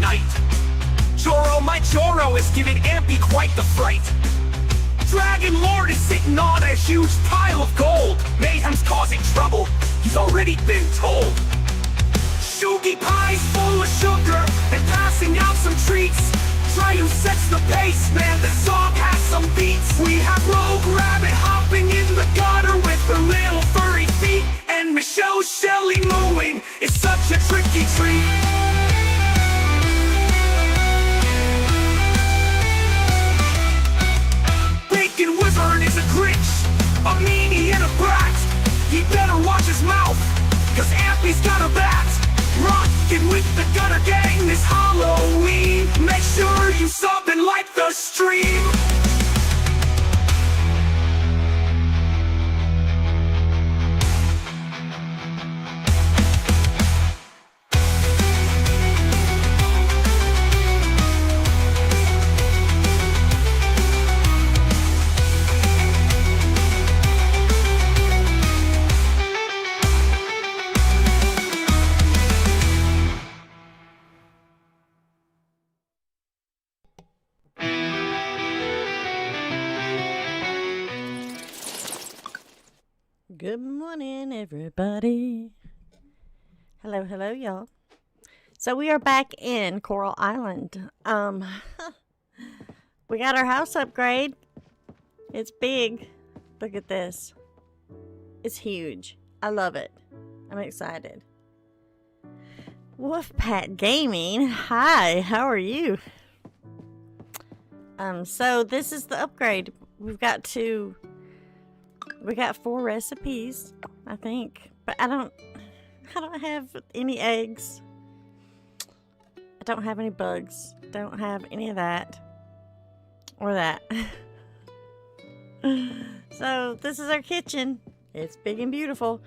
night. Joro, my Joro, is giving Ampy quite the fright. Dragon Lord is sitting on a huge pile of gold. Mayhem's causing trouble, he's already been told. Shugi Pie's full of sugar and passing out some treats. Triumph sets the pace, man, the song has some beats. We have Rogue Rabbit hopping in the gutter with her little furry feet. And Michelle Shelley mooing is such a tricky treat. Bacon Wyvern is a Grinch, a meanie and a brat. He better watch his mouth, cause Ampy's got a bat. Rockin' with the Gutter Gang this Halloween. Make sure you sub and like the stream. Good morning, everybody. Hello, y'all. So we are back in Coral Island. We got our house upgrade. It's big. Look at this. It's huge. I love it. I'm excited. Wolfpack Gaming. Hi, how are you? So this is the upgrade. We got 4 recipes, I think, but I don't have any eggs. I don't have any bugs. Don't have any of that or that. So this is our kitchen. It's big and beautiful,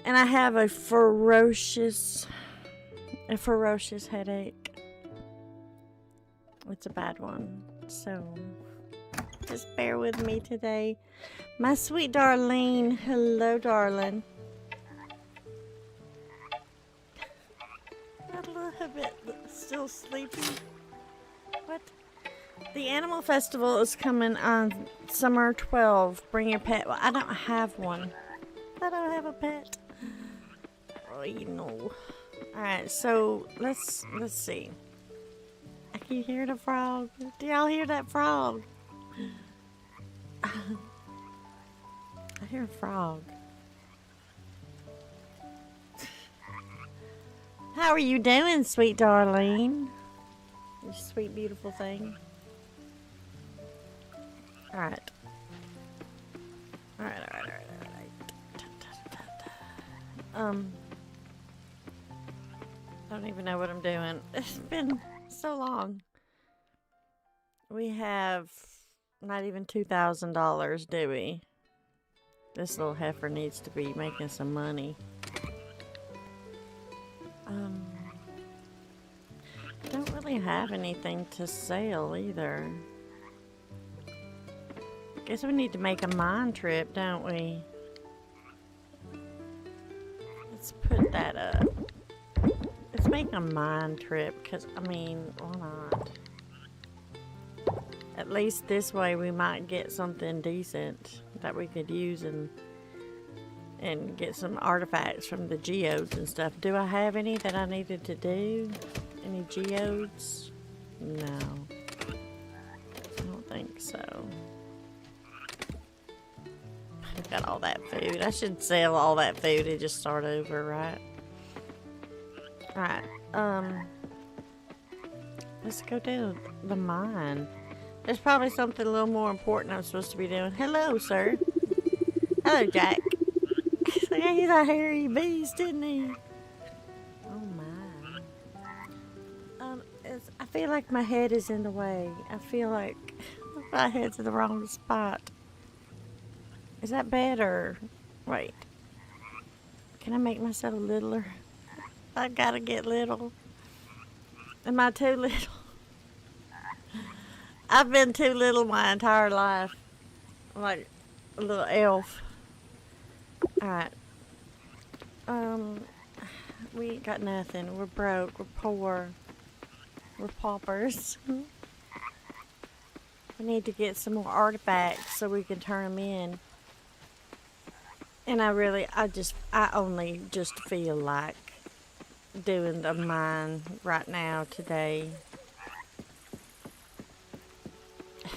and I have a ferocious headache. It's a bad one, so just bear with me today. My sweet Darlene. Hello, darling. A little bit still sleepy. What? The Animal Festival is coming on summer 12. Bring your pet. Well, I don't have one. I don't have a pet. Oh, you know. Alright, so let's see. I can hear the frog. Do y'all hear that frog? I hear a frog. How are you doing, sweet Darlene? You sweet, beautiful thing. Alright. Alright. I don't even know what I'm doing. It's been so long. We have not even $2,000, do we? This little heifer needs to be making some money. I don't really have anything to sell either. Guess we need to make a mine trip, don't we? Let's put that up. Let's make a mine trip, because, I mean, why not? At least this way we might get something decent that we could use and get some artifacts from the geodes and stuff. Do I have any that I needed to do? Any geodes? No. I don't think so. I've got all that food. I should sell all that food and just start over, right? Alright, let's go do the mine. There's probably something a little more important I'm supposed to be doing. Hello, sir. Hello, Jack. He's a hairy beast, isn't he? Oh, my. I feel like my head is in the way. I feel like my head's in the wrong spot. Is that better? Wait. Can I make myself littler? I gotta get little. Am I too little? I've been too little my entire life. I'm like a little elf. Alright. We ain't got nothing. We're broke. We're poor. We're paupers. We need to get some more artifacts so we can turn them in. And I only just feel like doing the mine right now today.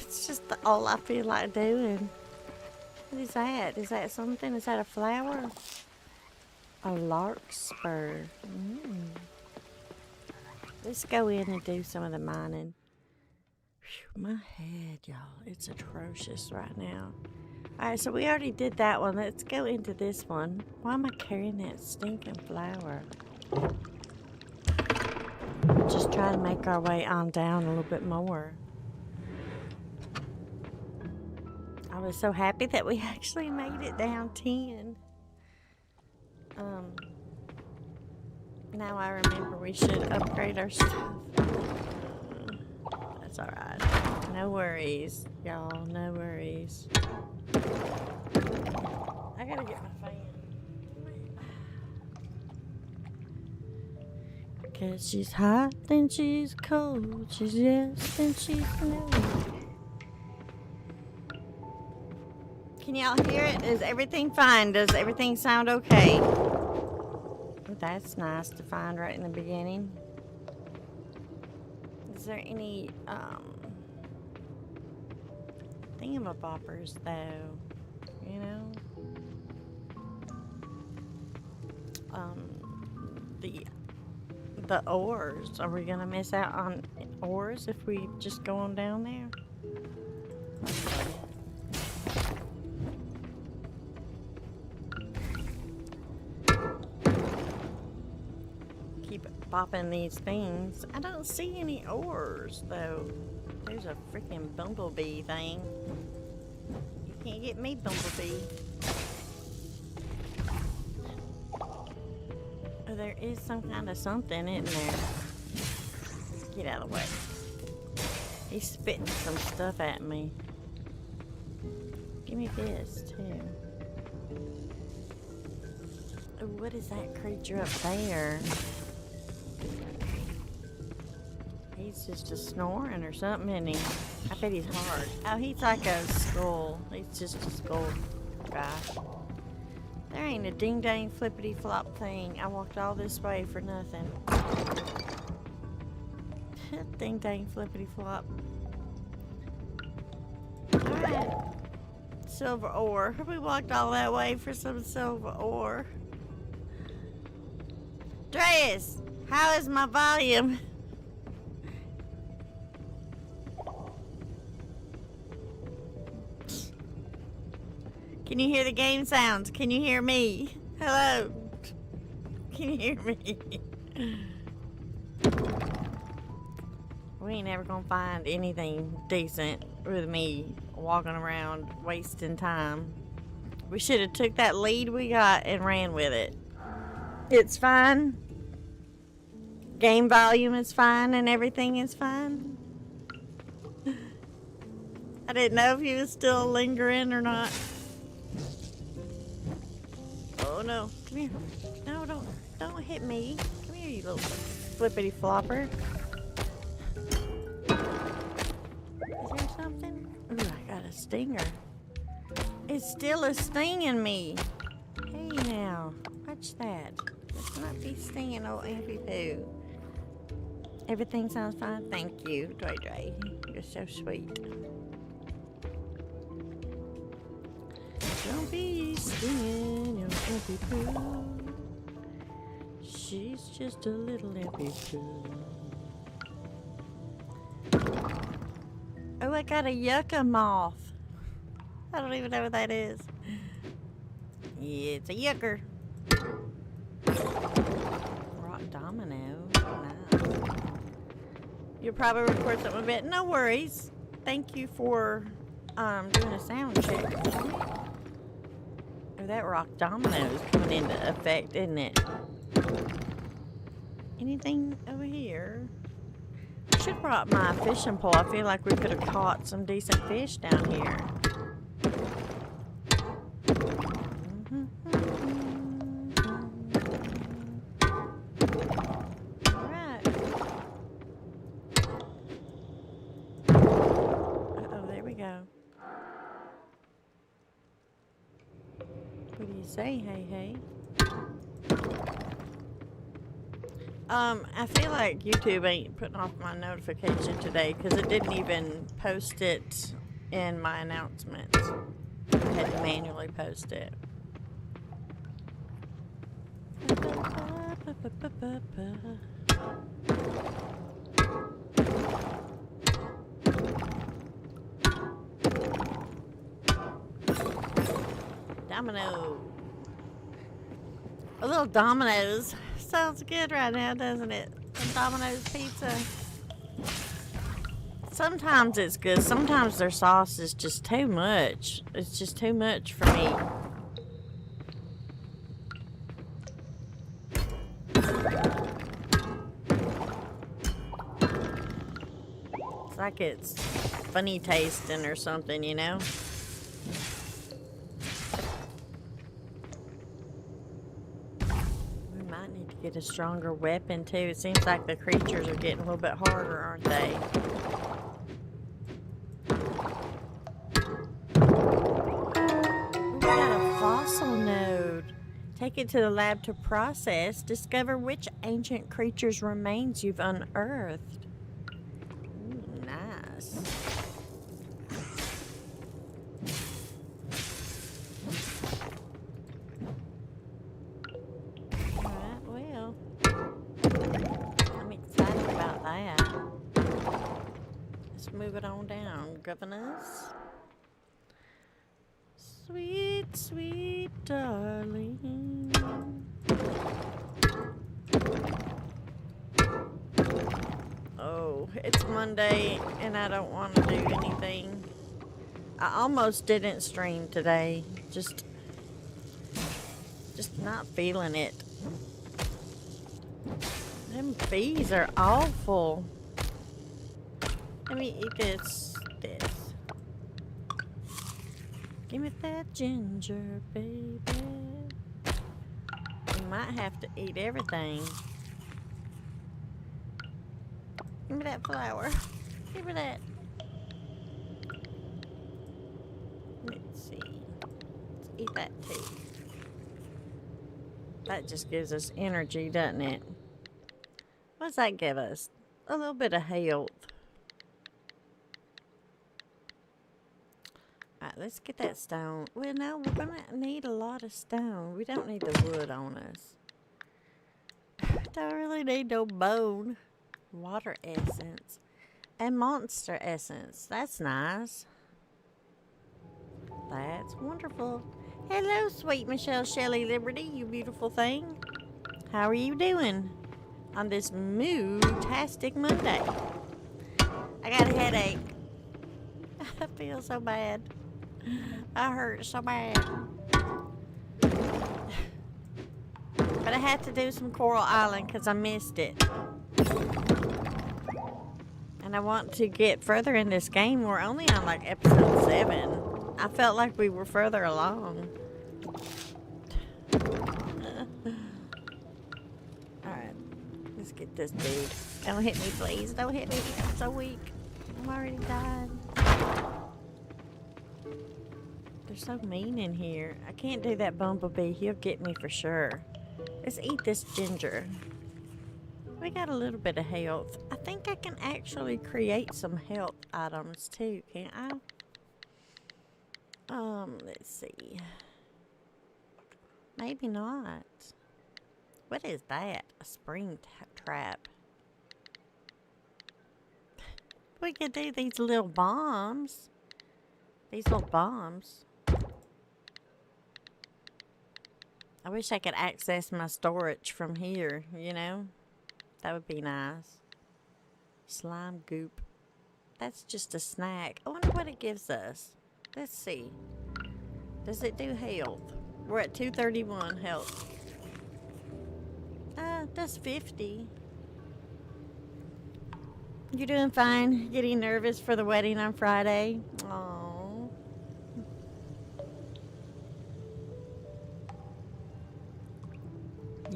It's just all I feel like doing. What is that? Is that something? Is that a flower? A larkspur. Let's go in and do some of the mining. Whew, my head, y'all. It's atrocious right now. Alright, so we already did that one. Let's go into this one. Why am I carrying that stinking flower? Just try to make our way on down a little bit more. I was so happy that we actually made it down 10. Now I remember we should upgrade our stuff. That's alright. No worries, y'all. No worries. I gotta get my fan. Cause she's hot, then she's cold. She's yes, then she's no. Can y'all hear it? Is everything fine? Does everything sound okay? That's nice to find right in the beginning. Is there any thingamaboppers though? You know? The ores. Are we gonna miss out on ores if we just go on down there? Popping these things. I don't see any ores though. There's a freaking bumblebee thing. You can't get me, bumblebee. Oh, there is some kind of something in there. Get out of the way. He's spitting some stuff at me. Give me this too. Oh, what is that creature up there? He's just a snoring or something, isn't he? I bet he's hard. Oh, he's like a skull. He's just a skull guy. There ain't a ding-dang flippity-flop thing. I walked all this way for nothing. Ding-dang flippity-flop. Alright. Silver ore. We walked all that way for some silver ore. Dreas, how is my volume? Can you hear the game sounds? Can you hear me? Hello? Can you hear me? We ain't ever gonna find anything decent with me walking around wasting time. We should have took that lead we got and ran with it. It's fine. Game volume is fine and everything is fine. I didn't know if he was still lingering or not. Oh no, come here. No, don't hit me. Come here, you little flippity flopper. Is there something? Ooh, I got a stinger. It's still a stinging me. Hey now, watch that. Let's not be stinging old Ampy Poo. Everything sounds fine? Thank you, Dre. You're so sweet. Don't be stinging your Ampy Poo. She's just a little Ampy Poo. Oh, I got a yucca moth. I don't even know what that is. Yeah, it's a yucker. Rock domino. Nice. You'll probably record something a bit. No worries. Thank you for doing a sound check. Oh, that rock domino is coming into effect, isn't it? Anything over here? I should have brought my fishing pole. I feel like we could have caught some decent fish down here. Alright. What do you say, hey, hey? I feel like YouTube ain't putting off my notification today because it didn't even post it in my announcements. I had to manually post it. Domino. A little Domino's sounds good right now, doesn't it? Some Domino's pizza. Sometimes it's good. Sometimes their sauce is just too much. It's just too much for me. It's like it's funny tasting or something, you know? We might need to get a stronger weapon too. It seems like the creatures are getting a little bit harder, aren't they? We got a fossil node. Take it to the lab to process. Discover which ancient creature's remains you've unearthed. Ooh, nice. Alright, well. I'm excited about that. Let's move it on down, governors. Sweet, sweet darling. Oh, it's Monday and I don't want to do anything. I almost didn't stream today. Just not feeling it. Them fees are awful. Let me eat this. Give me that ginger, baby. We might have to eat everything. Give me that flour. Give me that. Let's see. Let's eat that too. That just gives us energy, doesn't it? What does that give us? A little bit of health. Alright, let's get that stone. Well, no, we're gonna need a lot of stone. We don't need the wood on us. Don't really need no bone. Water essence. And monster essence. That's nice. That's wonderful. Hello, sweet Michelle Shelley Liberty, you beautiful thing. How are you doing on this mood-tastic Monday? I got a headache. I feel so bad. I hurt so bad. But I had to do some Coral Island because I missed it. And I want to get further in this game. We're only on like episode 7. I felt like we were further along. Alright. Let's get this dude. Don't hit me, please. Don't hit me. I'm so weak. I'm already died. They're so mean in here. I can't do that bumblebee. He'll get me for sure. Let's eat this ginger. We got a little bit of health. I think I can actually create some health items too, can't I? Let's see. Maybe not. What is that? A spring trap. We could do these little bombs. These little bombs. I wish I could access my storage from here, you know? That would be nice. Slime goop. That's just a snack. I wonder what it gives us. Let's see. Does it do health? We're at 231 health. That's 50. You doing fine? Getting nervous for the wedding on Friday? Aww.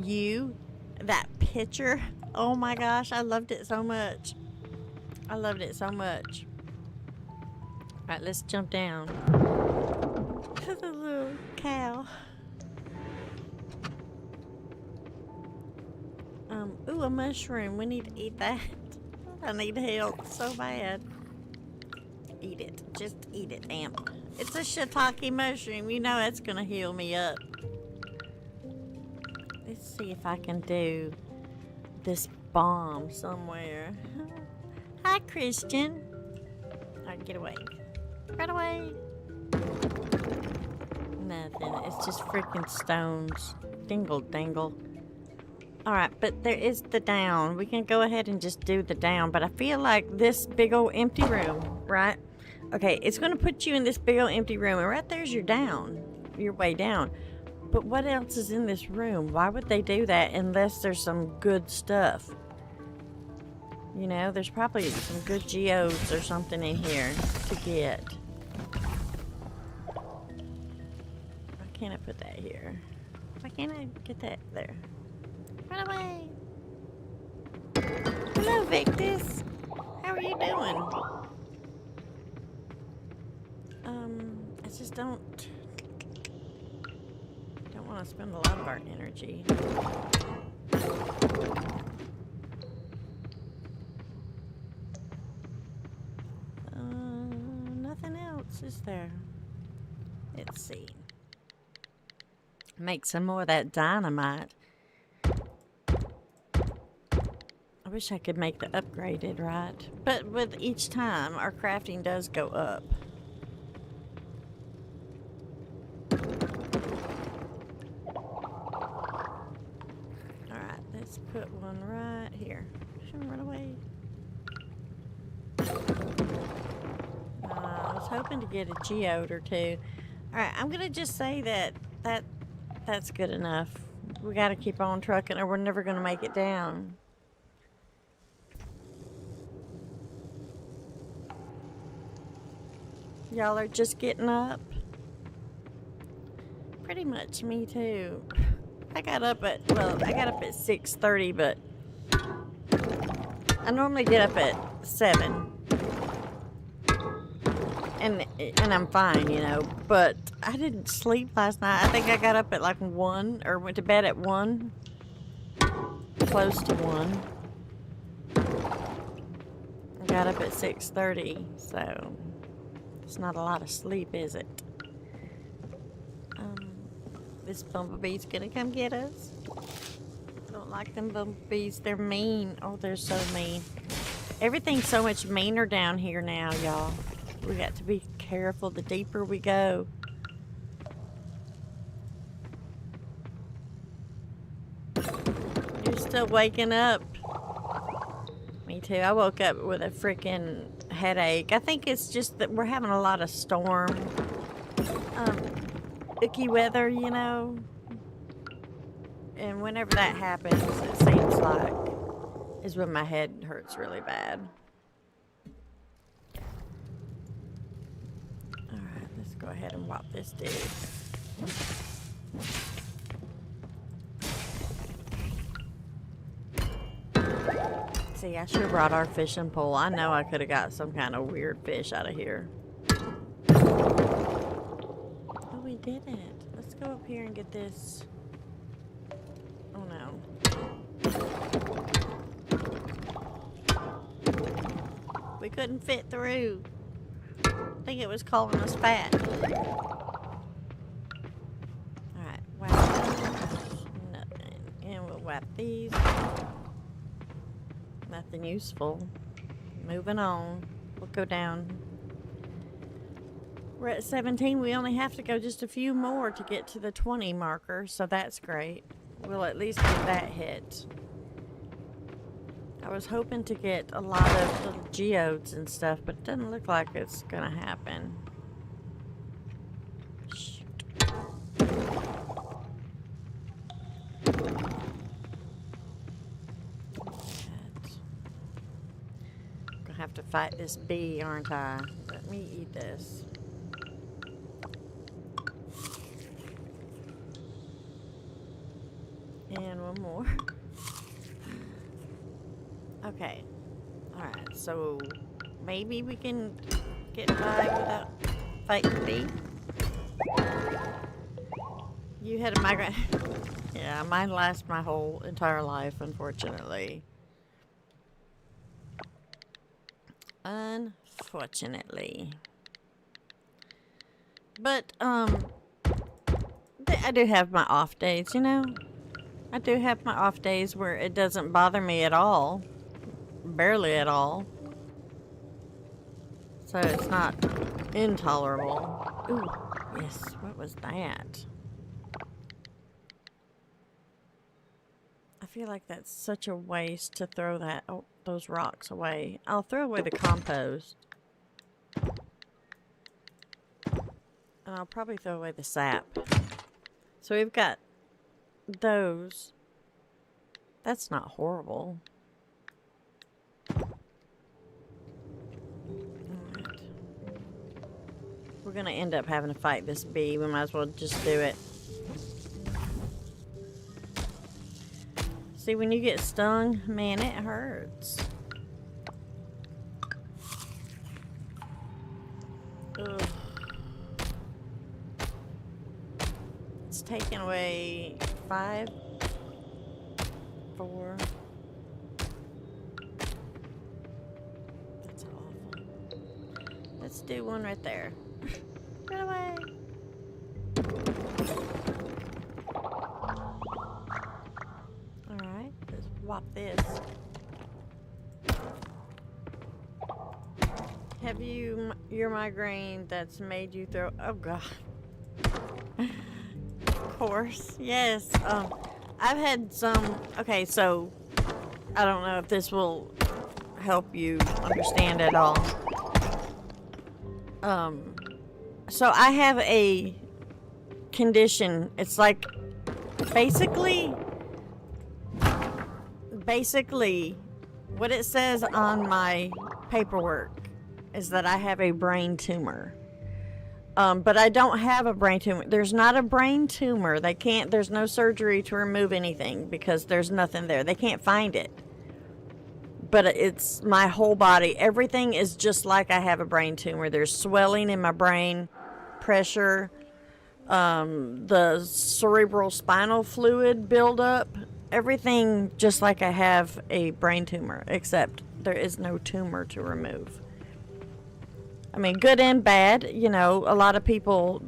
You? That picture? Oh my gosh, I loved it so much. I loved it so much. Alright, let's jump down. The little cow. Ooh, a mushroom. We need to eat that. I need health so bad. Eat it. Just eat it, Amp. It's a shiitake mushroom. You know that's gonna heal me up. Let's see if I can do this bomb somewhere. Hi, Christian. Alright, get away. Right away. Nothing. It's just freaking stones. Dingle dangle. Alright, but there is the down. We can go ahead and just do the down, but I feel like this big old empty room, right? Okay, it's going to put you in this big old empty room, and right there's your down. Your way down. But what else is in this room? Why would they do that unless there's some good stuff? You know, there's probably some good geodes or something in here to get. Why can't I put that here? Why can't I get that there? Run away! Hello, Victus! How are you doing? I just don't want to spend a lot of our energy. Nothing else, is there? Let's see. Make some more of that dynamite. I wish I could make the upgraded, right? But with each time, our crafting does go up. Alright, let's put one right here. Shouldn't run away. I was hoping to get a geode or two. Alright, I'm gonna just say that's good enough. We gotta keep on trucking or we're never gonna make it down. Y'all are just getting up? Pretty much me too. I got up at 6:30, but I normally get up at 7. And I'm fine, you know, but I didn't sleep last night. I think I got up at like 1 or went to bed at 1. Close to 1. I got up at 6:30, so it's not a lot of sleep, is it? This bumblebee's gonna come get us. I don't like them bumblebees. They're mean. Oh, they're so mean. Everything's so much meaner down here now, y'all. We got to be careful the deeper we go. You're still waking up. Me too. I woke up with a freaking headache. I think it's just that we're having a lot of storm. Icky weather, you know. And whenever that happens, it seems like is when my head hurts really bad. Alright, let's go ahead and whop this dude. See, I should have brought our fishing pole. I know I could have got some kind of weird fish out of here. Oh, we did it. Let's go up here and get this. Oh no. We couldn't fit through. I think it was calling us fat. Alright, wipe these. Nothing. And we'll wipe these. Nothing useful. Moving on. We'll go down. We're at 17. We only have to go just a few more to get to the 20 marker, so that's great. We'll at least get that hit. I was hoping to get a lot of little geodes and stuff, but it doesn't look like it's gonna happen. Shoot. I'm gonna have to fight this bee, aren't I? Let me eat this. And one more. Okay. Alright, so maybe we can get by without fighting the bee. You had a migraine. Yeah, mine lasts my whole entire life, unfortunately. Unfortunately. But, I do have my off days, you know? I do have my off days where it doesn't bother me at all. Barely at all. So it's not intolerable. Ooh, yes, what was that? I feel like that's such a waste to throw those rocks away. I'll throw away the compost. And I'll probably throw away the sap. So we've got those. That's not horrible. Alright. We're gonna end up having to fight this bee. We might as well just do it. See, when you get stung, man, it hurts. Ugh. It's taking away 5, 4. That's awful. Let's do one right there. Run away. Alright, let's swap this. Have you your migraine that's made you throw? Oh god. Of course, yes. I've had some. Okay, so I don't know if this will help you understand at all. So I have a condition. It's like basically what it says on my paperwork is that I have a brain tumor. But I don't have a brain tumor. There's not a brain tumor. There's no surgery to remove anything because there's nothing there. They can't find it. But it's my whole body. Everything is just like I have a brain tumor. There's swelling in my brain, pressure, the cerebral spinal fluid buildup. Everything just like I have a brain tumor, except there is no tumor to remove. I mean, good and bad. You know, a lot of people,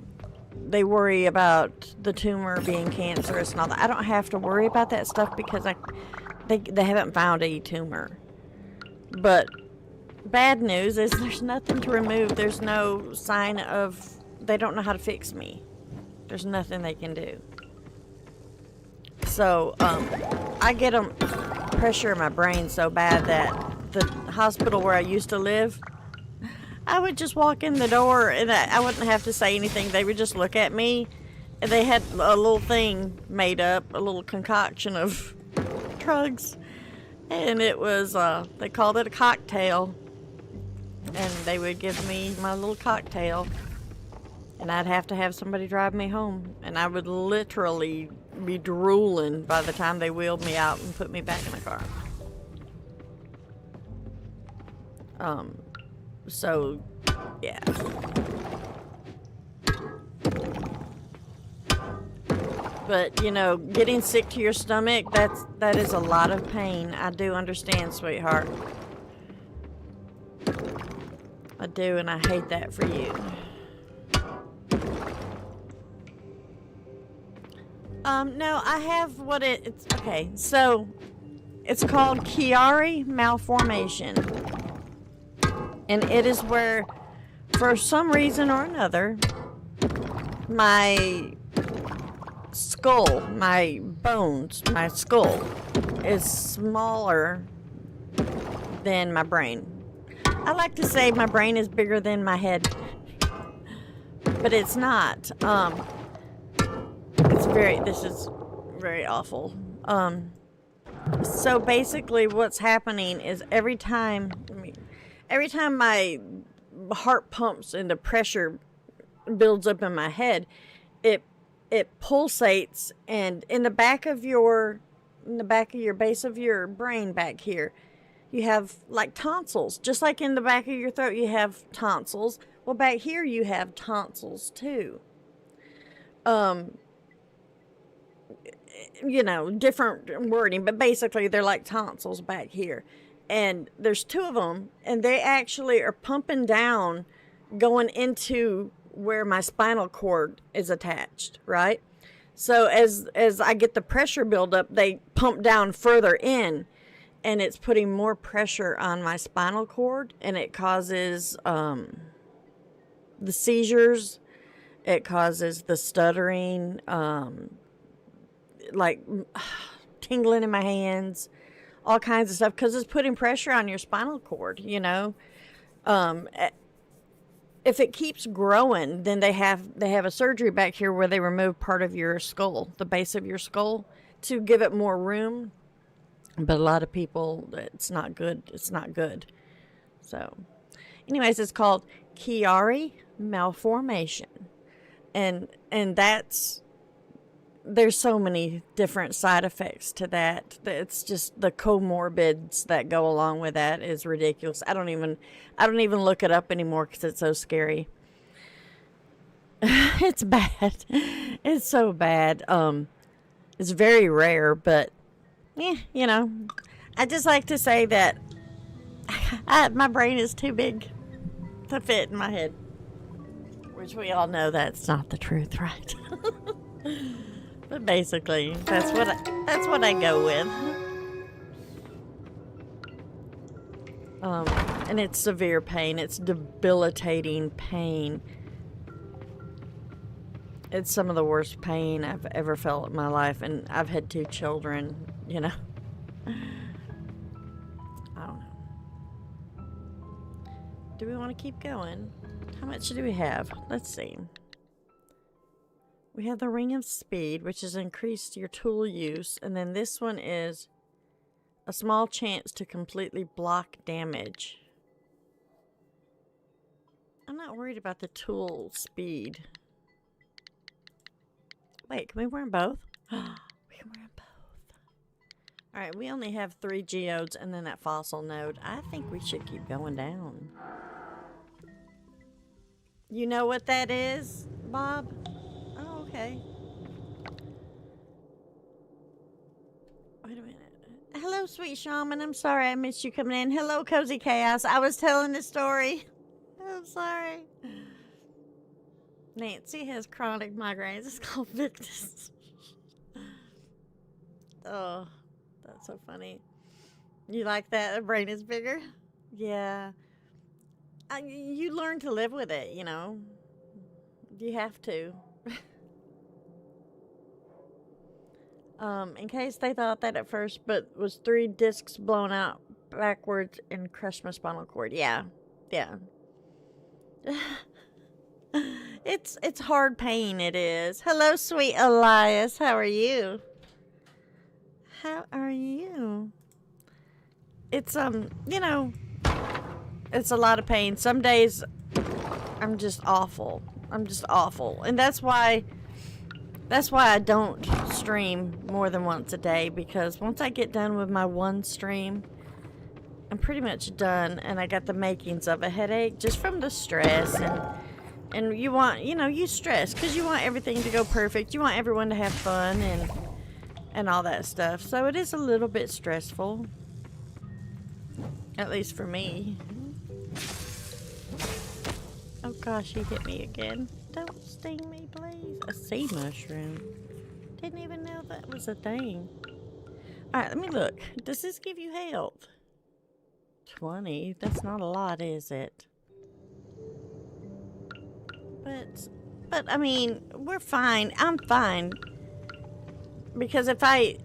they worry about the tumor being cancerous and all that. I don't have to worry about that stuff because they haven't found a tumor. But bad news is there's nothing to remove. There's no sign of, they don't know how to fix me. There's nothing they can do. So, I get pressure in my brain so bad that the hospital where I used to live, I would just walk in the door and I wouldn't have to say anything. They would just look at me. And they had a little thing made up, a little concoction of drugs. And it was, they called it a cocktail. And they would give me my little cocktail. And I'd have to have somebody drive me home. And I would literally be drooling by the time they wheeled me out and put me back in the car. So, yeah. But, you know, getting sick to your stomach, that is a lot of pain. I do understand, sweetheart. I do, and I hate that for you. No, I have it's okay, so it's called Chiari malformation. And it is where, for some reason or another, my skull, my bones, my skull is smaller than my brain. I like to say my brain is bigger than my head, but it's not. This is very awful. So basically what's happening is every time my heart pumps and the pressure builds up in my head, it pulsates, and in the back of your base of your brain back here, you have like tonsils. Just like in the back of your throat you have tonsils. Well, back here you have tonsils too. you know, different wording, but basically they're like tonsils back here. And there's 2 of them, and they actually are pumping down, going into where my spinal cord is attached, right? So as I get the pressure buildup, they pump down further in, and it's putting more pressure on my spinal cord, and it causes the seizures, it causes the stuttering, like tingling in my hands, all kinds of stuff, because it's putting pressure on your spinal cord, you know. If it keeps growing, then they have a surgery back here where they remove part of your skull, the base of your skull, to give it more room. But a lot of people, it's not good. It's not good. So, anyways, it's called Chiari malformation, and there's so many different side effects to that. It's just the comorbids that go along with that is ridiculous. I don't even look it up anymore because it's so scary. It's bad. It's so bad. It's very rare, but you know, I just like to say that my brain is too big to fit in my head, which we all know that's not the truth, right? But basically, that's what I go with. And it's severe pain. It's debilitating pain. It's some of the worst pain I've ever felt in my life, and I've had 2 children, you know. I don't know. Do we want to keep going? How much do we have? Let's see. We have the Ring of Speed, which has increased your tool use. And then this one is a small chance to completely block damage. I'm not worried about the tool speed. Wait, can we wear them both? We can wear them both. Alright, we only have 3 geodes and then that fossil node. I think we should keep going down. You know what that is, Bob? Okay. Wait a minute. Hello, sweet shaman. I'm sorry I missed you coming in. Hello, Cozy Chaos. I was telling the story. I'm sorry. Nancy has chronic migraines. It's called Victus. Oh, that's so funny. You like that? The brain is bigger? Yeah. You learn to live with it, you know. You have to. In case they thought that at first, but was 3 discs blown out backwards and crushed my spinal cord. Yeah. Yeah. It's hard pain, it is. Hello, sweet Elias. How are you? How are you? It's, you know, it's a lot of pain. Some days I'm just awful. I'm just awful. And that's why I don't stream more than once a day, because once I get done with my one stream, I'm pretty much done, and I got the makings of a headache just from the stress. And you want, you know, you stress because you want everything to go perfect. You want everyone to have fun and all that stuff. So it is a little bit stressful, at least for me. Oh gosh, he hit me again. Don't sting me, please. A sea mushroom. Didn't even know that was a thing. Alright, let me look. Does this give you health? 20. That's not a lot, is it? But I mean, we're fine. I'm fine. Because if I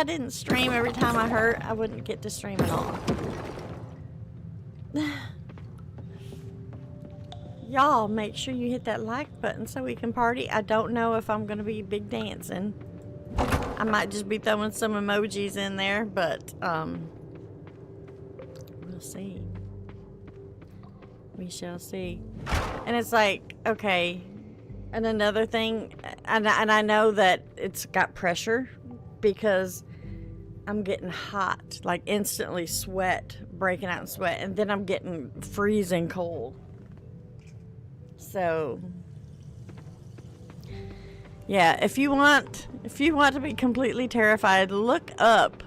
didn't stream every time I hurt, I wouldn't get to stream at all. Y'all, make sure you hit that like button so we can party. I don't know if I'm going to be big dancing. I might just be throwing some emojis in there, but, we'll see. We shall see. And it's like, okay. And another thing, and I know that it's got pressure because I'm getting hot, like instantly sweat, breaking out in sweat, and then I'm getting freezing cold. So, Yeah, if you want to be completely terrified, look up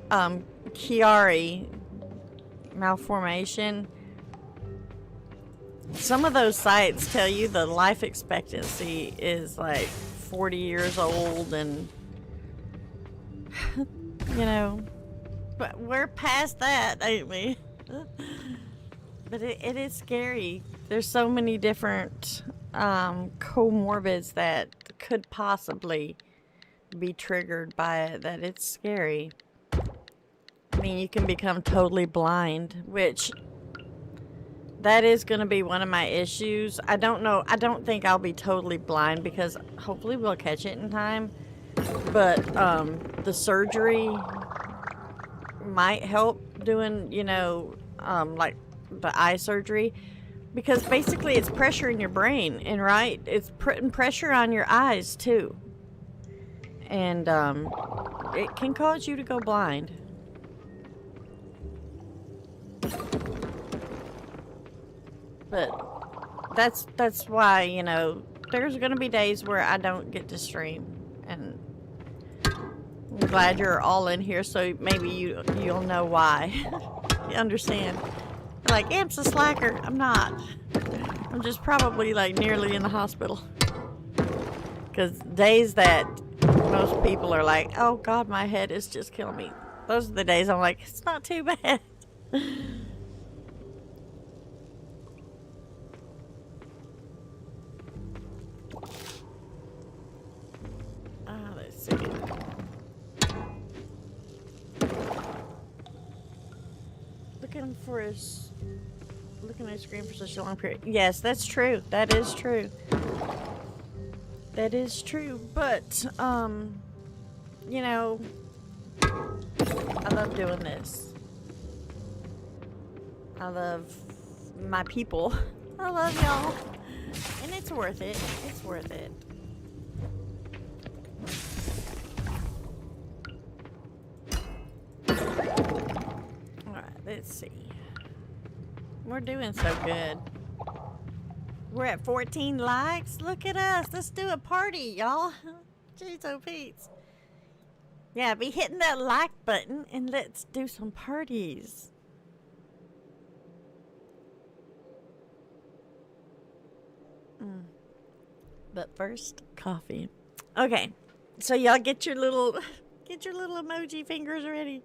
Chiari malformation. Some of those sites tell you the life expectancy is like 40 years old, and you know, but we're past that, ain't we? But it is scary. There's so many different comorbids that could possibly be triggered by it that it's scary. I mean, you can become totally blind, which that is going to be one of my issues. I don't know. I don't think I'll be totally blind because hopefully we'll catch it in time. But the surgery might help doing, you know, like the eye surgery, because basically it's pressure in your brain, and right, it's putting pressure on your eyes too, and it can cause you to go blind. But that's why, you know, there's gonna be days where I don't get to stream, and I'm glad you're all in here, so maybe you'll know why. You understand? Like, Amp's a slacker. I'm not. I'm just probably like nearly in the hospital. Because days that most people are like, oh God, my head is just killing me. Those are the days I'm like, it's not too bad. Let's see. Looking at the screen for such a long period. Yes, that's true. That is true. That is true. But, you know, I love doing this. I love my people. I love y'all. And it's worth it. It's worth it. Let's see. We're doing so good. We're at 14 likes. Look at us. Let's do a party, y'all. Jeez, oh Pete's. Yeah, be hitting that like button and let's do some parties. But first, coffee. Okay. So y'all get your little emoji fingers ready.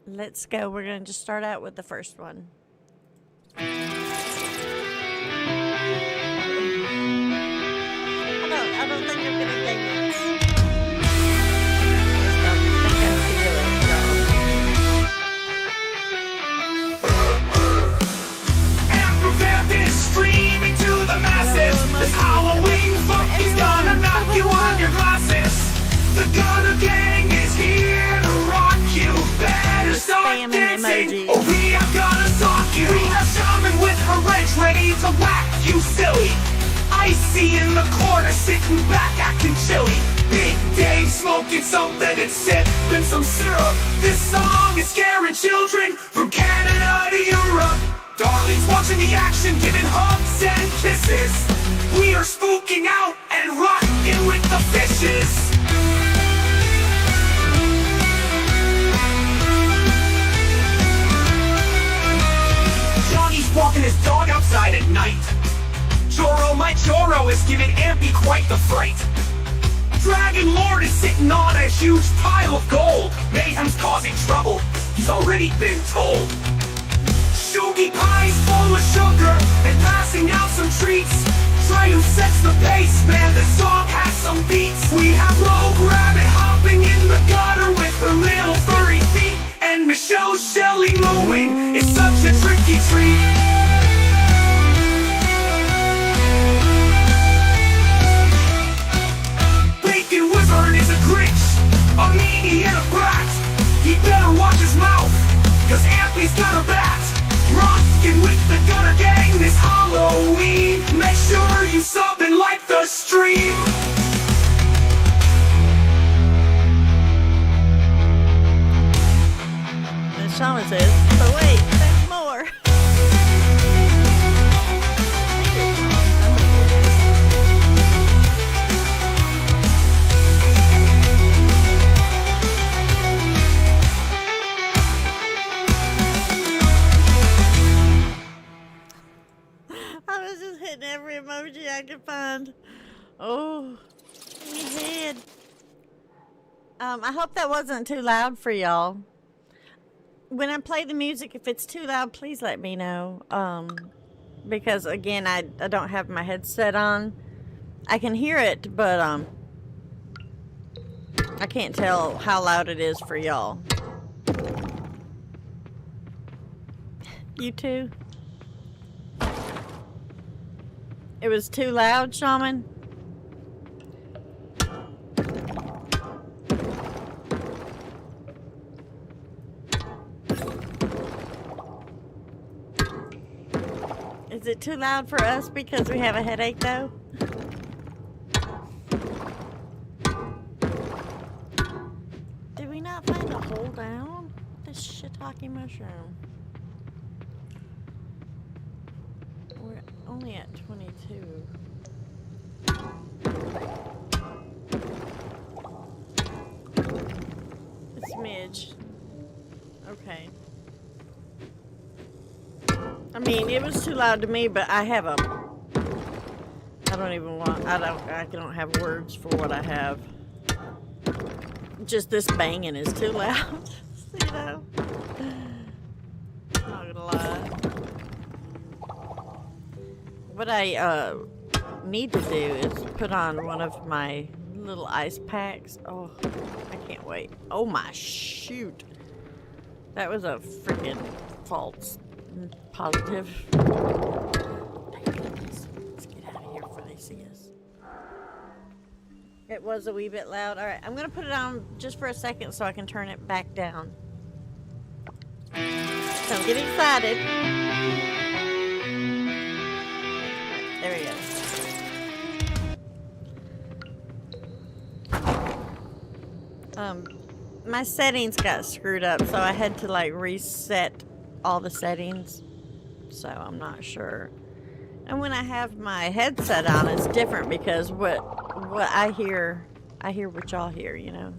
Let's go. We're going to just start out with the first one. I don't think I'm going to take this. I think I feel it, And prepare this streaming to the masses. This Halloween funk is gonna knock you on your glasses. The Gunner Gang is here to rock you. Better start dancing, or we are gonna talk you. We have Shaman with her wrench ready to whack you silly. Icy in the corner, sitting back acting chilly. Big Dave smoking something and sipping some syrup. This song is scaring children from Canada to Europe. Darlings watching the action, giving hugs and kisses. We are spooking out and rocking with the fishes. Johnny's walking his dog outside at night. Joro, my Joro, is giving Ampy quite the fright. Dragon Lord is sitting on a huge pile of gold. Mayhem's causing trouble, he's already been told. Shoogie Pie's full of sugar and passing out some treats. Triumph sets the pace, man, the song has some beats. We have Rogue Rabbit hopping in the gutter with her little furry feet. And Michelle Shelley mooing is such a tricky treat. Bacon Wyvern is a Grinch, a meanie and a brat. He better watch his mouth, cause Ampy's got a bat. Rockin' with the Gunner Gang this Halloween. Make sure you sub and like the stream. The shaman says, but wait, there's more. Oh, my head. I hope that wasn't too loud for y'all. When I play the music, if it's too loud, please let me know. Because again, I don't have my headset on. I can hear it, but I can't tell how loud it is for y'all. You too? It was too loud, Shaman? Is it too loud for us because we have a headache, though? Did we not find a hole down? This shiitake mushroom. We're only at 22. A smidge. Okay. I mean, it was too loud to me, but I have a... I don't have words for what I have. Just this banging is too loud, you know? Not gonna lie. What I need to do is put on one of my little ice packs. Oh, I can't wait. Oh my shoot. That was a freaking false positive. Let's get out of here before they see us. It was a wee bit loud. Alright, I'm gonna put it on just for a second so I can turn it back down. Don't get excited. There we go. My settings got screwed up, so I had to like reset all the settings. So I'm not sure. And when I have my headset on, it's different because what I hear what y'all hear, you know.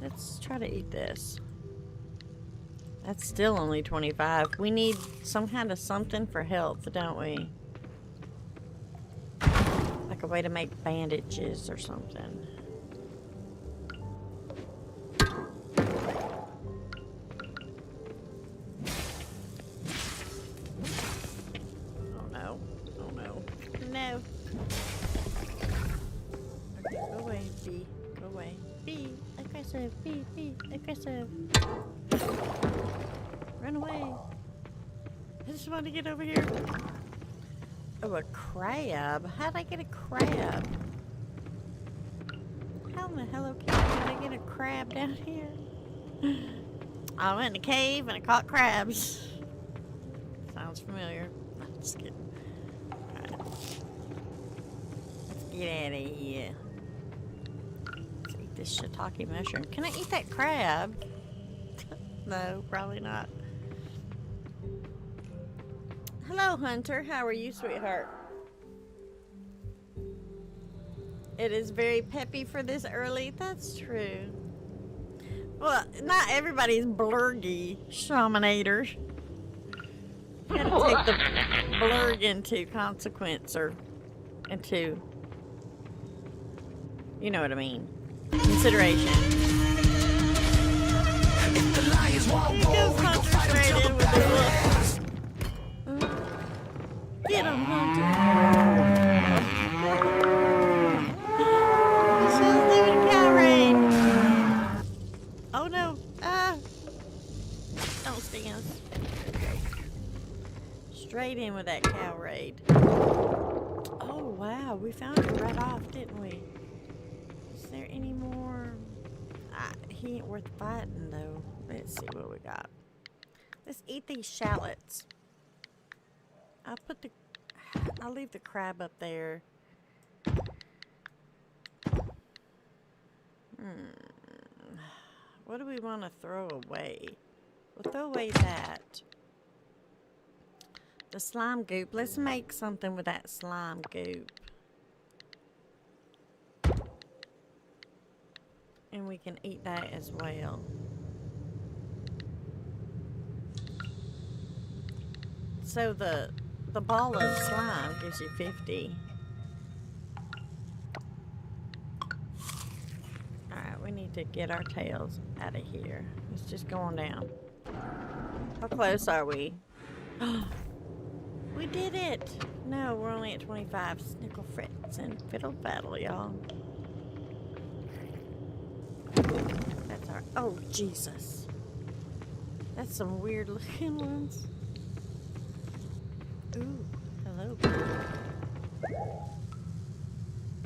Let's try to eat this. That's still only 25. We need some kind of something for health, don't we? Like a way to make bandages or something. Oh no. Oh no. No. Okay, go away, bee. Go away. Bee. Aggressive. Bee. Bee. Aggressive. Run away. I just want to get over here. Oh, a crab. How'd I get a crab? How in the Hello Kitty did I get a crab down here? I went in a cave and I caught crabs. Sounds familiar. I'm just kidding. Alright. Let's get out of here. Let's eat this shiitake mushroom. Can I eat that crab? No, probably not. Hello, Hunter. How are you, sweetheart? It is very peppy for this early. That's true. Well, not everybody's blurgy, Shaminator. You gotta take the blurg into consequence or into, you know what I mean, consideration. You go concentrated with the look. Get him, Hunter. She's doing a cow raid. Oh no. Ah. Don't sting us. Straight in with that cow raid. Oh wow, we found it right off, didn't we? Is there any more? He ain't worth fighting though. Let's see what we got. Let's eat these shallots. I'll leave the crab up there. What do we want to throw away? We'll throw away that. The slime goop. Let's make something with that slime goop. And we can eat that as well. So the the ball of slime gives you 50. Alright, we need to get our tails out of here. It's just going down. How close are we? We did it! No, we're only at 25. Snickle frets and fiddle battle, y'all. That's our... Oh, Jesus. That's some weird looking ones. Ooh, hello.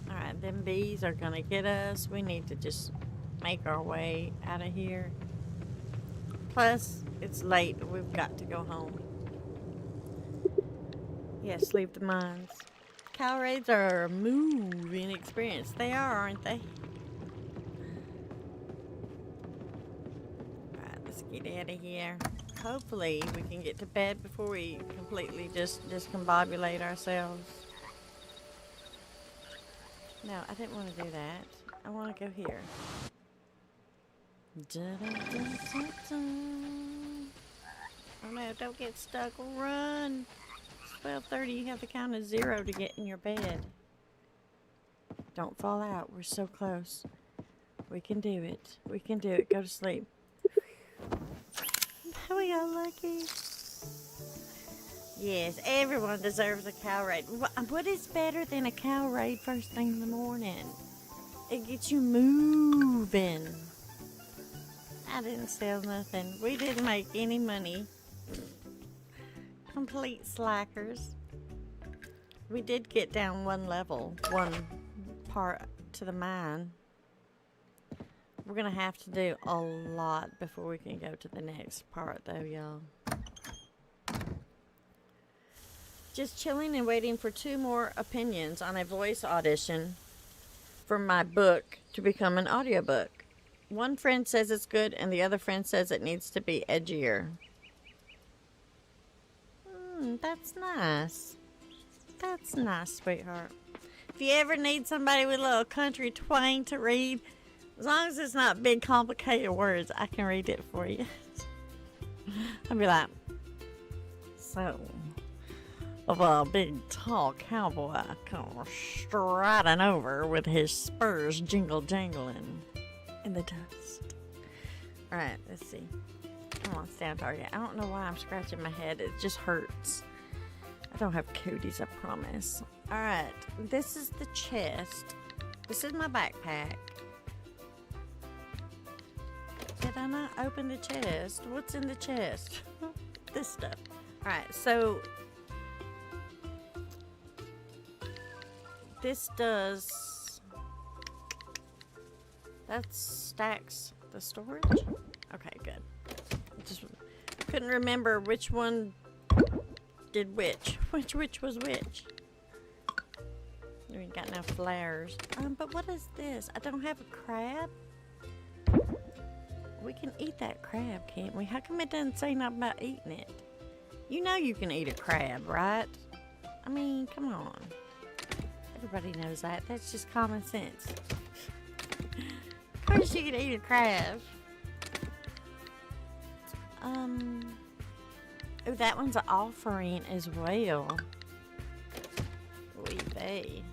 Alright, them bees are gonna get us. We need to just make our way out of here. Plus, it's late. We've got to go home. Yes, leave the mines. Cow raids are a moving experience. They are, aren't they? Alright, let's get out of here. Hopefully, we can get to bed before we completely just discombobulate ourselves. No, I didn't want to do that. I want to go here. Oh no, don't get stuck. Run! 12:30, you have to count to 0 to get in your bed. Don't fall out. We're so close. We can do it. We can do it. Go to sleep. We got lucky. Yes, everyone deserves a cow raid. What is better than a cow raid first thing in the morning? It gets you moving. I didn't sell nothing. We didn't make any money. Complete slackers. We did get down one level, one part to the mine. We're gonna have to do a lot before we can go to the next part though, y'all. Just chilling and waiting for 2 more opinions on a voice audition for my book to become an audiobook. One friend says it's good and the other friend says it needs to be edgier. That's nice. That's nice, sweetheart. If you ever need somebody with a little country twang to read, as long as it's not big, complicated words, I can read it for you. I'll be like, so, of a big, tall cowboy comes striding over with his spurs jingle-jangling in the dust. Alright, let's see. Come on, stand target. I don't know why I'm scratching my head. It just hurts. I don't have cooties, I promise. Alright, this is the chest. This is my backpack. Did I not open the chest? What's in the chest? This stuff. Alright, so this does... That stacks the storage? Okay, good. Just couldn't remember which one did which. Which was which. We ain't got no flowers. But what is this? I don't have a crab. We can eat that crab, can't we? How come it doesn't say nothing about eating it? You know you can eat a crab, right? I mean, come on. Everybody knows that. That's just common sense. Of course you can eat a crab. Oh, that one's an offering as well. Oy vey.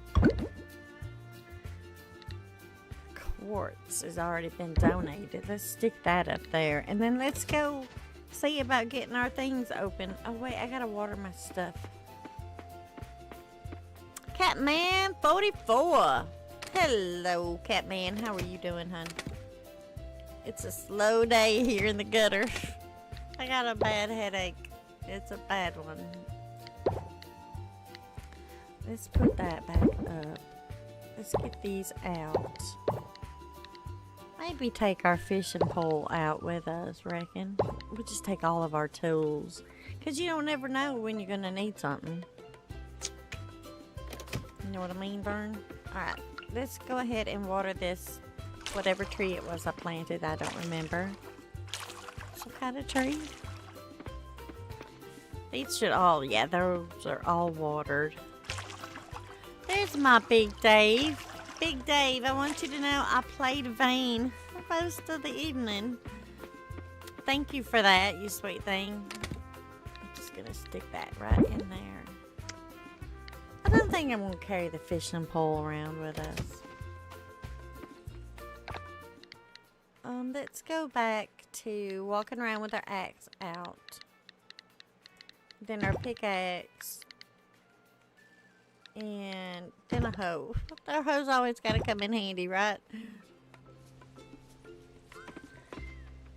Quartz has already been donated. Let's stick that up there. And then let's go see about getting our things open. Oh, wait, I gotta water my stuff. Catman 44. Hello, Catman. How are you doing, hon? It's a slow day here in the gutter. I got a bad headache. It's a bad one. Let's put that back up. Let's get these out. Maybe take our fishing pole out with us, reckon. We'll just take all of our tools. Because you don't never know when you're going to need something. You know what I mean, Vern? Alright, let's go ahead and water this. Whatever tree it was I planted, I don't remember. Some kind of tree? These should all, yeah, those are all watered. There's my Big Dave. Big Dave, I want you to know I played Vane for most of the evening. Thank you for that, you sweet thing. I'm just gonna stick that right in there. think I'm gonna carry the fishing pole around with us. Let's go back to walking around with our axe out. Then our pickaxe. And then a hoe. Our hoe's always gotta come in handy, right?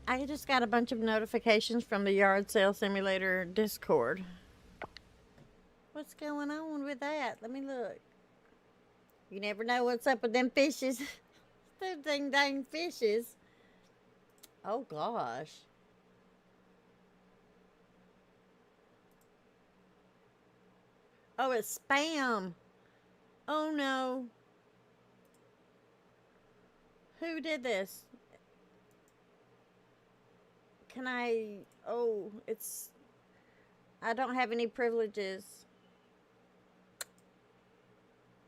I just got a bunch of notifications from the Yard Sale Simulator Discord. What's going on with that? Let me look. You never know what's up with them fishes. Them dang fishes. Oh gosh. Oh, it's spam. Oh no. Who did this? Can I... Oh, it's... I don't have any privileges.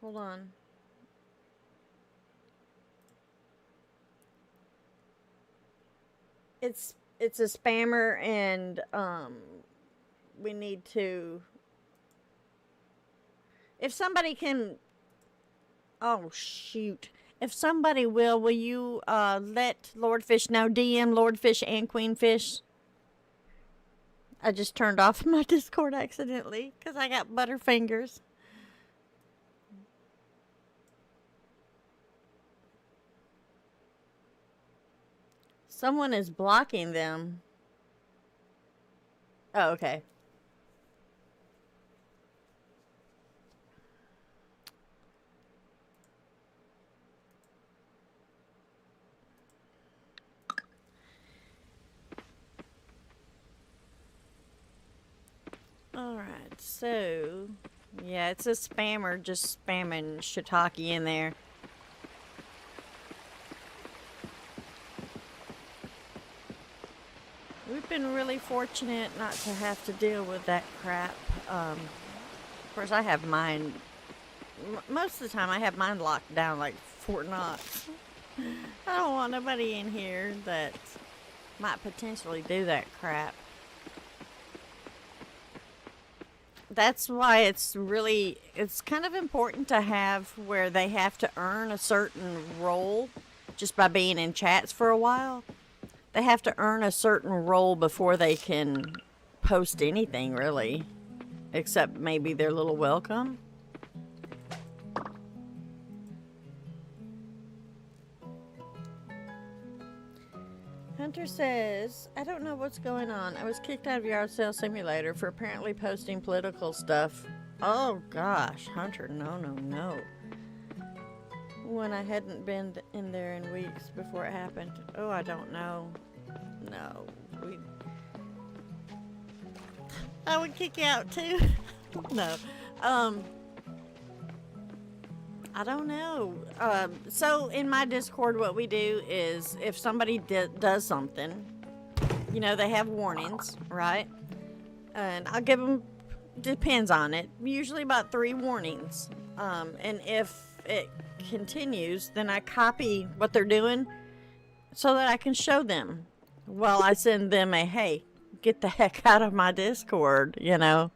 Hold on. It's a spammer, and we need to... If somebody can... Oh, shoot. If somebody will you let Lordfish know? DM Lordfish and Queenfish. I just turned off my Discord accidentally because I got butterfingers. Someone is blocking them. Oh, okay. Alright, so... Yeah, it's a spammer just spamming shiitake in there. We've been really fortunate not to have to deal with that crap. Of course, I have mine... Most of the time, I have mine locked down like Fort Knox. I don't want nobody in here that might potentially do that crap. That's why it's kind of important to have where they have to earn a certain role just by being in chats for a while. They have to earn a certain role before they can post anything, really. Except maybe their little welcome. Hunter says, I don't know what's going on. I was kicked out of Yard Sale Simulator for apparently posting political stuff. Oh gosh, Hunter, no. When I hadn't been in there in weeks before it happened. Oh, I don't know. No. I would kick you out too. No. I don't know. So in my Discord, what we do is if somebody does something, you know, they have warnings, right? And I'll give them, depends on it, usually about 3 warnings. And if it continues, then I copy what they're doing so that I can show them. Well, I send them a, hey, get the heck out of my Discord, you know.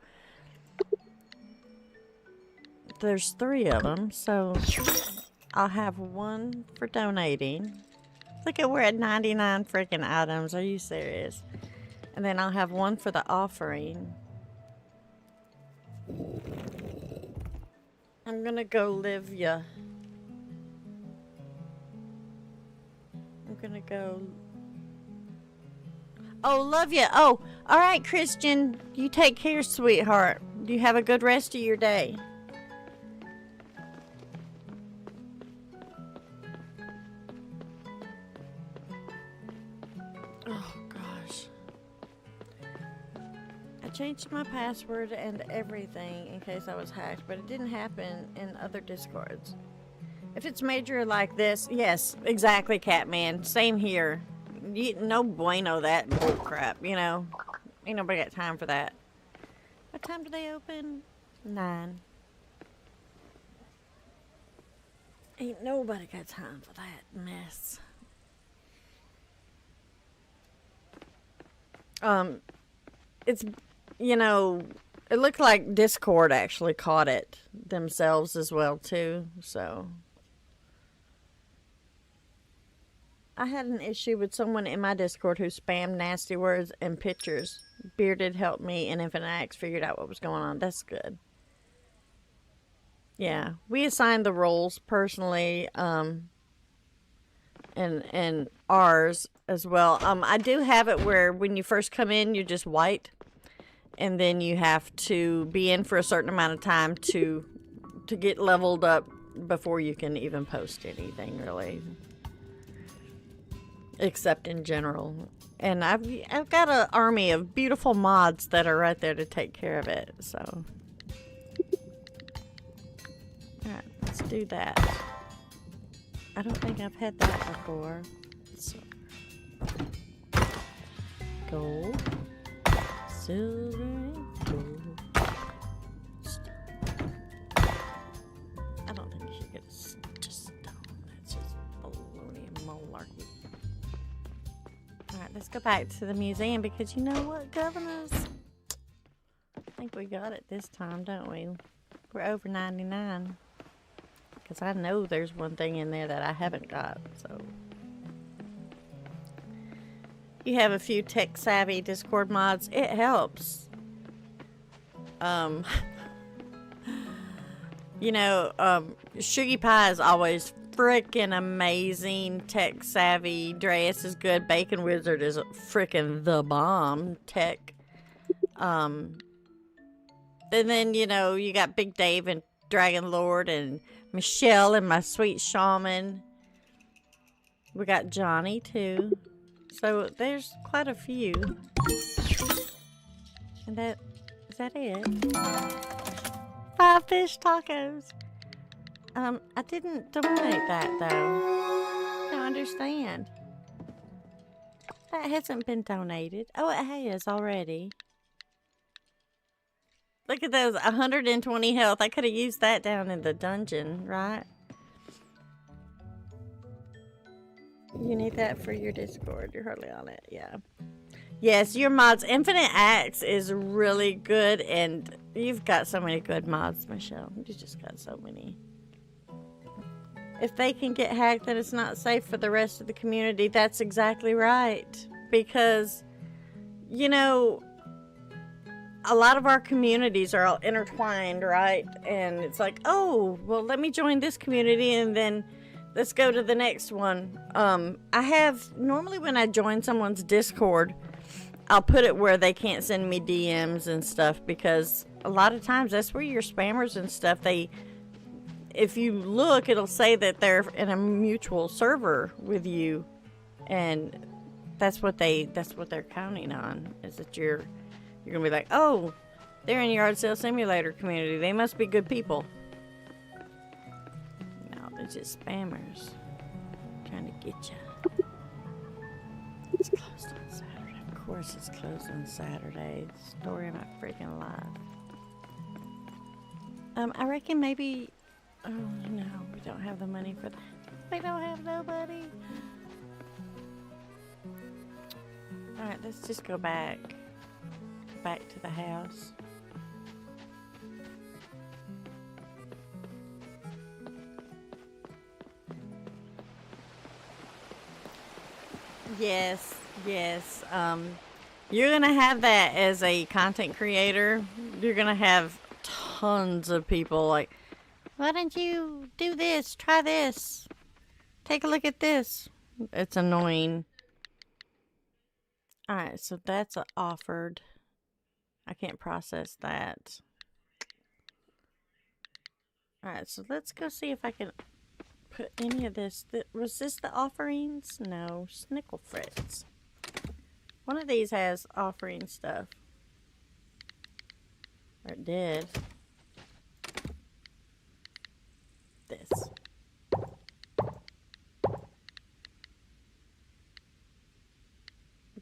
There's 3 of them, so I'll have 1 for donating. Look at, we're at 99 freaking items. Are you serious? And then I'll have 1 for the offering. I'm gonna go live ya. I'm gonna go... Oh, love ya. Oh, alright, Christian. You take care, sweetheart. You have a good rest of your day. Oh, gosh. I changed my password and everything in case I was hacked, but it didn't happen in other Discords. If it's major like this, yes, exactly, Catman. Same here. No bueno that bull crap, you know. Ain't nobody got time for that. What time do they open? 9. Ain't nobody got time for that mess. It's, you know, It looked like Discord actually caught it themselves as well too. So I had an issue with someone in my Discord who spammed nasty words and pictures. Bearded helped me, and Infinite Axe figured out what was going on. That's good. Yeah, we assigned the roles personally, and ours as well. I do have it where when you first come in, you're just white, and then you have to be in for a certain amount of time to get leveled up before you can even post anything really, except in general. And I've got an army of beautiful mods that are right there to take care of it. So. Alright, let's do that. I don't think I've had that before. So, gold, silver, and gold. I don't think you should get just stone. That's just baloney and malarkey. Alright, let's go back to the museum because you know what, governors? I think we got it this time, don't we? We're over 99. Because I know there's one thing in there that I haven't got, so. You have a few tech-savvy Discord mods. It helps. You know, Sugar Pie is always freaking amazing. Tech-savvy. Dreas is good. Bacon Wizard is freaking the bomb. Tech. And then, you know, you got Big Dave and Dragon Lord and Michelle and my sweet shaman. We got Johnny too. So there's quite a few. And is that it? 5 fish tacos. I didn't donate that though. I don't understand. That hasn't been donated. Oh, it has already. Look at those, 120 health. I could have used that down in the dungeon, right? You need that for your Discord. You're hardly on it, yeah. Yes, your mods. Infinite Axe is really good, and you've got so many good mods, Michelle. You just got so many. If they can get hacked, then it's not safe for the rest of the community. That's exactly right. Because, you know, a lot of our communities are all intertwined, right? And it's like, oh, well, let me join this community and then let's go to the next one. I have, normally when I join someone's Discord, I'll put it where they can't send me DMs and stuff because a lot of times that's where your spammers and stuff, if you look, it'll say that they're in a mutual server with you. And that's what they're counting on, is that you're gonna be like, oh, they're in Yard Sale Simulator community. They must be good people. No, they're just spammers trying to get you. It's closed on Saturday. Of course, it's closed on Saturday. Story of my freaking life. I reckon maybe. Oh no, we don't have the money for that. We don't have nobody. All right, let's just go back to the house. Yes. You're gonna have that as a content creator. You're gonna have tons of people like, why don't you do this? Try this. Take a look at this. It's annoying. Alright, so that's offered. I can't process that. Alright, so let's go see if I can put any of this. Was this the offerings? No, Snickle Fritz. One of these has offering stuff. Or it did. This.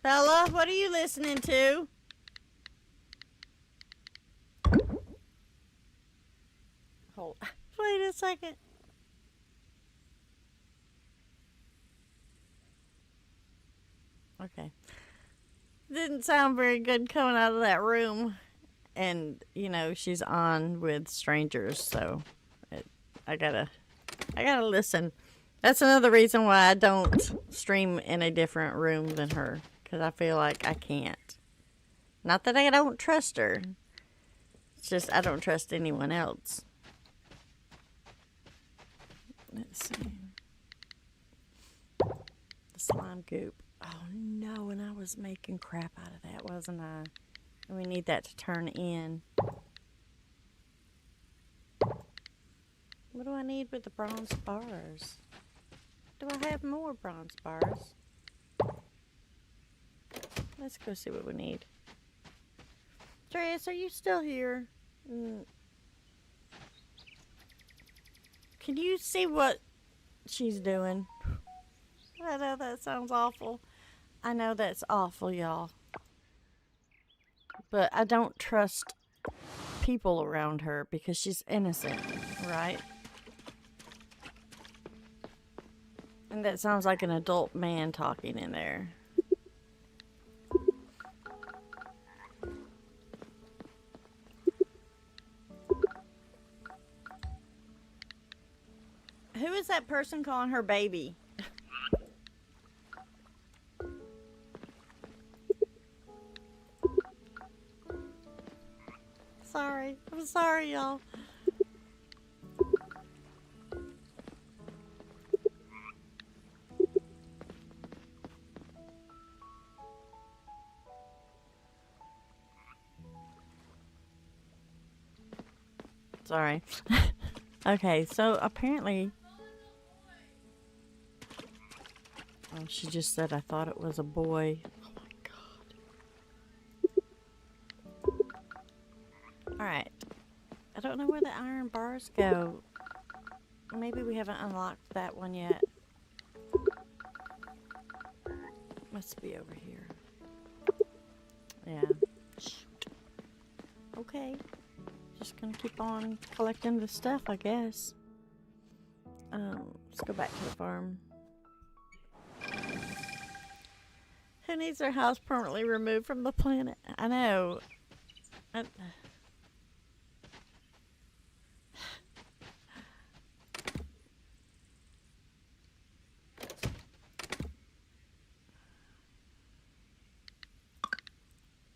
Bella, what are you listening to? Hold. Wait a second. Okay. Didn't sound very good coming out of that room. and you know she's on with strangers, so I gotta listen. That's another reason why I don't stream in a different room than her, because I feel like I can't. Not that I don't trust her. It's just I don't trust anyone else. Let's see. The slime goop. Oh no, and I was making crap out of that, wasn't I? And we need that to turn in. What do I need with the bronze bars? Do I have more bronze bars? Let's go see what we need. Trace, are you still here? Can you see what she's doing? I know that sounds awful. I know that's awful, y'all. But I don't trust people around her because she's innocent, right? And that sounds like an adult man talking in there. Who is that person calling her baby? Sorry. I'm sorry, y'all. Sorry. Okay, so apparently... Oh, she just said I thought it was a boy. Oh my god. Alright. I don't know where the iron bars go. Maybe we haven't unlocked that one yet. Must be over here. Yeah. Shoot. Okay. Just gonna keep on collecting the stuff, I guess. Let's go back to the farm. Who needs their house permanently removed from the planet? I know.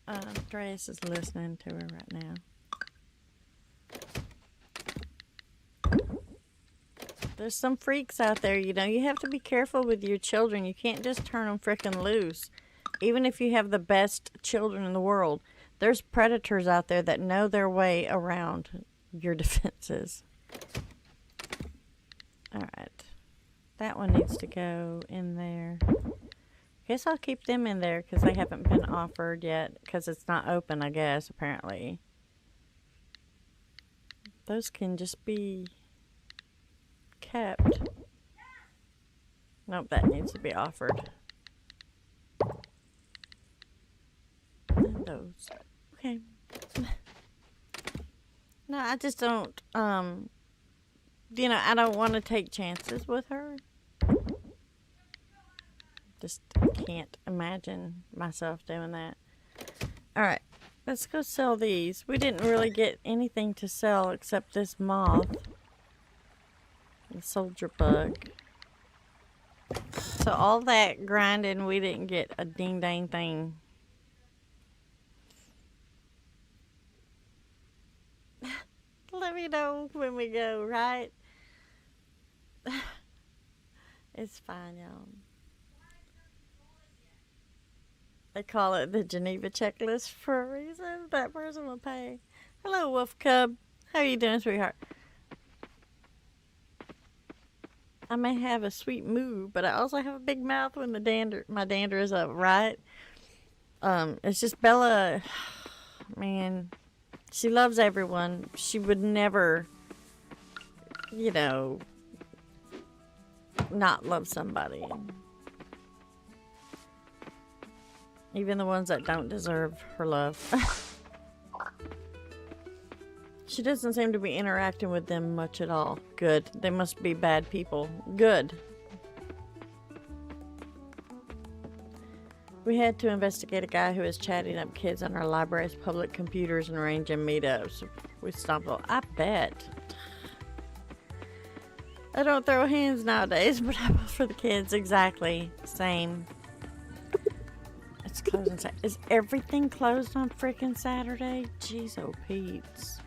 Andreas is listening to her right now. There's some freaks out there, you know. You have to be careful with your children. You can't just turn them frickin' loose. Even if you have the best children in the world, there's predators out there that know their way around your defenses. Alright. That one needs to go in there. Guess I'll keep them in there because they haven't been offered yet. Because it's not open, I guess, apparently. Those can just be... kept. Nope, that needs to be offered. And those. Okay. No, I just don't, you know, I don't want to take chances with her. Just can't imagine myself doing that. Alright, let's go sell these. We didn't really get anything to sell except this moth. The soldier bug. So all that grinding, we didn't get a ding dang thing. Let me know when we go, right? It's fine, y'all. They call it the Geneva checklist for a reason. That person will pay. Hello, Wolf Cub. How are you doing, sweetheart? I may have a sweet moo, but I also have a big mouth when my dander is up, right? It's just Bella, man, she loves everyone. She would never, you know, not love somebody. Even the ones that don't deserve her love. She doesn't seem to be interacting with them much at all. Good. They must be bad people. Good. We had to investigate a guy who was chatting up kids on our library's public computers and arranging meetups. We stomped on. I bet. I don't throw hands nowadays, but I will for the kids. Exactly. Same. It's closing. Is everything closed on freaking Saturday? Jeez, oh Pete's.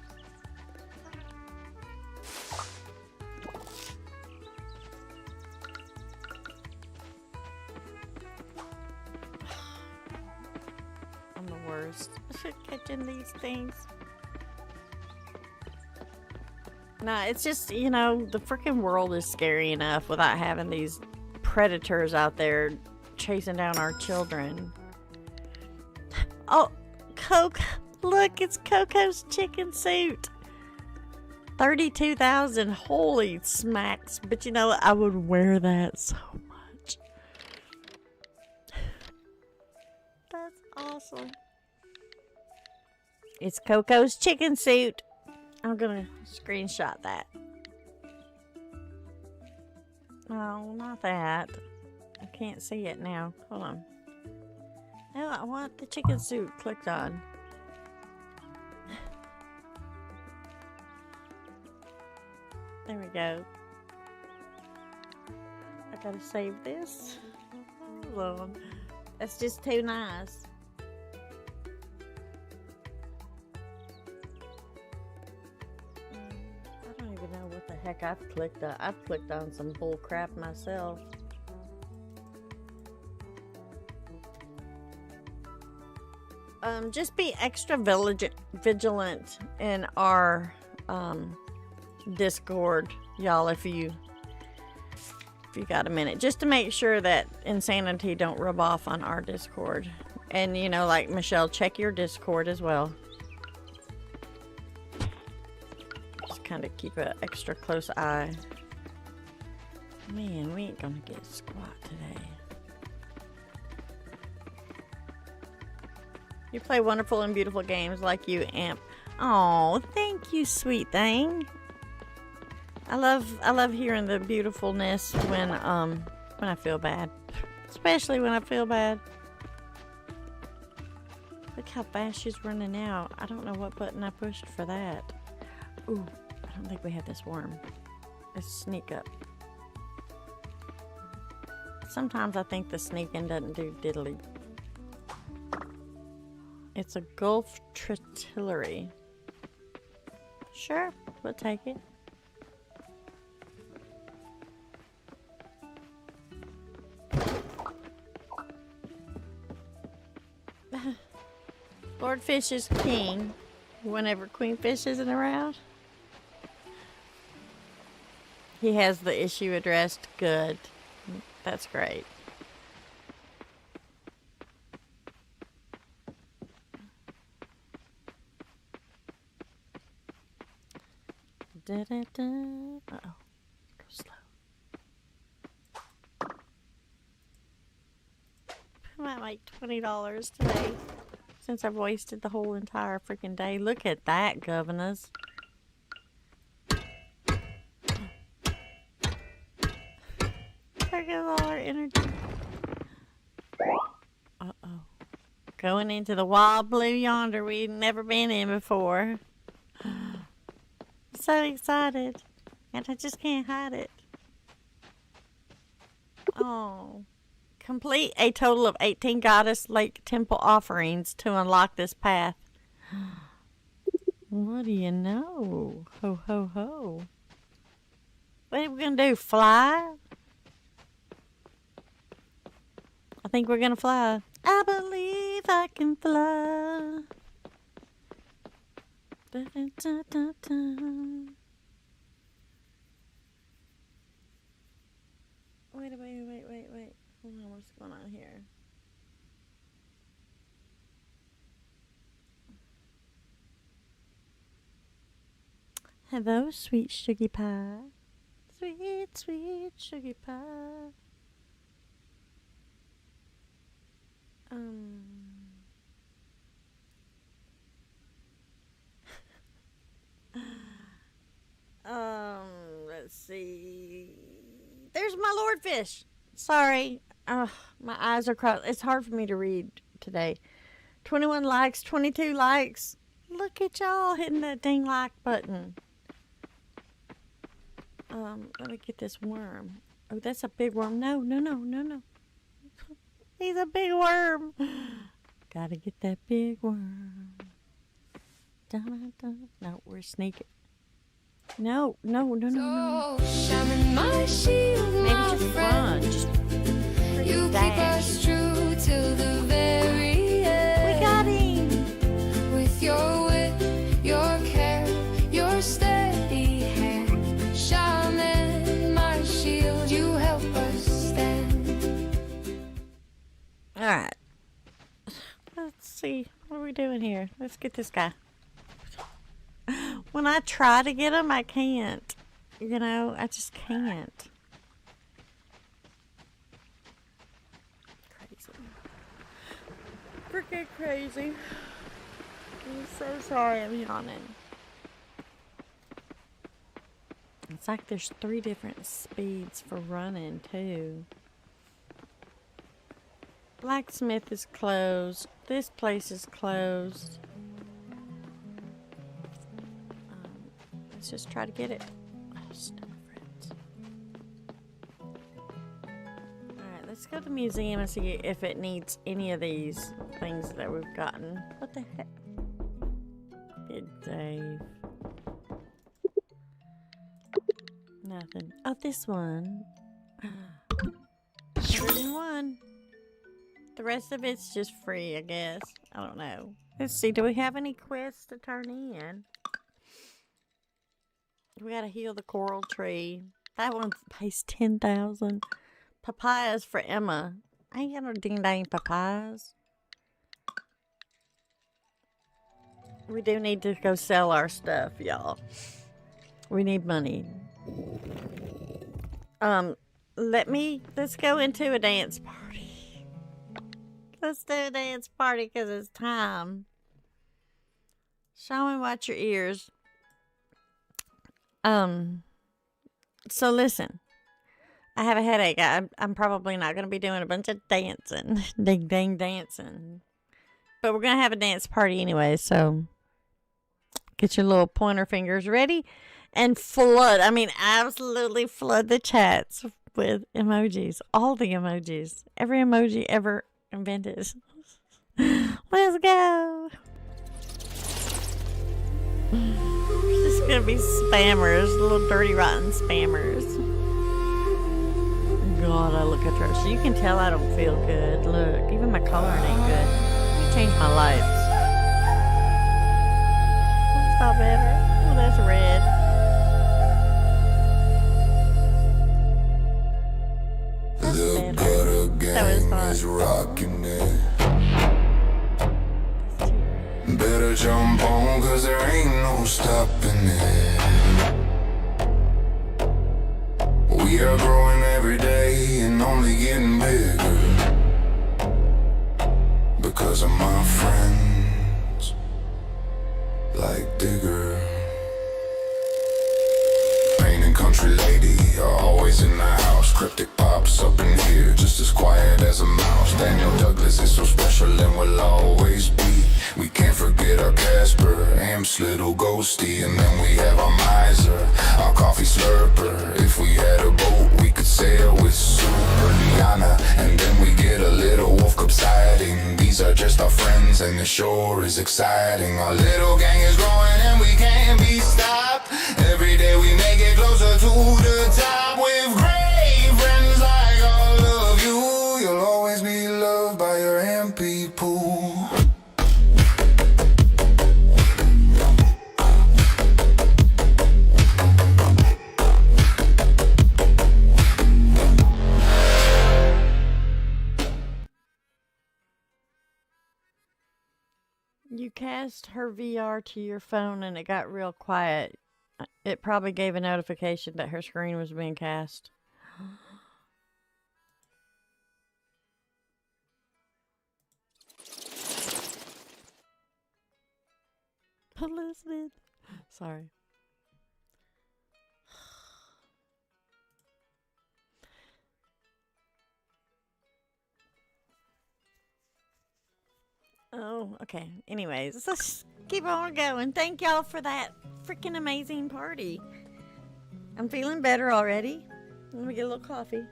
I'm the worst. Catching these things. Nah, it's just, you know, the freaking world is scary enough without having these predators out there chasing down our children. Oh, Coke. Look, it's Coco's chicken suit. 32,000. Holy smacks. But you know, I would wear that so much. That's awesome. It's Coco's chicken suit. I'm gonna screenshot that. No, not that. I can't see it now. Hold on. No, I want the chicken suit clicked on. There we go. I gotta save this. Hold on. That's just too nice. I don't even know what the heck I've clicked on. I've clicked on some bull crap myself. Just be extra vigilant in our Discord, y'all, if you got a minute, just to make sure that insanity don't rub off on our Discord. And you know, like Michelle, check your Discord as well. Just kind of keep an extra close eye. Man, we ain't gonna get squat today. You play wonderful and beautiful games like you, Amp. Oh, thank you, sweet thing. I love hearing the beautifulness when I feel bad. Especially when I feel bad. Look how fast she's running out. I don't know what button I pushed for that. Ooh, I don't think we have this worm. Let's sneak up. Sometimes I think the sneaking doesn't do diddly. It's a Gulf Tritillary. Sure, we'll take it. Lord Fish is king whenever Queen Fish isn't around. He has the issue addressed. Good. That's great. Da, da, da. Uh-oh. Go slow. I might make $20 today since I've wasted the whole entire freaking day. Look at that, governors. There goes all our energy. Uh-oh. Going into the wild blue yonder we've never been in before. So excited, and I just can't hide it. Oh. Complete a total of 18 Goddess Lake Temple offerings to unlock this path. What do you know? Ho, ho, ho. What are we going to do, fly? I think we're going to fly. I believe I can fly. Da, da, da, da, da. Wait. Hold on, what's going on here? Hello, sweet sugar pie. Sweet, sweet sugar pie. Let's see. There's my Lord Fish. Sorry, Oh, my eyes are crossed. It's hard for me to read today. 21 likes, 22 likes. Look at y'all hitting that dang like button. Let me get this worm. Oh, that's a big worm. No. He's a big worm. Gotta get that big worm. Dun, dun. No, we're sneaking. No. Shining my shield, Maybe my just friend. run. Just You keep dash. us true till the very end. We got him. With your wit, your care, your steady hand. Shining my shield, you help us stand. All right. Let's see. What are we doing here? Let's get this guy. When I try to get him, I can't. You know, I just can't. Crazy. Freaking crazy. I'm so sorry I'm yawning. It's like there's 3 different speeds for running, too. Blacksmith is closed. This place is closed. Let's just try to get it. Oh, stop, friends. Alright, let's go to the museum and see if it needs any of these things that we've gotten. What the heck? Good Dave. Nothing. Oh, this one. 101. The rest of it's just free, I guess. I don't know. Let's see. Do we have any quests to turn in? We gotta heal the coral tree. That one pays 10,000. Papayas for Emma. I ain't got no ding dang papayas. We do need to go sell our stuff, y'all. We need money. Let's go into a dance party. Let's do a dance party because it's time. Show me watch your ears. So listen, I have a headache. I'm probably not going to be doing a bunch of dancing. Ding dang dancing. But we're going to have a dance party anyway, so get your little pointer fingers ready and flood. I mean, absolutely flood the chats with emojis. All the emojis. Every emoji ever invented. Let's go. Just gonna be spammers, little dirty rotten spammers. God, I look atrocious. You can tell I don't feel good. Look, even my coloring ain't good. Let me change my lights. That's not better. Oh, that's red. The gutter gang is rocking it. Better jump on, cause there ain't no stopping it. We are growing every day and only getting bigger because of my friends like Digger. Pain and country lady are always in the house. Cryptic pops up in here just as quiet as a mouse. Daniel Douglas is so special and will always be. We can't forget our Casper, Amp's little ghosty. And then we have our miser, our coffee slurper. If we had a boat, we could sail with Super Liana. And then we get a little Wolf Cup sighting. These are just our friends and the shore is exciting. Our little gang is growing and we can't be stopped. Every day we make it closer to the top. With great friends like all of you, you'll always be loved by your MP pool. You cast her VR to your phone and it got real quiet. It probably gave a notification that her screen was being cast. Elizabeth. Sorry. Oh, okay. Anyways, let's keep on going. Thank y'all for that freaking amazing party. I'm feeling better already. Let me get a little coffee.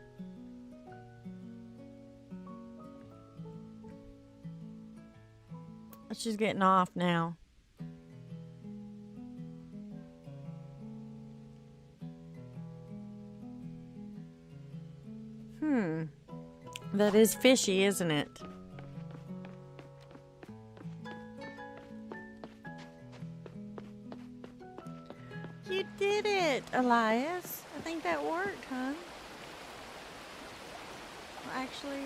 She's getting off now. That is fishy, isn't it? You did it, Elias. I think that worked, huh? Well, actually,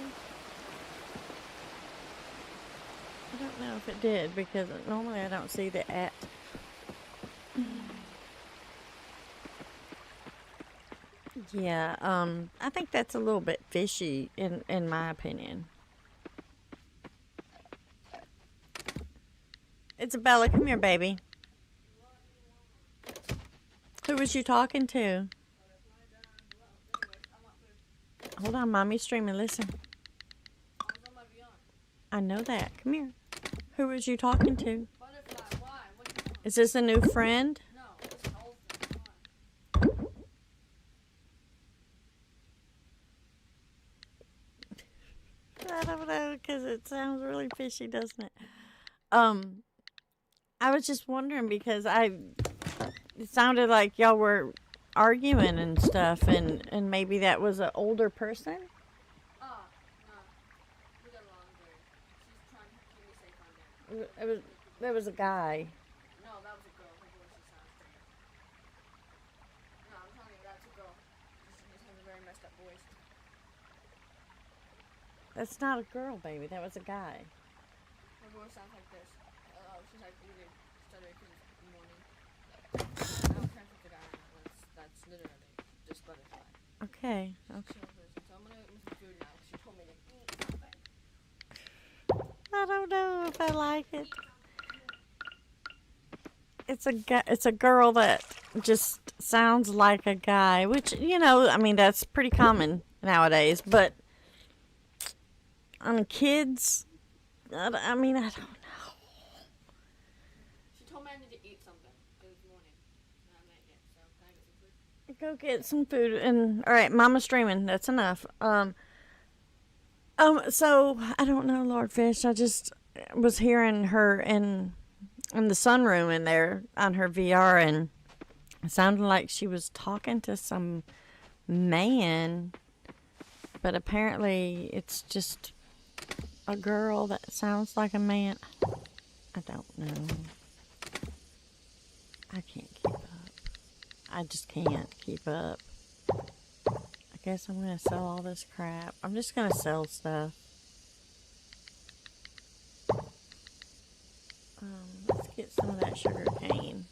I don't know if it did because normally I don't see the at. Yeah, I think that's a little bit fishy in my opinion. Isabella, come here, baby. Who was you talking to? Hold on, mommy's streaming. Listen. I know that. Come here. Who was you talking to? Is this a new friend? I don't know, because it sounds really fishy, doesn't it? I was just wondering because it sounded like y'all were arguing and stuff, and maybe that was an older person. Oh, no. We got along great. She's trying to keep me safe out there. There was a guy. No, that was a girl. Her voice just sounds strange. No, I'm telling you, that's a girl. She just has a very messed up voice. That's not a girl, baby. That was a guy. Her voice sounds like this. She's like really stuttering in the morning. I don't care if it's a guy or not. That's literally just butterfly. Okay. So I'm gonna eat some food now. She told me to eat something. I don't know if I like it. It's a girl that just sounds like a guy, which, I mean, that's pretty common nowadays, but on kids, I mean, I don't know. She told me I need to eat something this morning. And I'm not yet, so can I get some food? Go get some food, and all right, Mama's streaming. That's enough. So I don't know, Lord Fish. I just was hearing her in the sunroom in there on her VR, and it sounded like she was talking to some man, but apparently it's just a girl that sounds like a man. I don't know. I can't keep up. I just can't keep up. I guess I'm gonna sell all this crap. I'm just gonna sell stuff. Let's get some of that sugar cane.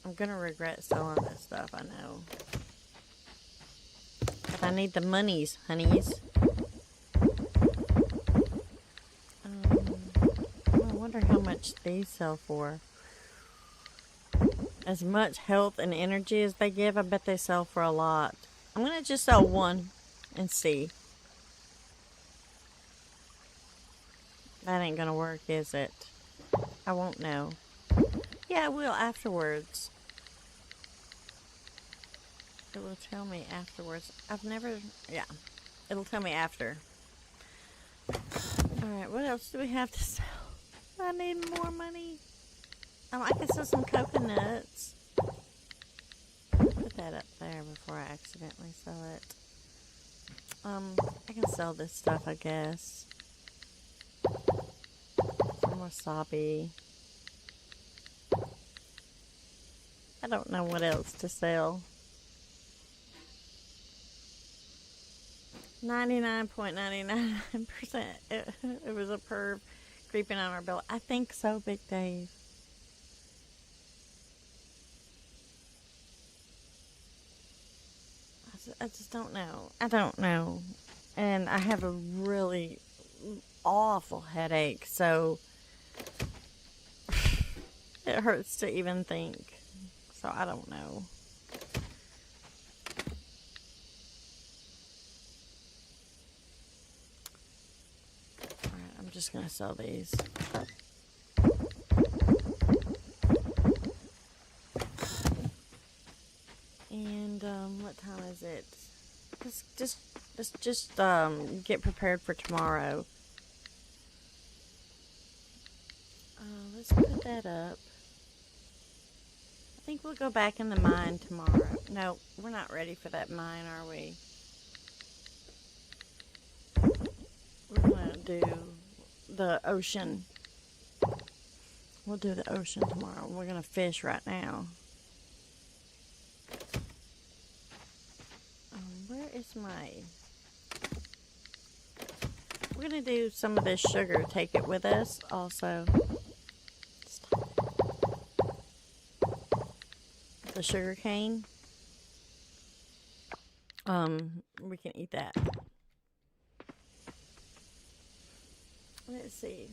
I'm gonna regret selling this stuff, I know. But I need the monies, honeys. I wonder how much these sell for. As much health and energy as they give, I bet they sell for a lot. I'm gonna just sell one and see. That ain't gonna work, is it? I won't know. Yeah, I will afterwards. It will tell me afterwards. Yeah. It'll tell me after. Alright, what else do we have to sell? I need more money. I can sell some coconuts. Put that up there before I accidentally sell it. I can sell this stuff, I guess. Some wasabi. I don't know what else to sell. 99.99%. It was a perv creeping on our bill. I think so, Big Dave. I just don't know. I don't know. And I have a really awful headache, so it hurts to even think. So I don't know. just gonna sell these. And what time is it? Just get prepared for tomorrow. Let's put that up. I think we'll go back in the mine tomorrow. No, we're not ready for that mine, are we? We're gonna do the ocean. We'll do the ocean tomorrow. We're gonna fish right now. Where is my... We're gonna do some of this sugar. Take it with us also. The sugar cane. We can eat that. Let's see.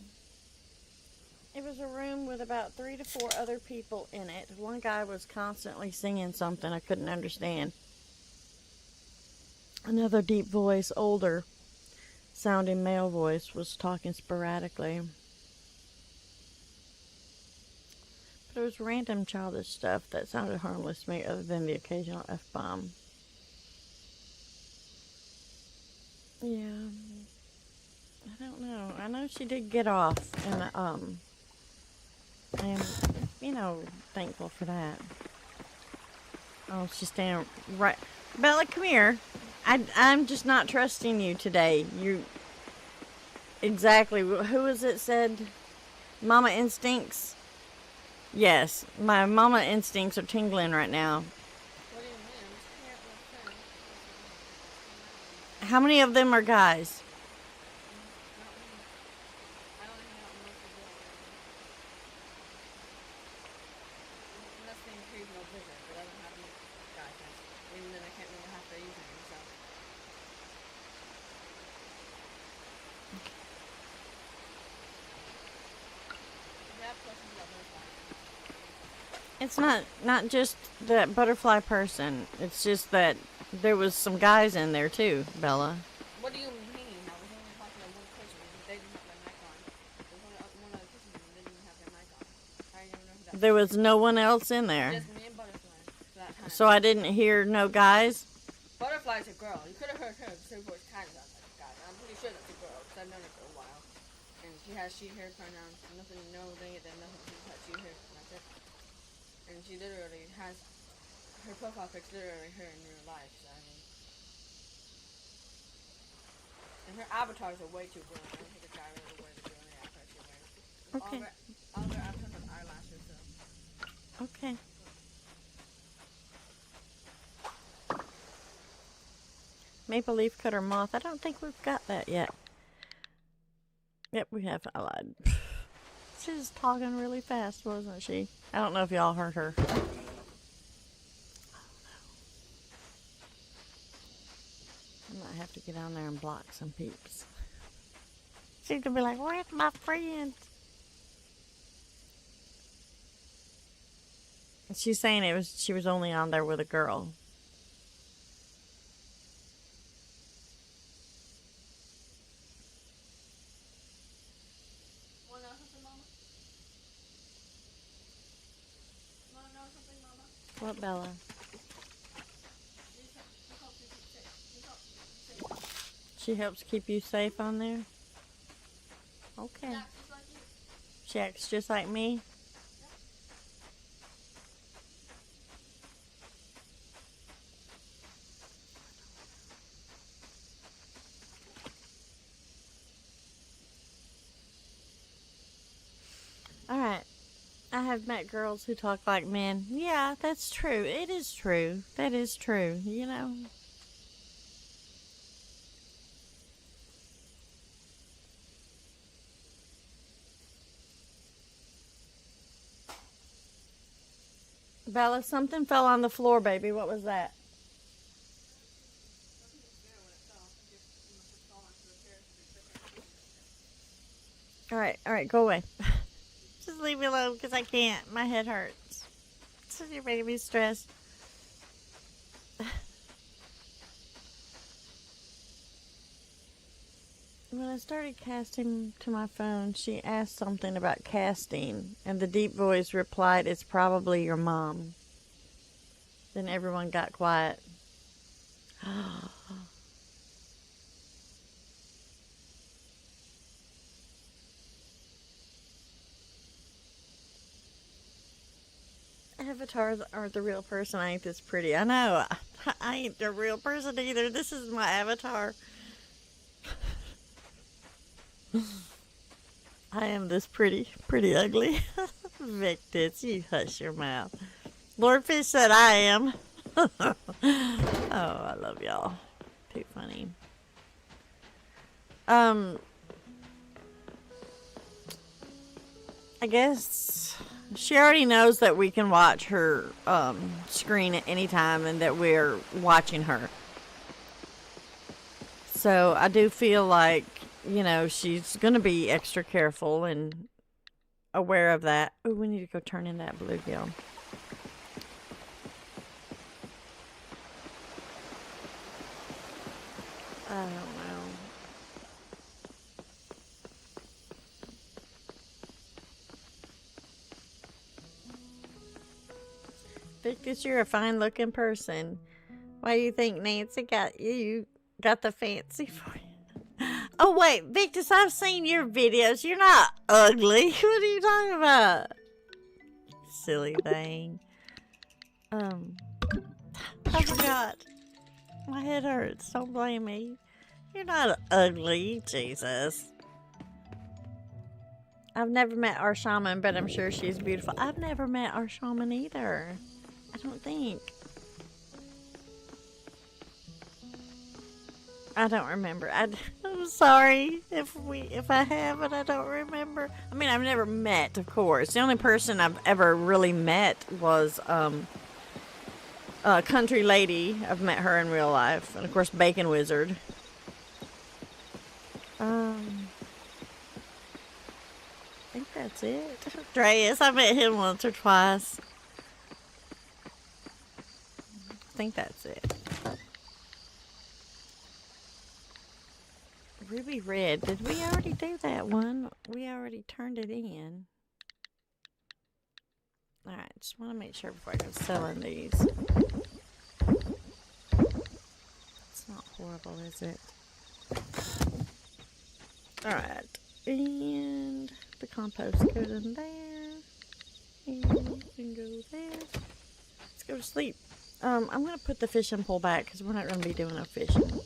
It was a room with about 3 to 4 other people in it. One guy was constantly singing something I couldn't understand. Another deep voice, older sounding male voice, was talking sporadically. But it was random childish stuff that sounded harmless to me other than the occasional F-bomb. Yeah. I don't know. I know she did get off, and I am, you know, thankful for that. Oh, she's standing right. Bella, come here. I'm just not trusting you today. You exactly. Who was it said? Mama instincts. Yes, my mama instincts are tingling right now. What do you mean? I'm just here with friends. How many of them are guys? Not me. I only hang out with mostly girls. Unless they occasional visit, but I don't have any guy friends. Even then, I can't remember half their usernames, so. If you have questions about butterflies, It's not just that butterfly person. It's just that there was some guys in there too, Bella. what do you mean? I was only talking to one person and they didn't have their mic on. There was only one other person and they didn't even have their mic on. I didn't even know who that There was no one else in there. Just me and Butterfly for that time. So I didn't hear no guys. Butterfly's a girl. You could have heard her because her voice kind of sounds like a guy. I'm pretty sure that's a girl because I've known her for a while. And she has she/her pronouns. Nothing, no they, then nothing. She just has she/her. That's it. And she literally has her profile pic's literally her in real life. So I mean, and her avatars are way too girly. I don't think a guy really wears the girly avatar she wears. Okay. All their avatars have eyelashes. So. Okay. Maple leaf cutter moth. I don't think we've got that yet. Yep, we have. I lied. She was talking really fast, wasn't she? I don't know if y'all heard her. I might have to get down there and block some peeps. She's gonna be like, "Where's my friend?" She's saying she was only on there with a girl. Wanna know something, Mama? Wanna know something, Mama? What, Bella? She helps keep you safe on there? Okay. Yeah, just like you. She acts just like me? Alright. I have met girls who talk like men. Yeah, that's true. It is true. That is true, you know. Bella, something fell on the floor, baby. What was that? Alright, go away. Just leave me alone because I can't. My head hurts. You're making me stressed. When I started casting to my phone, she asked something about casting, and the deep voice replied, "It's probably your mom." Then everyone got quiet. Avatars aren't the real person. I ain't this pretty. I know. I ain't the real person either. This is my avatar. I am this pretty ugly. Victus, you hush your mouth. Lord Fish said I am. Oh, I love y'all. Too funny. I guess she already knows that we can watch her screen at any time and that we're watching her. So I do feel like, you know, she's going to be extra careful and aware of that. Oh, we need to go turn in that bluegill. I don't know. Victus, you're a fine looking person. Why do you think Nancy got the fancy for you? Oh wait, Victus, I've seen your videos. You're not ugly. What are you talking about? Silly thing. I forgot. My head hurts. Don't blame me. You're not ugly, Jesus. I've never met our shaman, but I'm sure she's beautiful. I've never met our shaman either. I don't think. I don't remember. I'm sorry if I haven't. I don't remember. I mean, I've never met, of course. The only person I've ever really met was Country Lady. I've met her in real life, and of course, Bacon Wizard. I think that's it. Dreas, I met him once or twice. I think that's it. Ruby Red. Did we already do that one? We already turned it in. Alright, just want to make sure before I go selling these. It's not horrible, is it? Alright. And the compost goes in there. And you can go there. Let's go to sleep. I'm going to put the fishing pole back because we're not going to be doing no fishing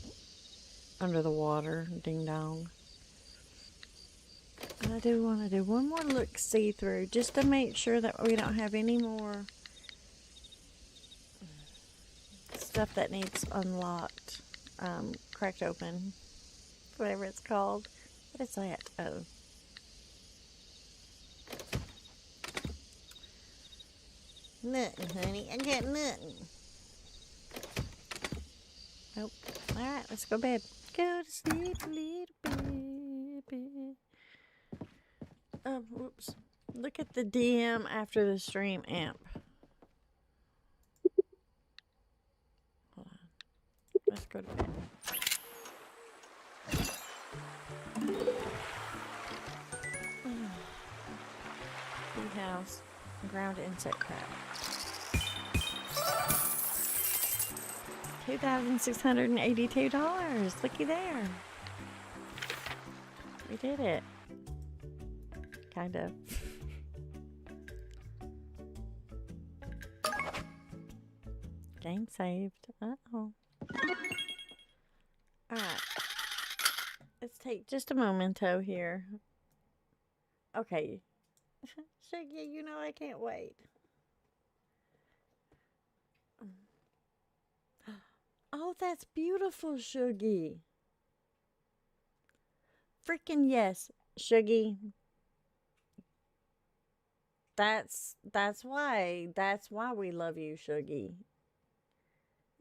under the water. Ding dong. And I do want to do one more look see-through just to make sure that we don't have any more stuff that needs unlocked, cracked open, whatever it's called. What is that? Oh. Nothing, honey. I got nothing. Nope. Alright, let's go to bed. Go to sleep, little baby. Whoops. Look at the DM after the stream amp. Hold on. Let's go to bed. Bee house. Ground insect trap. $2,682. Looky there. We did it. Kind of. Game saved. Uh-oh. Alright. Let's take just a momento here. Okay. Shaggy, you know I can't wait. Oh, that's beautiful, Shuggy. Freaking yes, Shuggy. That's why we love you, Shuggy.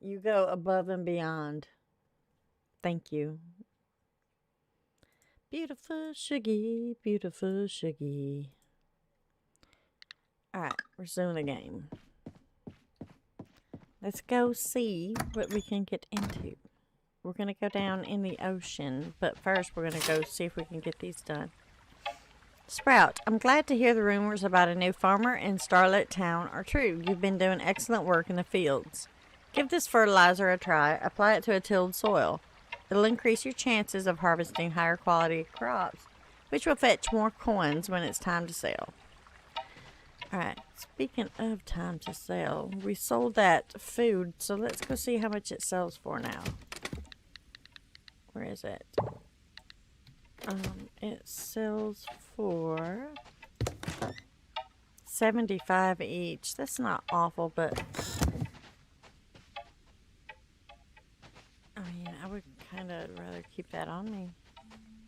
You go above and beyond. Thank you. Beautiful Shuggy, beautiful Shuggy. Alright, resume the game. Let's go see what we can get into. We're going to go down in the ocean, but first we're going to go see if we can get these done. Sprout, I'm glad to hear the rumors about a new farmer in Starlit Town are true. You've been doing excellent work in the fields. Give this fertilizer a try. Apply it to a tilled soil. It'll increase your chances of harvesting higher quality crops, which will fetch more coins when it's time to sell. Alright, speaking of time to sell, we sold that food, so let's go see how much it sells for now. Where is it? It sells for 75 each. That's not awful, but I mean, I would kind of rather keep that on me,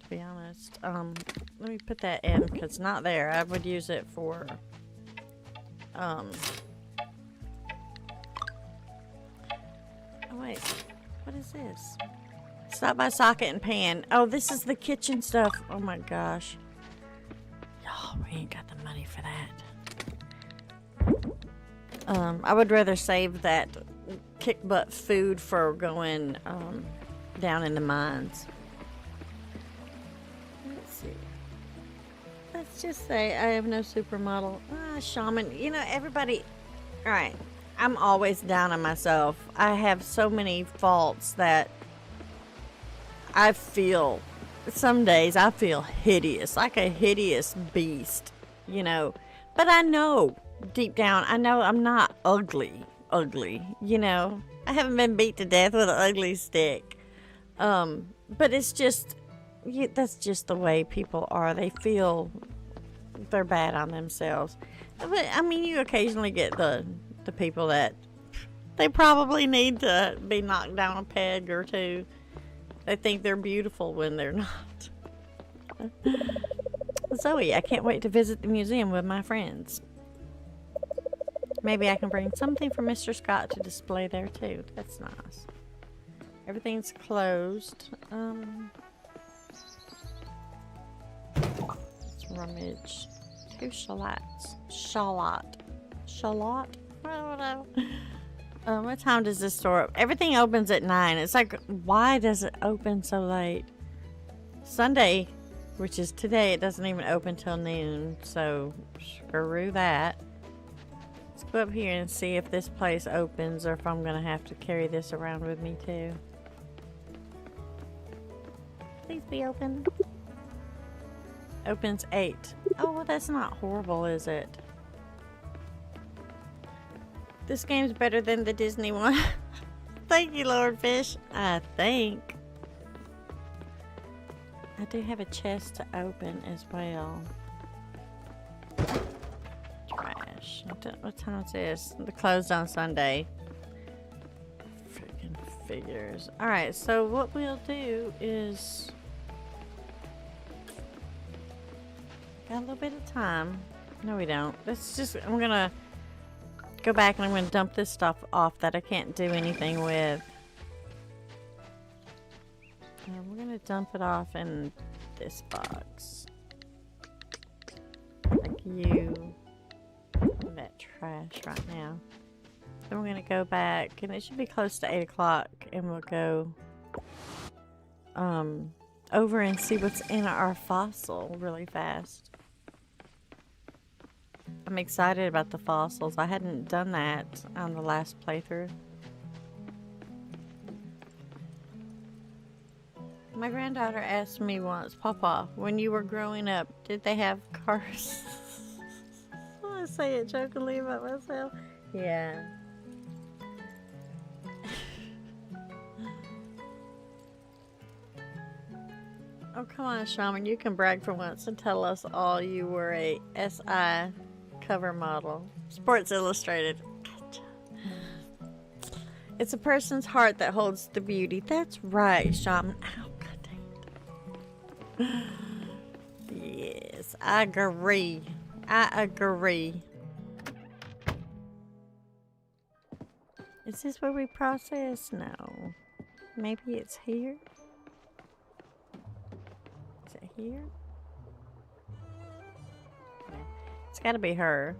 to be honest. Let me put that in because it's not there. I would use it for oh wait, what is this? Stop by Socket and Pan. Oh, this is the kitchen stuff. Oh my gosh. Y'all, we ain't got the money for that. I would rather save that kick butt food for going down in the mines. Let's see. Let's just say I have no supermodel. Shaman. You know, everybody. Alright. I'm always down on myself. I have so many faults that I feel, some days I feel hideous, like a hideous beast, you know. But I know, deep down, I know I'm not ugly, you know. I haven't been beat to death with an ugly stick. But it's just, that's just the way people are. They feel they're bad on themselves. But, I mean, you occasionally get the people that they probably need to be knocked down a peg or two. They think they're beautiful when they're not. Zoe, I can't wait to visit the museum with my friends. Maybe I can bring something for Mr. Scott to display there too. That's nice. Everything's closed. Let's rummage. 2 shallots. Shallot. I don't know. What time does this store open? Everything opens at 9. It's like, why does it open so late? Sunday, which is today, it doesn't even open till noon. So, screw that. Let's go up here and see if this place opens or if I'm going to have to carry this around with me too. Please be open. Opens 8. Oh, well, that's not horrible, is it? This game's better than the Disney one. Thank you, Lord Fish. I think. I do have a chest to open as well. Trash. What time is this? They're closed on Sunday. Freaking figures. Alright, so what we'll do is... Got a little bit of time. No, we don't. Let's just... I'm gonna... go back and I'm going to dump this stuff off that I can't do anything with. And we're going to dump it off in this box. Like you. That trash right now. Then we're going to go back and it should be close to 8 o'clock and we'll go over and see what's in our fossil really fast. I'm excited about the fossils. I hadn't done that on the last playthrough. My granddaughter asked me once, Papa, when you were growing up, did they have cars? I say it jokingly about myself. Yeah. Oh, come on, Shaman. You can brag for once and tell us all you were a SI cover model. Sports Illustrated. Gotcha. It's a person's heart that holds the beauty. That's right, Shaman. Ow, god dang it. Yes, I agree. I agree. Is this where we process? No. Maybe it's here? Is it here? It's gotta be her.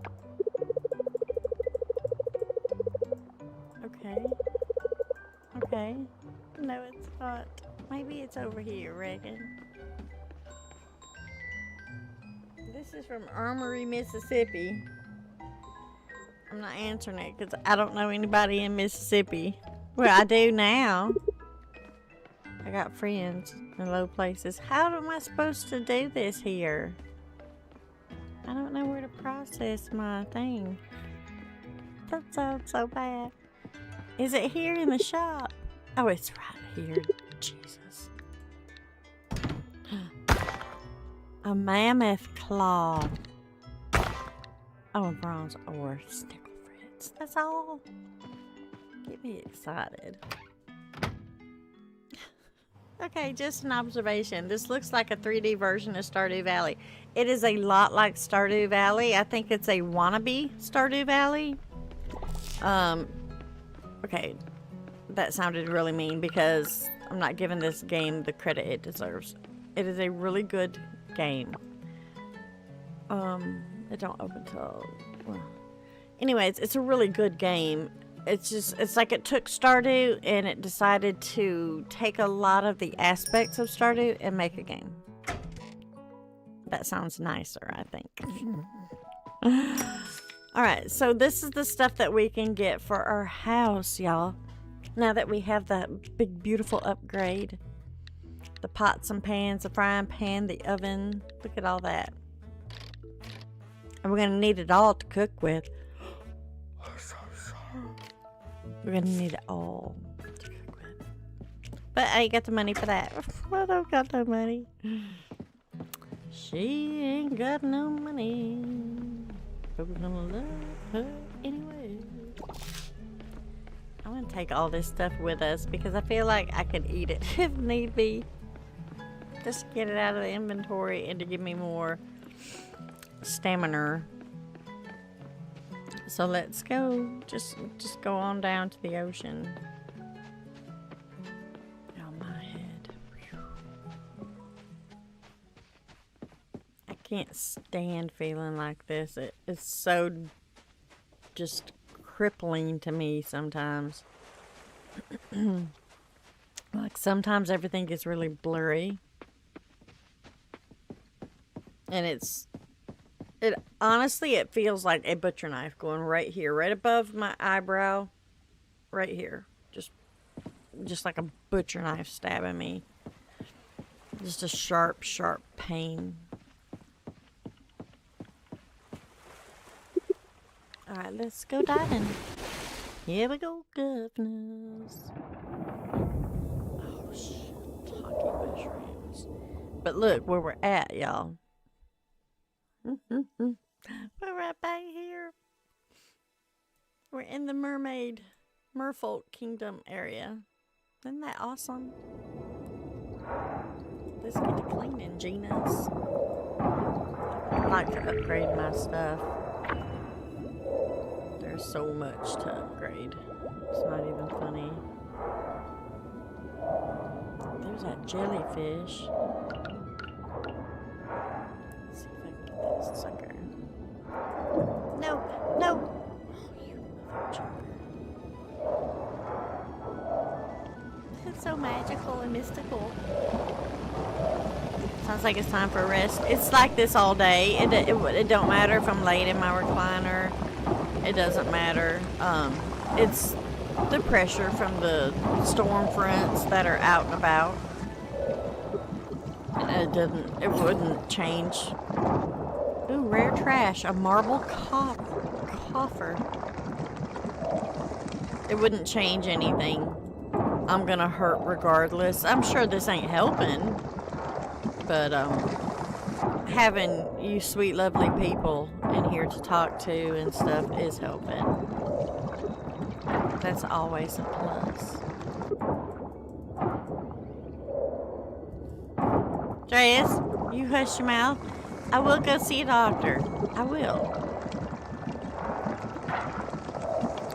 Okay. Okay. No, it's not. Maybe it's over here, Reagan. This is from Armory, Mississippi. I'm not answering it because I don't know anybody in Mississippi. Well, I do now. I got friends in low places. How am I supposed to do this here? I don't know where to process my thing. That sounds so bad. Is it here in the shop? Oh, it's right here. Jesus. A mammoth claw. Oh, a bronze ore. Snickle Fritz. That's all. Get me excited. Okay, just an observation. This looks like a 3D version of Stardew Valley. It is a lot like Stardew Valley. I think it's a wannabe Stardew Valley. Okay, that sounded really mean because I'm not giving this game the credit it deserves. It is a really good game. It don't open till... Well. Anyways, it's a really good game. It's like it took Stardew and it decided to take a lot of the aspects of Stardew and make a game. That sounds nicer, I think. Alright, so this is the stuff that we can get for our house, y'all. Now that we have that big, beautiful upgrade. The pots and pans, the frying pan, the oven. Look at all that. And we're going to need it all to cook with. We're going to need it all to cook with. But I ain't got the money for that. I don't got no money. She ain't got no money. But we're going to love her anyway. I'm going to take all this stuff with us because I feel like I can eat it if need be. Just get it out of the inventory and to give me more stamina. So let's go. Just go on down to the ocean. Oh, my head. I can't stand feeling like this. It's so just crippling to me sometimes. Like sometimes everything gets really blurry. And honestly, it feels like a butcher knife going right here, right above my eyebrow, right here. Just like a butcher knife stabbing me. Just a sharp, sharp pain. Alright, let's go diving. Here we go, governors. Oh, shit. Talking mushrooms. But look where we're at, y'all. We're right back here. We're in the merfolk kingdom area. Isn't that awesome? Let's get to cleaning, Gina's. I'd like to upgrade my stuff. There's so much to upgrade. It's not even funny. There's that jellyfish. This sucker. No, no. Oh, you motherfucker. It's so magical and mystical. Sounds like it's time for a rest. It's like this all day. It don't matter if I'm laid in my recliner. It doesn't matter. It's the pressure from the storm fronts that are out and about. And it wouldn't change. Ooh, rare trash. A marble coffer. It wouldn't change anything. I'm gonna hurt regardless. I'm sure this ain't helping. But, having you sweet, lovely people in here to talk to and stuff is helping. That's always a plus. Dreas, you hush your mouth. I will go see a doctor. I will.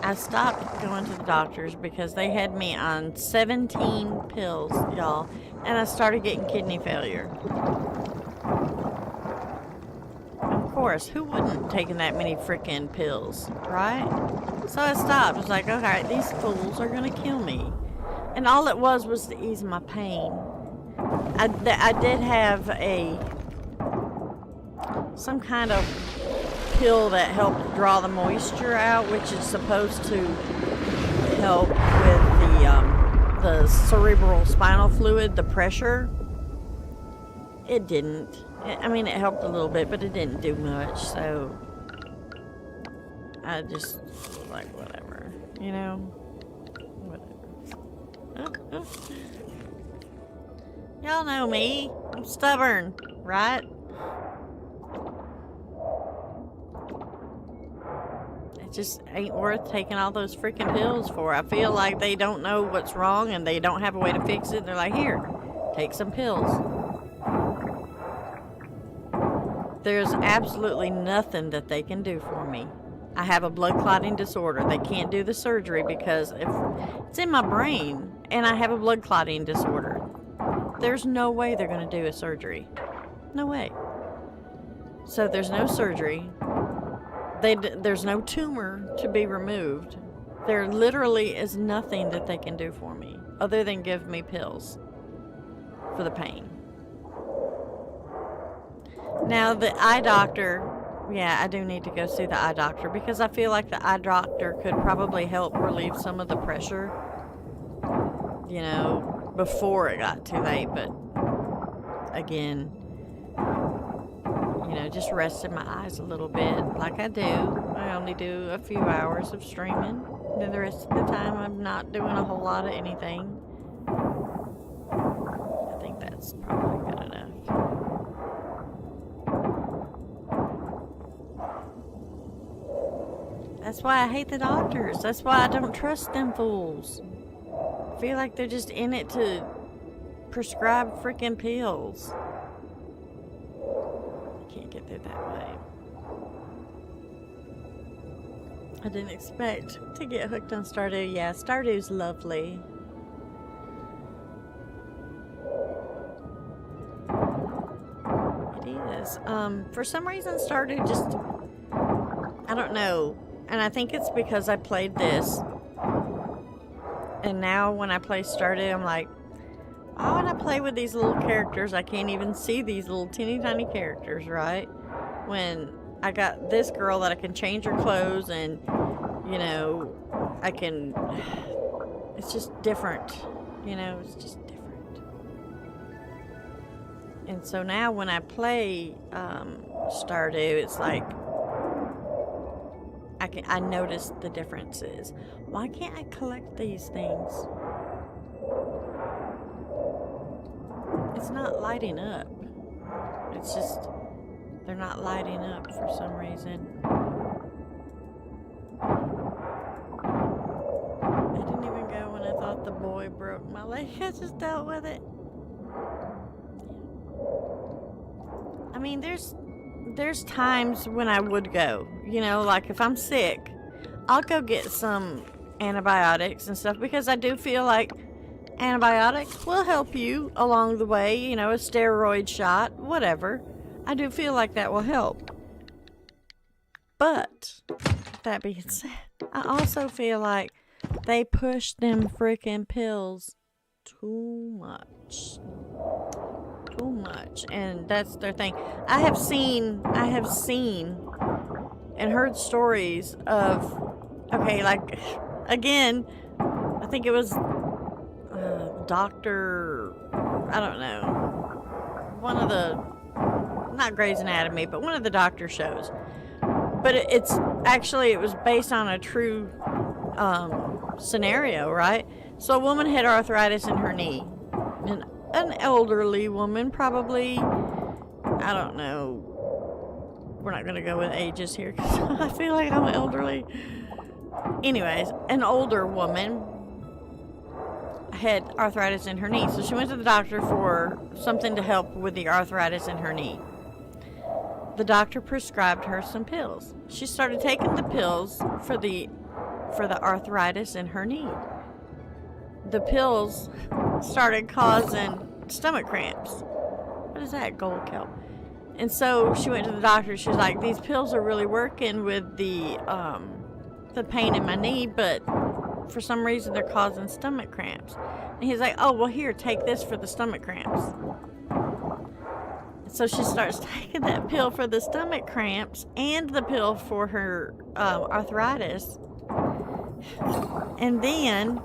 I stopped going to the doctors because they had me on 17 pills, y'all, and I started getting kidney failure. Of course, who wouldn't taking that many freaking pills, right? So I stopped. I was like, okay, these fools are gonna kill me. And all it was to ease my pain. I did have some kind of pill that helped draw the moisture out, which is supposed to help with the cerebral spinal fluid, the pressure. It didn't. I mean, it helped a little bit, but it didn't do much, so I just like, whatever, you know? Whatever. Y'all know me. I'm stubborn, right? It just ain't worth taking all those freaking pills for. I feel like they don't know what's wrong and they don't have a way to fix it. They're like, here, take some pills. There's absolutely nothing that they can do for me. I have a blood clotting disorder. They can't do the surgery because if it's in my brain and I have a blood clotting disorder, there's no way they're going to do a surgery. No way. So there's no surgery. There's no tumor to be removed. There literally is nothing that they can do for me other than give me pills for the pain. Now, the eye doctor, yeah, I do need to go see the eye doctor because I feel like the eye doctor could probably help relieve some of the pressure, you know, before it got too late. But again, you know, just resting my eyes a little bit like I do. I only do a few hours of streaming. Then the rest of the time I'm not doing a whole lot of anything. I think that's probably good enough. That's why I hate the doctors. That's why I don't trust them fools. I feel like they're just in it to prescribe freaking pills. I can't get through that way. I didn't expect to get hooked on Stardew. Yeah, Stardew's lovely. It is. For some reason Stardew just, I don't know. And I think it's because I played this. And now when I play Stardew, I'm like, why would I play with these little characters? I can't even see these little teeny tiny characters, right? When I got this girl that I can change her clothes and, you know, I can, it's just different. You know, it's just different. And so now when I play Stardew, it's like, I notice the differences. Why can't I collect these things? It's not lighting up. It's just, they're not lighting up for some reason. I didn't even go when I thought the boy broke my leg. I just dealt with it. I mean, there's times when I would go, you know, like if I'm sick, I'll go get some antibiotics and stuff because I do feel like antibiotics will help you along the way, you know, a steroid shot, whatever. I do feel like that will help. But, that being said, I also feel like they push them freaking pills too much. Too much, and that's their thing. I have seen and heard stories of, okay, like, again, I think it was Dr. I don't know, one of the, not Grey's Anatomy, but one of the doctor shows. But it was based on a true scenario, right? So a woman had arthritis in her knee, and an elderly woman, probably, I don't know, we're not going to go with ages here because I feel like I'm elderly. Anyways, an older woman had arthritis in her knee, so she went to the doctor for something to help with the arthritis in her knee. The doctor prescribed her some pills. She started taking the pills for the arthritis in her knee. The pills started causing stomach cramps. What is that? Gold kelp. And so she went to the doctor. She was like, these pills are really working with the pain in my knee, but for some reason they're causing stomach cramps. And he's like, oh, well, here, take this for the stomach cramps. So she starts taking that pill for the stomach cramps and the pill for her arthritis. And then,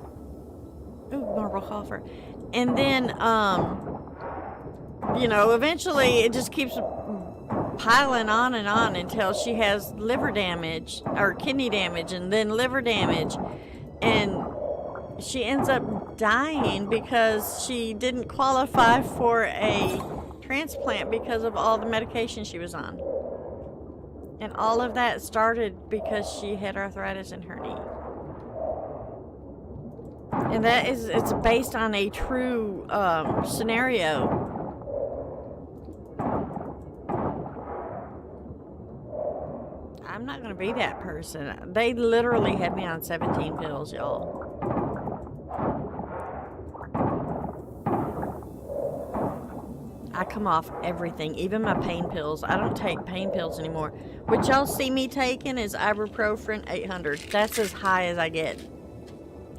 ooh, marble coffer. And then, you know, eventually it just keeps piling on and on until she has liver damage or kidney damage and then liver damage. And she ends up dying because she didn't qualify for a transplant because of all the medication she was on. And all of that started because she had arthritis in her knee. And it's based on a true scenario. I'm not going to be that person. They literally had me on 17 pills, y'all. I come off everything, even my pain pills. I don't take pain pills anymore. What y'all see me taking is ibuprofen 800. That's as high as I get.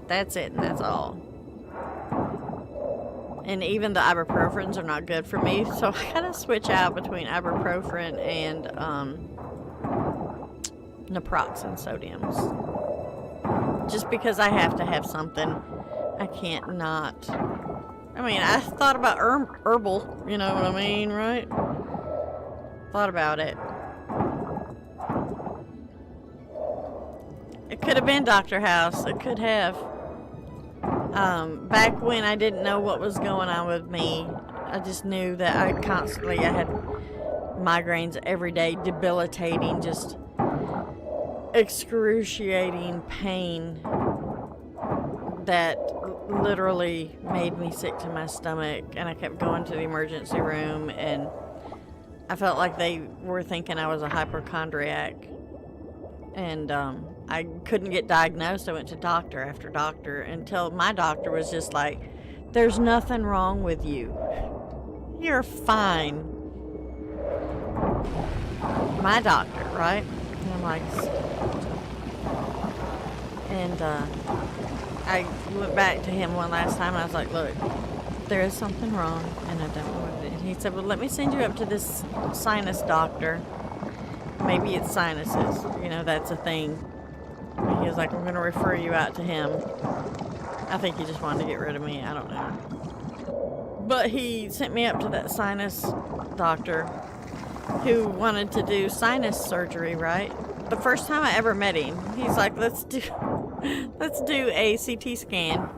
That's it, and that's all. And even the ibuprofens are not good for me, so I gotta switch out between ibuprofen and naproxen sodiums. Just because I have to have something, I can't not. I mean, I thought about herbal, you know what I mean, right? Thought about it. It could have been Dr. House. It could have. Back when I didn't know what was going on with me, I just knew that I had migraines every day, debilitating, just excruciating pain that literally made me sick to my stomach, and I kept going to the emergency room, and I felt like they were thinking I was a hypochondriac, and I couldn't get diagnosed. I went to doctor after doctor until my doctor was just like, there's nothing wrong with you, you're fine. My doctor, right? And I'm like, and I went back to him one last time and I was like, look, there is something wrong and I don't know what it is. He said, well, let me send you up to this sinus doctor. Maybe it's sinuses, you know, that's a thing. And he was like, I'm going to refer you out to him. I think he just wanted to get rid of me, I don't know. But he sent me up to that sinus doctor who wanted to do sinus surgery, right? The first time I ever met him, he's like, let's do a CT scan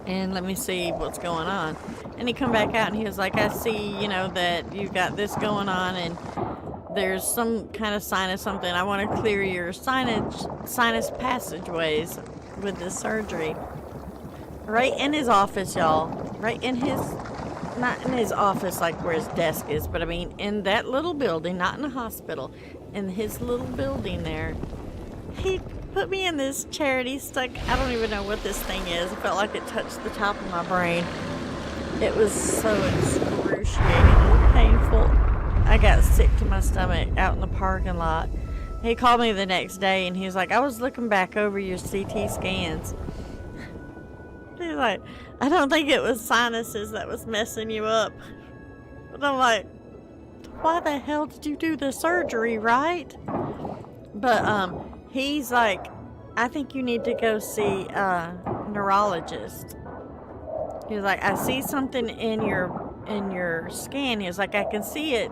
and let me see what's going on. And he come back out and he was like, I see, you know, that you've got this going on and there's some kind of sinus something. I want to clear your sinus passageways with this surgery. Right in his office, y'all. Right in his, not in his office like where his desk is, but I mean in that little building, not in a hospital, in his little building there. He put me in this chair and he stuck, I don't even know what this thing is. It felt like it touched the top of my brain. It was so excruciatingly painful. I got sick to my stomach out in the parking lot. He called me the next day and he was like, I was looking back over your CT scans. He's like, I don't think it was sinuses that was messing you up. But I'm like, why the hell did you do the surgery, right? But he's like, I think you need to go see a neurologist. He was like, I see something in your scan. He was like, I can see it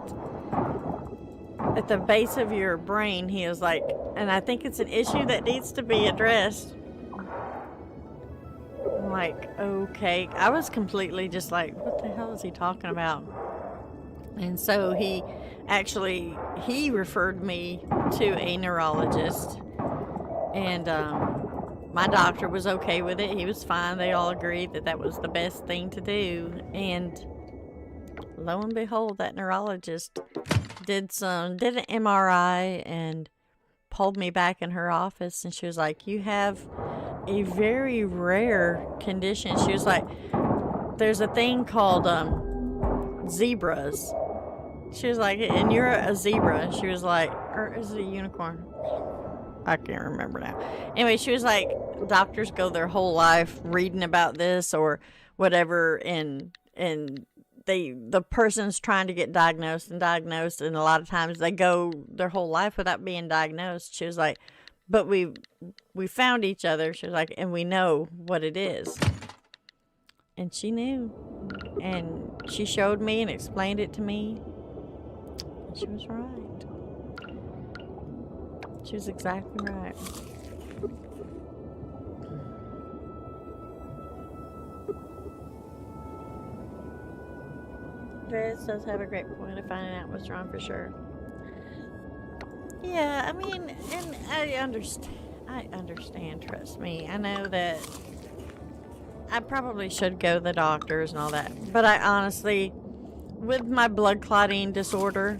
at the base of your brain. He was like, and I think it's an issue that needs to be addressed. I'm like, okay. I was completely just like, what the hell is he talking about? And so he referred me to a neurologist, and my doctor was okay with it. He was fine. They all agreed that that was the best thing to do. And lo and behold, that neurologist did an MRI and pulled me back in her office, and she was like, you have a very rare condition. She was like, there's a thing called zebras. She was like, and you're a zebra. She was like, or is it a unicorn? I can't remember now. Anyway, she was like, doctors go their whole life reading about this or whatever, and the person's trying to get diagnosed, and a lot of times they go their whole life without being diagnosed. She was like, but we found each other. She was like, and we know what it is. And she knew. And she showed me and explained it to me. And she was right. She was exactly right. Drez does have a great point of finding out what's wrong for sure. Yeah, I mean, and I understand, trust me. I know that I probably should go to the doctors and all that. But I honestly, with my blood clotting disorder,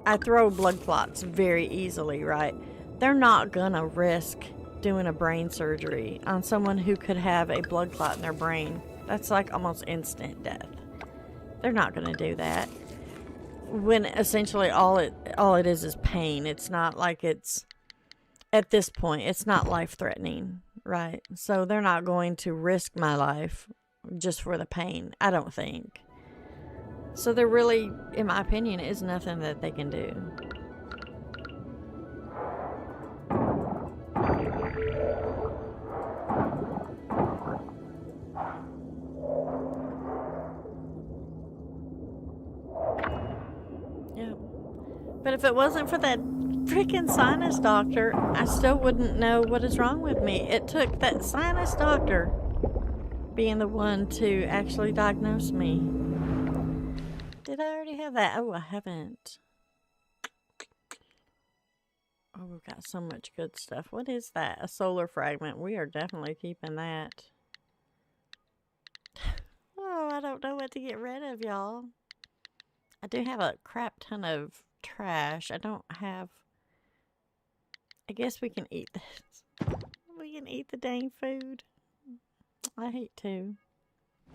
I throw blood clots very easily, right? They're not gonna risk doing a brain surgery on someone who could have a blood clot in their brain. That's like almost instant death. They're not gonna do that. When essentially all it is pain. It's not like it's, at this point, it's not life-threatening, right? So they're not going to risk my life just for the pain, I don't think. So there really, in my opinion, is nothing that they can do. Yeah. But if it wasn't for that freaking sinus doctor, I still wouldn't know what is wrong with me. It took that sinus doctor being the one to actually diagnose me. Did I already have that? Oh, I haven't. Oh, we've got so much good stuff. What is that? A solar fragment. We are definitely keeping that. Oh, I don't know what to get rid of, y'all. I do have a crap ton of trash. I don't have... I guess we can eat this. We can eat the dang food. I hate to.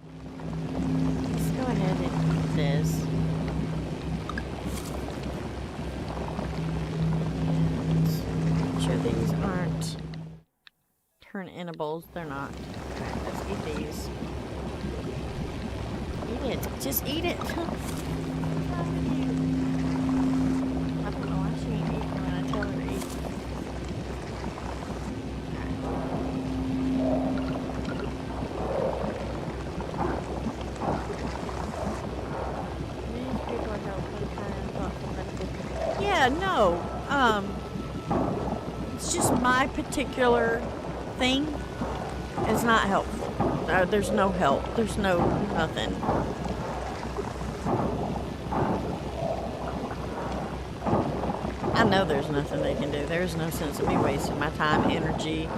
Let's go ahead and eat this. And make sure these aren't turn-inables. They're not. Okay, let's eat these. Eat it. Just eat it. What's wrong with you? I don't know why she ain't eating when I tell her to eat. Yeah, no. It's just my particular thing is not helpful. There's no help. There's no nothing. I know there's nothing they can do. There's no sense of me wasting my time, energy,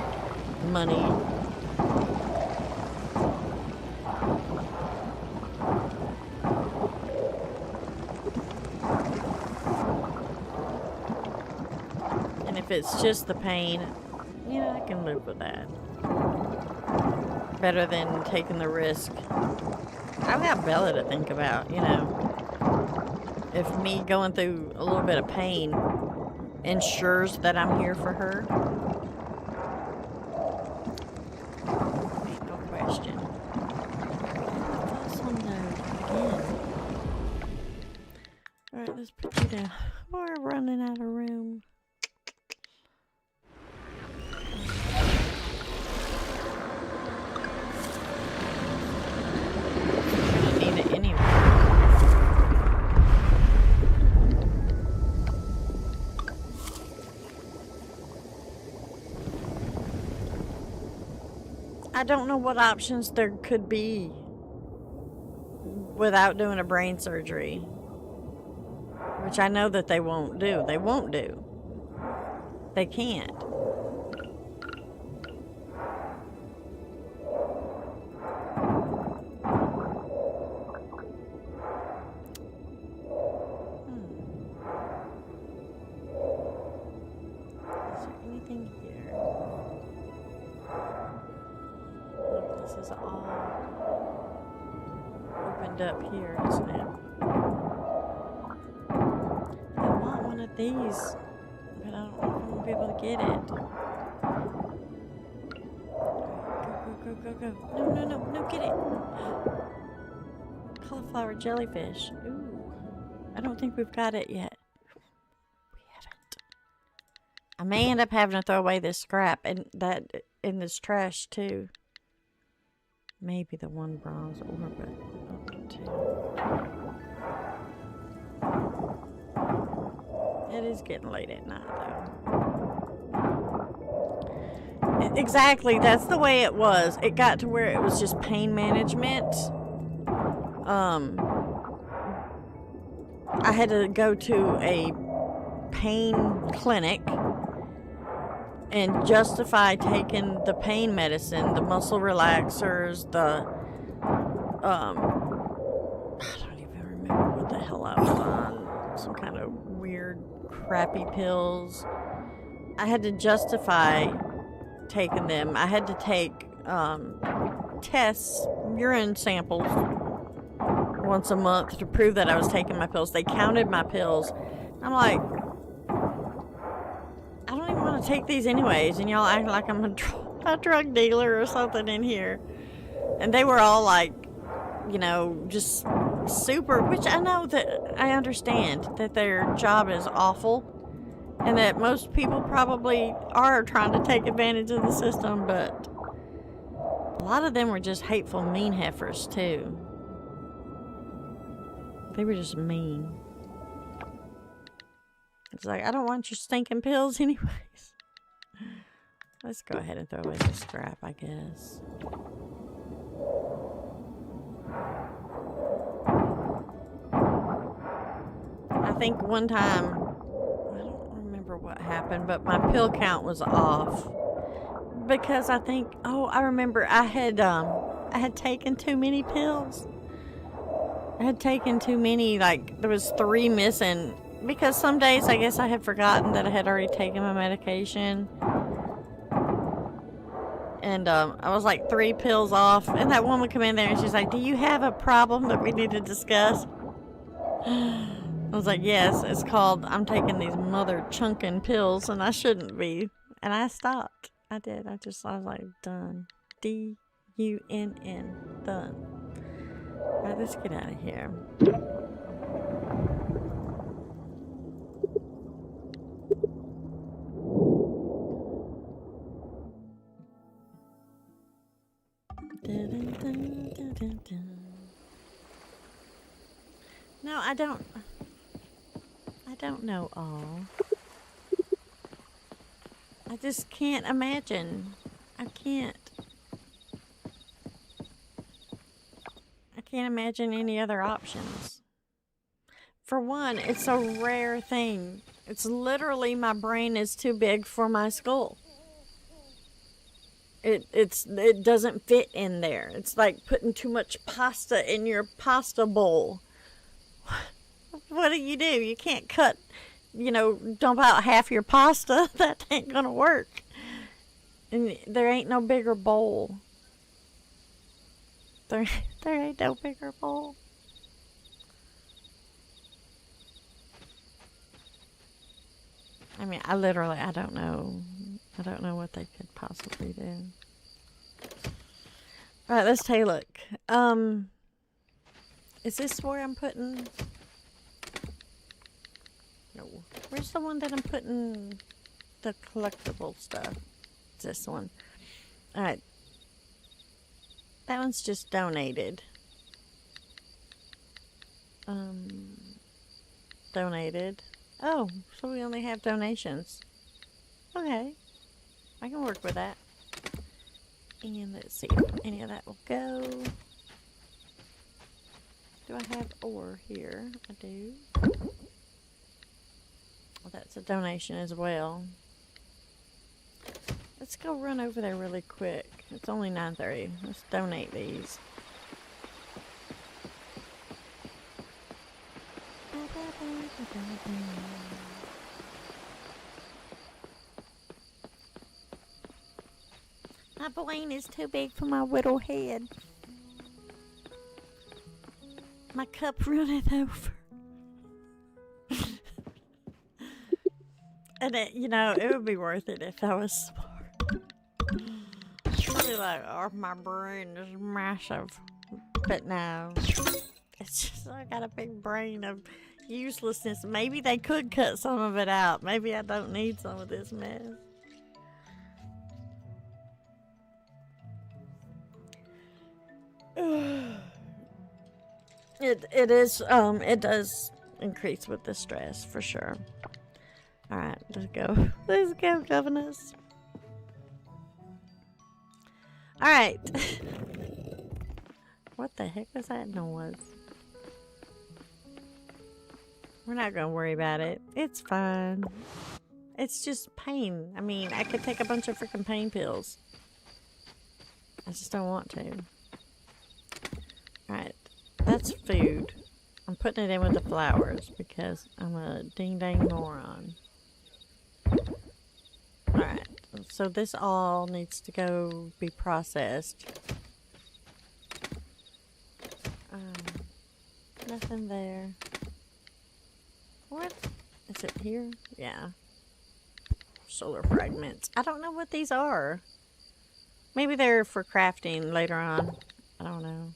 money. And if it's just the pain, yeah, I can live with that. Better than taking the risk. I've got Bella to think about, you know. If me going through a little bit of pain ensures that I'm here for her, no question. This one though, again. Alright, let's put you down. We're running out of room. I don't know what options there could be without doing a brain surgery, which I know that they won't do. They won't do. They can't. Is there anything here? This is all opened up here, isn't it? I want one of these but I don't know if I'm gonna be able to get it. Go, go, go, go, go. No, no, no, no, get it. Cauliflower jellyfish. Ooh. I don't think we've got it yet. We haven't. I may end up having to throw away this scrap and that in this trash too. Maybe the one bronze orb, but it is getting late at night though. Exactly, that's the way it was. It got to where it was just pain management. I had to go to a pain clinic and justify taking the pain medicine, the muscle relaxers, the I don't even remember what the hell I was on. Some kind of weird crappy pills. I had to justify taking them. I had to take tests, urine samples once a month to prove that I was taking my pills. They counted my pills. I'm like, I don't even want to take these anyways, and y'all act like I'm a drug dealer or something in here. And they were all like, you know, just super, which I know that I understand that their job is awful and that most people probably are trying to take advantage of the system, but a lot of them were just hateful, mean heifers too. They were just mean. It's like, I don't want your stinking pills anyways. Let's go ahead and throw away the scrap, I guess. I think one time, I don't remember what happened, but my pill count was off. Because I think, oh, I remember I had taken too many pills. I had taken too many, like, there was 3 missing. Because some days, I guess I had forgotten that I had already taken my medication. And I was like 3 pills off. And that woman come in there and she's like, do you have a problem that we need to discuss? I was like, yes, it's called, I'm taking these mother chunking pills and I shouldn't be. And I stopped. I did. I was like, done. D-U-N-N. Done. Alright, let's get out of here. No, I don't know all. I just can't imagine. I can't imagine any other options. For one, it's a rare thing. It's literally my brain is too big for my skull. It doesn't fit in there. It's like putting too much pasta in your pasta bowl. What do? You can't cut, dump out half your pasta. That ain't gonna work. And there ain't no bigger bowl. There ain't no bigger bowl. I mean, I don't know. I don't know what they could possibly do. Alright, let's take a look. Is this where I'm putting... No. Where's the one that I'm putting the collectible stuff? It's this one. Alright. That one's just donated. Donated. Oh, so we only have donations. Okay. I can work with that. And let's see if any of that will go. Do I have ore here? I do. Well, that's a donation as well. Let's go run over there really quick. It's only 9:30. Let's donate these. My brain is too big for my little head. My cup runneth over. And it, you know, it would be worth it if I was smart. Really like, oh, my brain is massive. But no. It's just, I got a big brain of uselessness. Maybe they could cut some of it out. Maybe I don't need some of this mess. It does increase with the stress for sure. Alright, let's go. Let's go, governors. Alright. What the heck was that noise? We're not gonna worry about it. It's fine. It's just pain. I mean, I could take a bunch of freaking pain pills. I just don't want to. Alright. That's food. I'm putting it in with the flowers because I'm a ding-dang moron. Alright. So this all needs to go be processed. Nothing there. What? Is it here? Yeah. Solar fragments. I don't know what these are. Maybe they're for crafting later on. I don't know.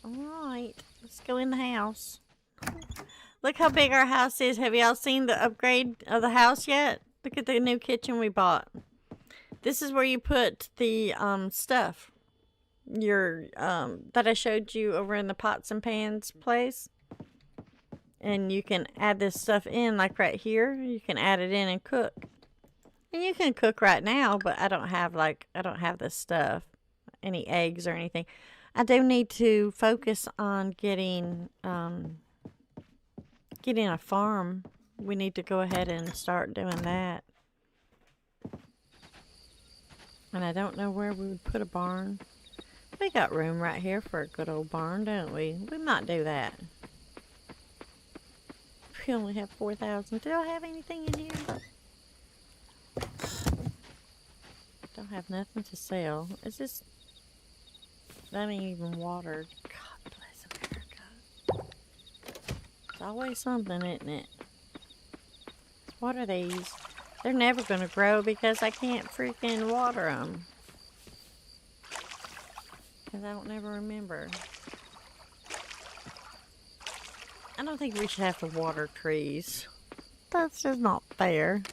Alright. Let's go in the house. Look how big our house is. Have y'all seen the upgrade of the house yet? Look at the new kitchen we bought. This is where you put the stuff. Your that I showed you over in the pots and pans place. And you can add this stuff in, like right here. You can add it in and cook. And you can cook right now, but I don't have this stuff, any eggs or anything. I do need to focus on getting a farm. We need to go ahead and start doing that. And I don't know where we would put a barn. We got room right here for a good old barn, don't we? We might do that. We only have 4,000. Do I have anything in here? Don't have nothing to sell. It's just... that ain't even watered. God bless America. It's always something, isn't it? What are these? They're never going to grow because I can't freaking water them. Because I don't never remember. I don't think we should have to water trees. That's just not fair.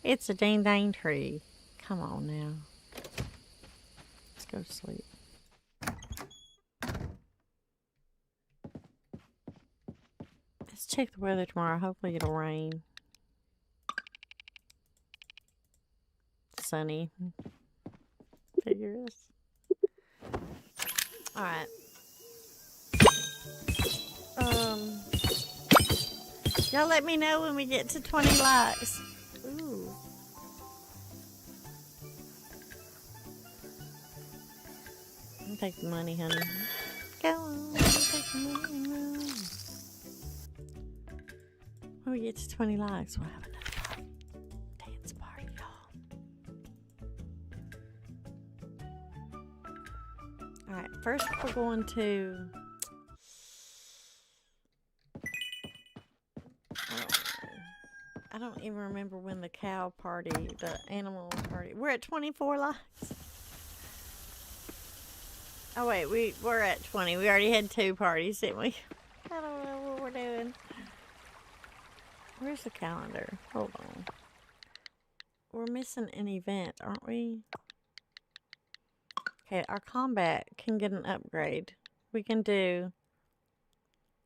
It's a dang tree. Come on now. Let's go to sleep. Let's check the weather tomorrow. Hopefully it'll rain. Sunny. Figures. Alright. Y'all let me know when we get to 20 likes. Ooh. I'll take the money, honey. Go on, take the money and run. When we get to 20 likes, we'll have another dance party, y'all. Alright, first we're going to... I don't even remember when the cow party, the animal party. We're at 24 likes. Oh wait, we're at 20. We already had 2 parties, didn't we? I don't know what we're doing. Where's the calendar? Hold on. We're missing an event, aren't we? Okay, our combat can get an upgrade. We can do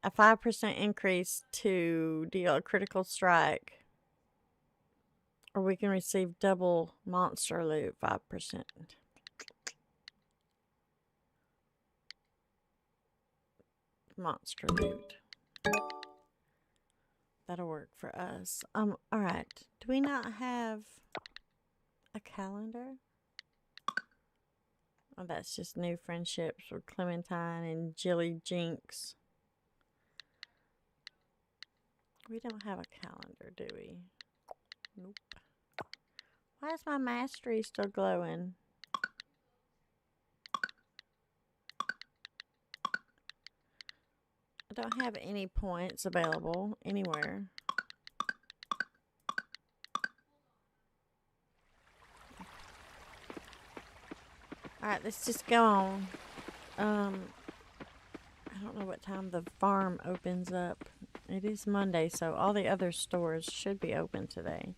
a 5% increase to deal a critical strike. Or we can receive double monster loot, 5%. Monster loot. That'll work for us. Alright. Do we not have a calendar? Oh, that's just new friendships with Clementine and Jilly Jinx. We don't have a calendar, do we? Nope. Why is my mastery still glowing? I don't have any points available anywhere. Alright, let's just go on. I don't know what time the farm opens up. It is Monday, so all the other stores should be open today.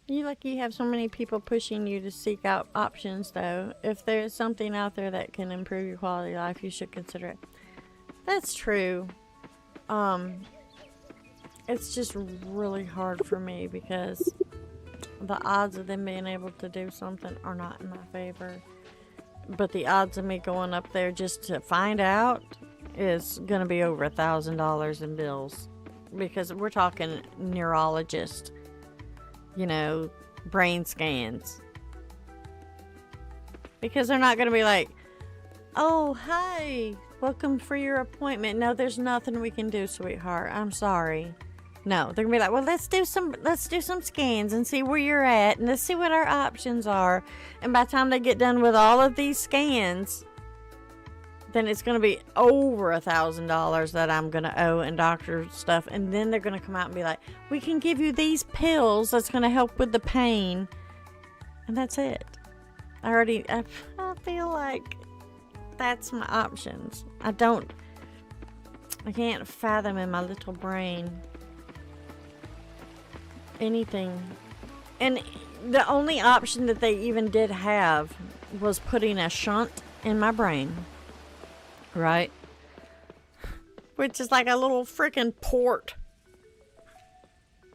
You have so many people pushing you to seek out options, though. If there's something out there that can improve your quality of life, you should consider it. That's true. It's just really hard for me because the odds of them being able to do something are not in my favor. But the odds of me going up there just to find out is going to be over $1,000 in bills. Because we're talking neurologist, you know, brain scans. Because they're not going to be like, oh, hi, welcome for your appointment. No, there's nothing we can do, sweetheart. I'm sorry. No, they're gonna be like, well, let's do some scans and see where you're at, and let's see what our options are. And by the time they get done with all of these scans, then it's gonna be over $1,000 that I'm gonna owe in doctor stuff. And then they're gonna come out and be like, we can give you these pills that's gonna help with the pain, and that's it. I feel like that's my options. I can't fathom in my little brain anything. And the only option that they even did have was putting a shunt in my brain, right? Which is like a little freaking port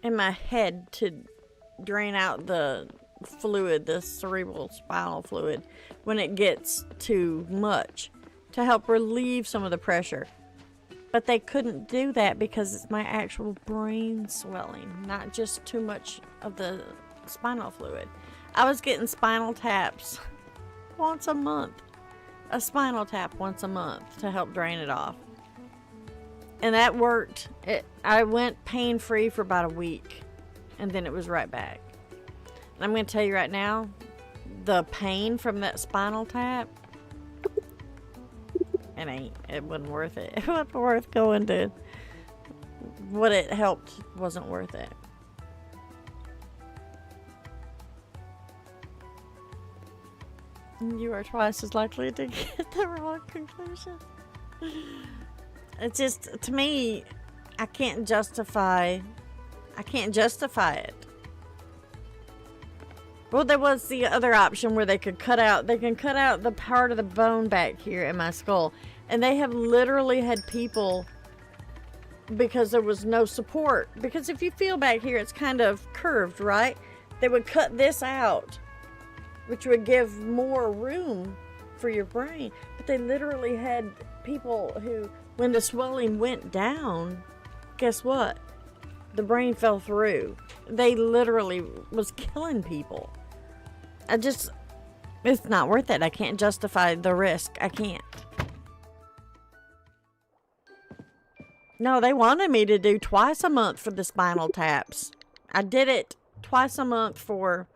in my head to drain out the fluid, the cerebral spinal fluid, when it gets too much, to help relieve some of the pressure. But they couldn't do that because it's my actual brain swelling, not just too much of the spinal fluid. I was getting spinal taps once a month. A spinal tap once a month to help drain it off. And that worked. I went pain-free for about a week, and then it was right back. And I'm going to tell you right now, the pain from that spinal tap, it wasn't worth it. It wasn't worth going to. What it helped wasn't worth it. You are twice as likely to get the wrong conclusion. It's just, to me, I can't justify it. Well, there was the other option where they can cut out the part of the bone back here in my skull. And they have literally had people, because there was no support. Because if you feel back here, it's kind of curved, right? They would cut this out, which would give more room for your brain. But they literally had people who, when the swelling went down, guess what? The brain fell through. They literally was killing people. It's not worth it. I can't justify the risk. I can't. No, they wanted me to do twice a month for the spinal taps. I did it twice a month for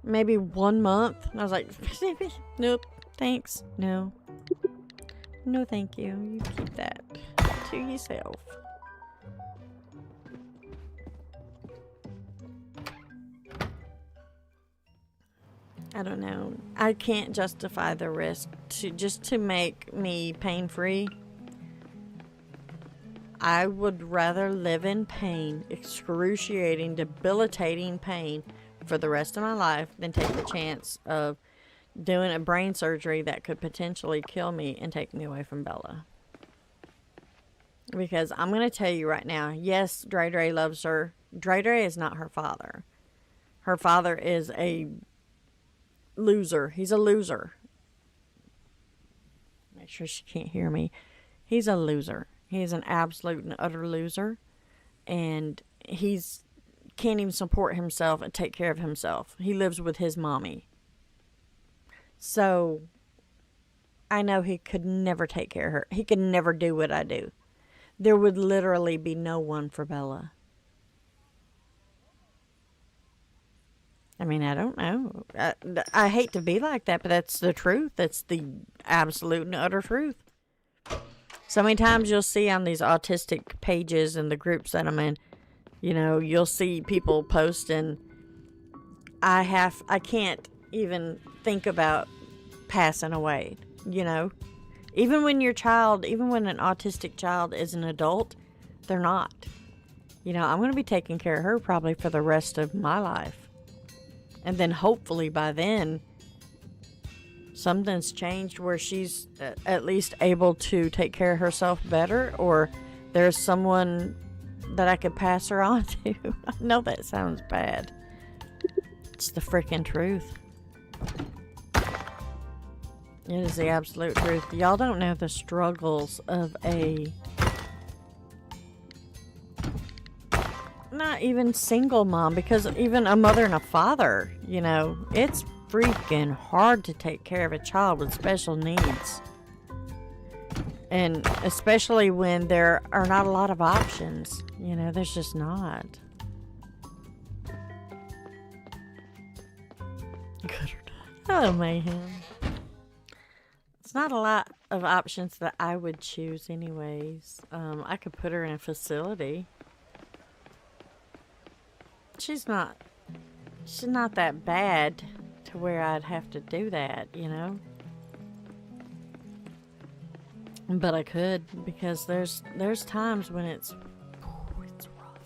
maybe 1 month. And I was like, nope, thanks. No, thank you. You keep that to yourself. I don't know. I can't justify the risk to make me pain-free. I would rather live in pain, excruciating, debilitating pain for the rest of my life than take the chance of doing a brain surgery that could potentially kill me and take me away from Bella. Because I'm going to tell you right now, yes, Dre Dre loves her. Dre Dre is not her father. Her father is a loser. He's a loser. Make sure she can't hear me. He's a loser. He's an absolute and utter loser. And he's can't even support himself and take care of himself. He lives with his mommy. So I know he could never take care of her. He could never do what I do. There would literally be no one for Bella. I mean, I don't know. I hate to be like that, but that's the truth. That's the absolute and utter truth. So many times you'll see on these autistic pages and the groups that I'm in, you know, you'll see people posting, I can't even think about passing away, you know. Even when an autistic child is an adult, they're not. You know, I'm going to be taking care of her probably for the rest of my life. And then hopefully by then, something's changed where she's at least able to take care of herself better, or there's someone that I could pass her on to. I know that sounds bad. It's the freaking truth. It is the absolute truth. Y'all don't know the struggles of not even single mom, because even a mother and a father, you know, it's freaking hard to take care of a child with special needs. And especially when there are not a lot of options. You know, there's just not. Good or not. Oh, mayhem. It's not a lot of options that I would choose anyways. I could put her in a facility. She's not that bad to where I'd have to do that, you know. But I could, because there's times when it's rough.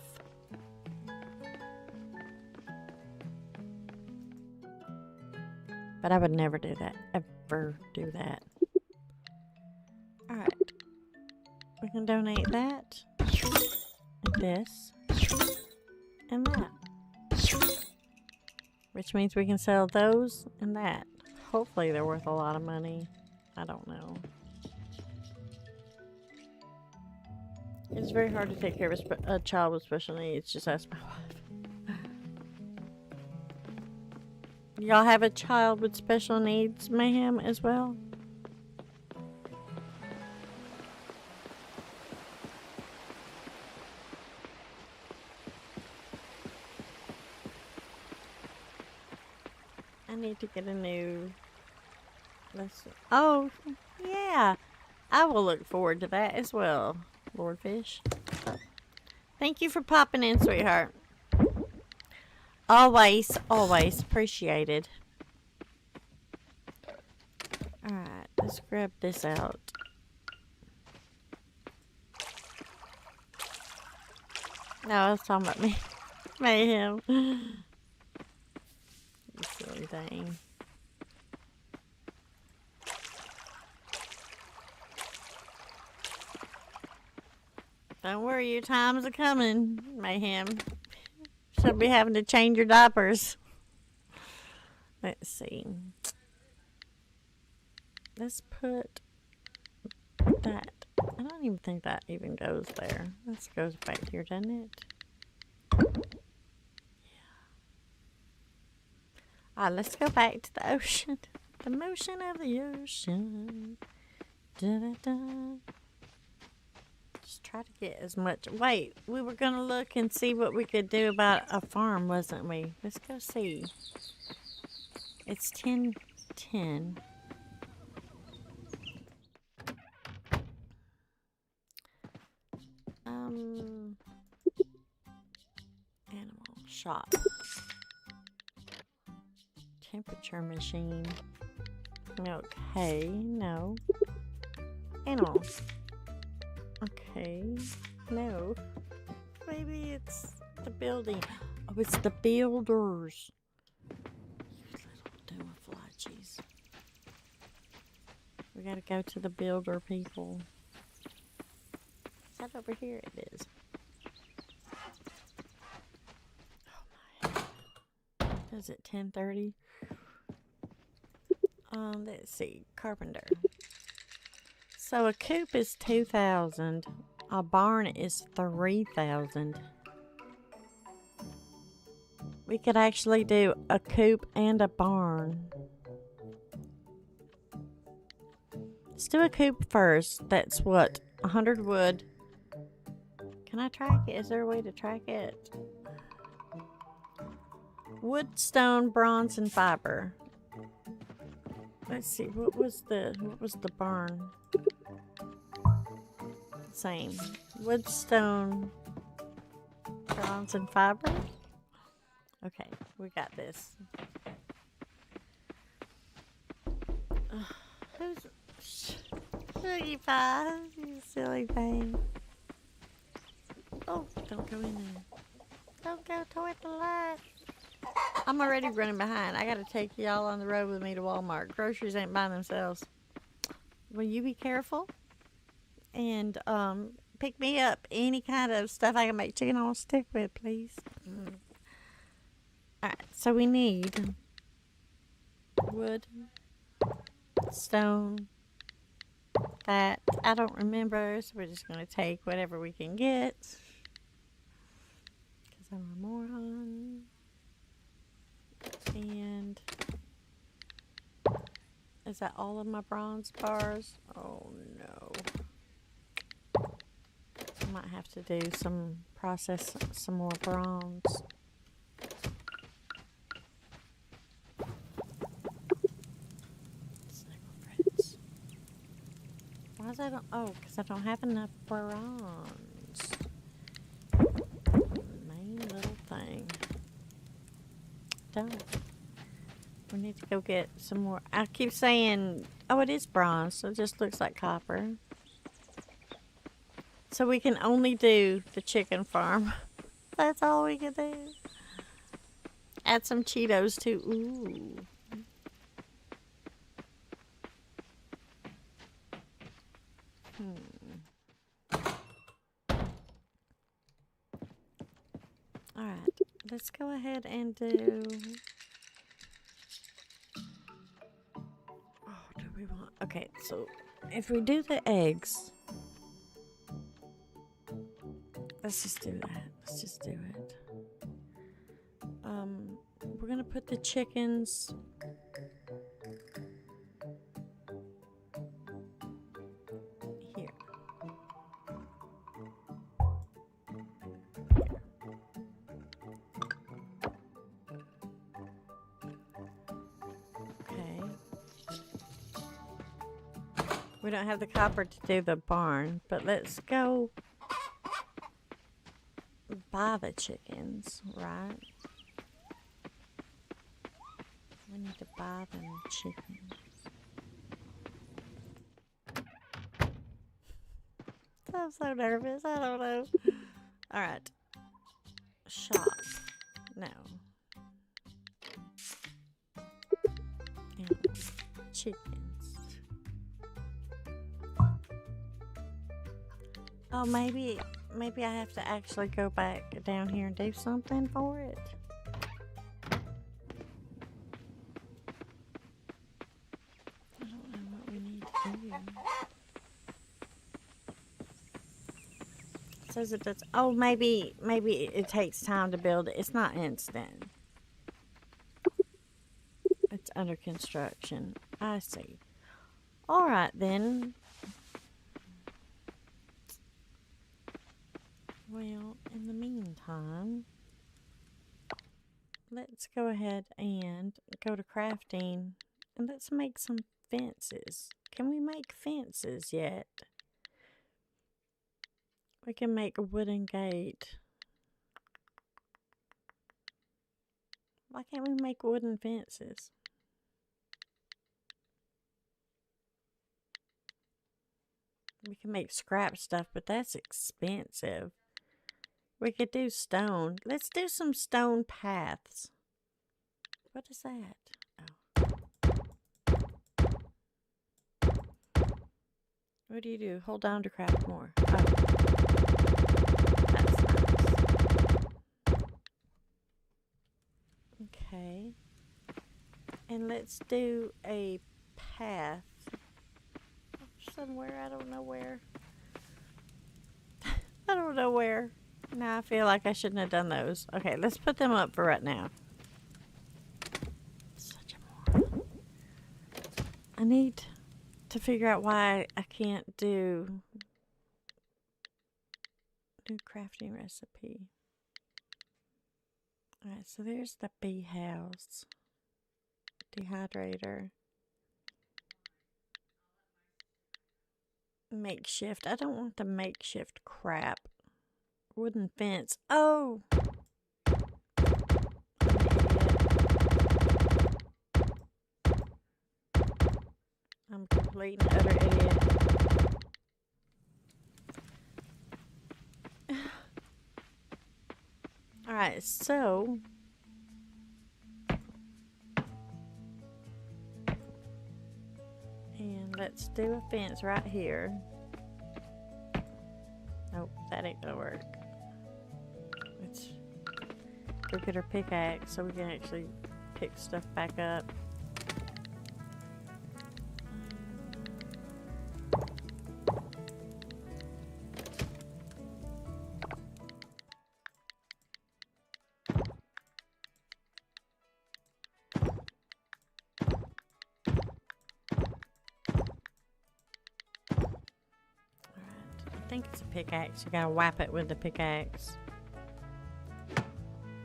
But I would never do that. Ever do that. Alright. We can donate that. And this. And that. Which means we can sell those and that. Hopefully they're worth a lot of money. I don't know. It's very hard to take care of a child with special needs. Just ask my wife. Y'all have a child with special needs, Mayhem, as well? I need to get a new... Oh, yeah. I will look forward to that as well. Lordfish. Thank you for popping in, sweetheart. Always, always appreciated. Alright, let's grab this out. No, I was talking about me. Mayhem. You silly thing. Don't worry, your time's a coming, Mayhem. She'll be having to change your diapers. Let's see. Let's put that. I don't even think that even goes there. This goes back here, doesn't it? Yeah. Alright, let's go back to the ocean. The motion of the ocean. Da-da-da. Just try to get as much. Wait, we were gonna look and see what we could do about a farm, wasn't we? Let's go see. It's 10:10. Animal shop. Temperature machine. Okay, no. Animals. Okay, no. Maybe it's the building. Oh, it's the builders. You little dooflages. We gotta go to the builder people. Is that over here? It is. Oh my. Is it 10:30? Let's see. Carpenter. So a coop is 2,000. A barn is 3,000. We could actually do a coop and a barn. Let's do a coop first. That's what? 100 wood. Can I track it? Is there a way to track it? Wood, stone, bronze, and fiber. Let's see. What was the barn? same. Wood, stone, bronze, and fiber. Okay, we got this. Who's Shuggy Pie? You silly thing. Oh, don't go in there. Don't go toward the light. I'm already running behind. I gotta take y'all on the road with me to Walmart. Groceries ain't by themselves. Will you be careful? And pick me up any kind of stuff I can make chicken on a stick with, please. Alright, so we need wood, stone, that. I don't remember, so we're just gonna take whatever we can get. Because I'm a moron. And is that all of my bronze bars? Oh no. I might have to do process some more bronze. Snaggle threads. Why is I don't? Oh, because I don't have enough bronze. Main little thing. Don't. We need to go get some more. I keep saying, oh, it is bronze, so it just looks like copper. So we can only do the chicken farm. That's all we can do. Add some Cheetos too. Ooh. Alright, let's go ahead and do... Oh, do we want... Okay, so if we do the eggs... Let's just do that. Let's just do it. We're gonna put the chickens... here. Okay. We don't have the copper to do the barn, but let's go buy the chickens, right? We need to buy them chickens. I'm so nervous. I don't know. All right. Shop. No. And chickens. Oh, maybe I have to actually go back down here and do something for it. I don't know what we need to do. It says it does. Oh, maybe it takes time to build it. It's not instant. It's under construction. I see. All right then. Well, in the meantime, let's go ahead and go to crafting and let's make some fences. Can we make fences yet? We can make a wooden gate. Why can't we make wooden fences? We can make scrap stuff, but that's expensive. We could do stone. Let's do some stone paths. What is that? Oh. What do? Hold down to craft more. Oh. That's nice. Okay. And let's do a path. Somewhere, I don't know where. I don't know where. Now I feel like I shouldn't have done those. Okay, let's put them up for right now. Such a moron. I need to figure out why I can't do new crafting recipe. Alright, so there's the bee house. Dehydrator. makeshift. I don't want the makeshift crap. Wooden fence. Oh! I'm an idiot. I'm a complete and utter idiot. Alright, so and let's do a fence right here. Nope, that ain't gonna work. Let's go get our pickaxe so we can actually pick stuff back up. I think it's a pickaxe. You gotta whap it with the pickaxe.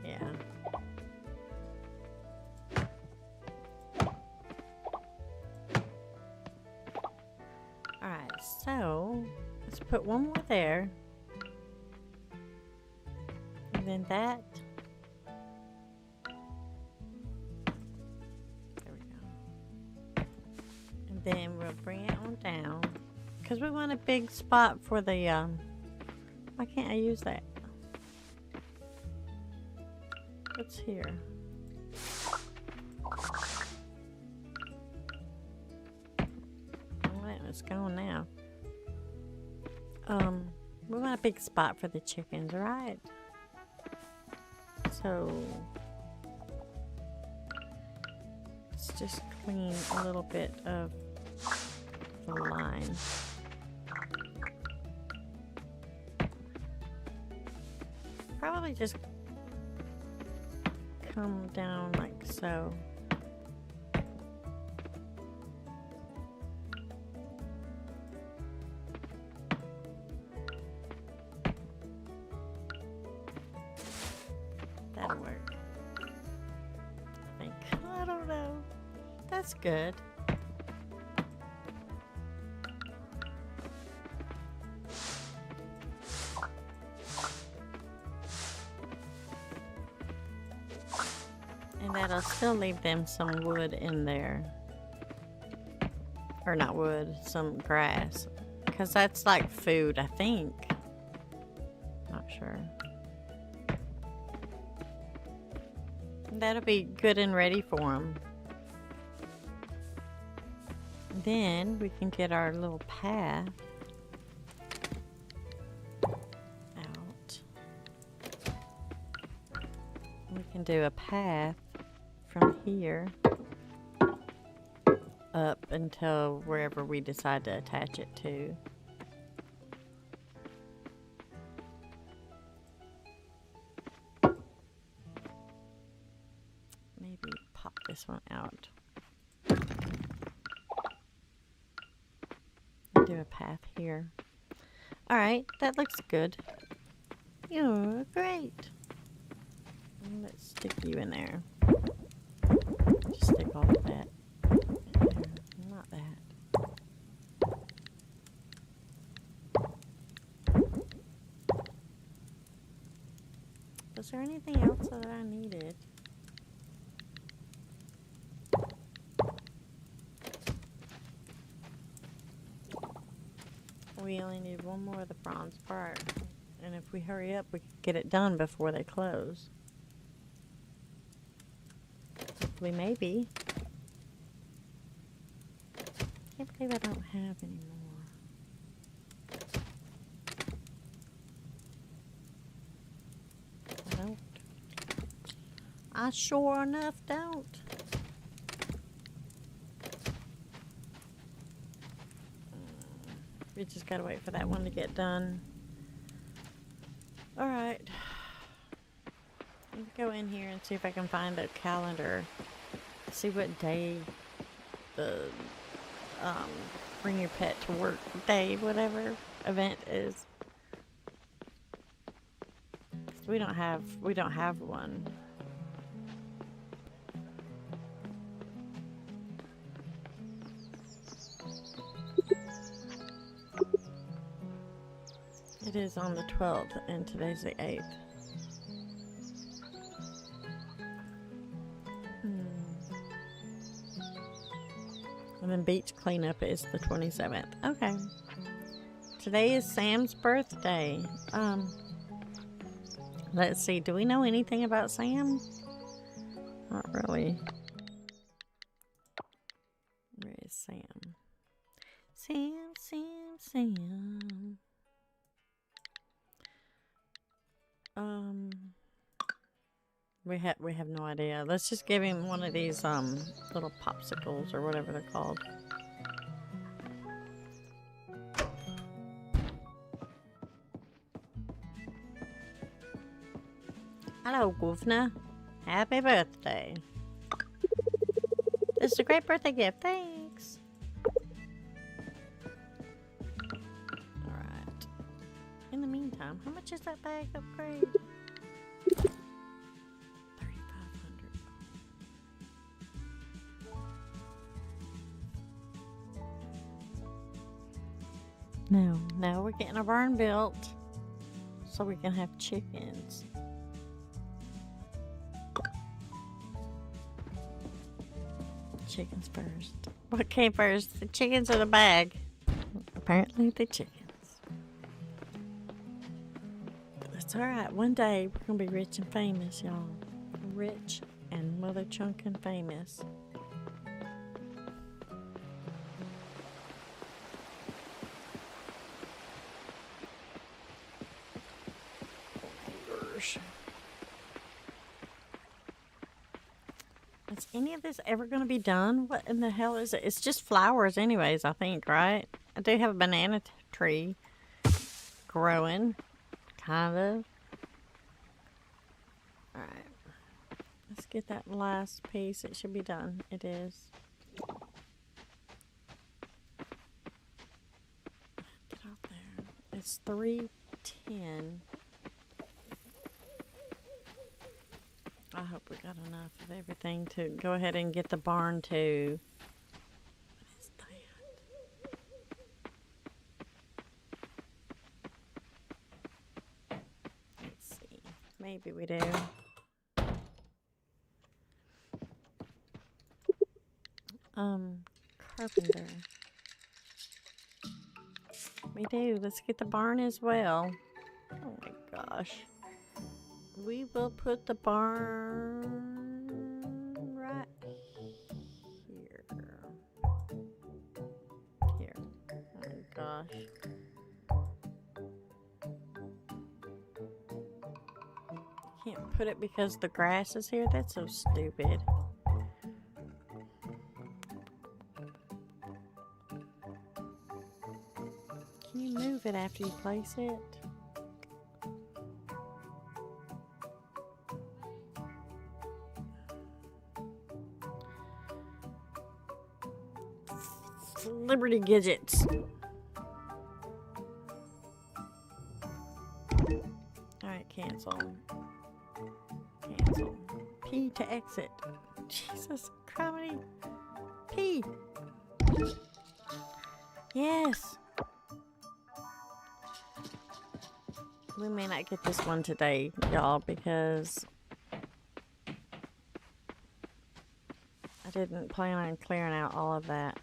Yeah. Alright, so let's put one more there. And then that. There we go. And then we'll bring it on down. Because we want a big spot for the, why can't I use that? What's here? Well, it's gone now. We want a big spot for the chickens, right? So, let's just clean a little bit of the line. Probably just come down like so. That'll work. I think. I don't know. That's good. And that'll still leave them some wood in there. Or not wood, some grass. Because that's like food, I think. Not sure. And that'll be good and ready for them. Then we can get our little path out. We can do a path from here up until wherever we decide to attach it to. Maybe pop this one out. And do a path here. Alright, that looks good. You're great. Let's stick you in there. Just stick all of that. There. Not that. Was there anything else that I needed? We only need one more of the bronze part. And if we hurry up, we can get it done before they close. Hopefully, maybe. Can't believe I don't have any more. I don't. I sure enough don't. We just gotta wait for that one to get done. Alright. Let me go in here and see if I can find a calendar. See what day the bring your pet to work day, whatever event is. We don't have one. It is on the 12th, and today's the 8th. And then beach cleanup is the 27th. Okay. Today is Sam's birthday. Let's see. Do we know anything about Sam? Not really. Where is Sam? Sam. We have no idea. Let's just give him one of these little popsicles or whatever they're called. Hello, Governor. Happy birthday. This is a great birthday gift. Thanks. Alright. In the meantime, how much is that bag upgrade? 3,500. Now we're getting a barn built so we can have chickens. Chickens first. What came first? The chickens or the bag? Apparently the chickens. That's alright. One day we're gonna be rich and famous, y'all. Rich and mother chunkin' famous. Is any of this ever going to be done? What in the hell is it? It's just flowers anyways, I think, right? I do have a banana tree growing, kind of. Alright. Let's get that last piece. It should be done. It is. Get out there. It's 3:10. I hope we got enough of everything to go ahead and get the barn too. What is that? Let's see. Maybe we do. Carpenter. We do. Let's get the barn as well. Oh my gosh. We will put the barn right here. Here. Oh my gosh. Can't put it because the grass is here? That's so stupid. Can you move it after you place it? Liberty Gadgets. Alright, cancel. Cancel. P to exit. Jesus Christ. P. Yes. We may not get this one today, y'all, because I didn't plan on clearing out all of that.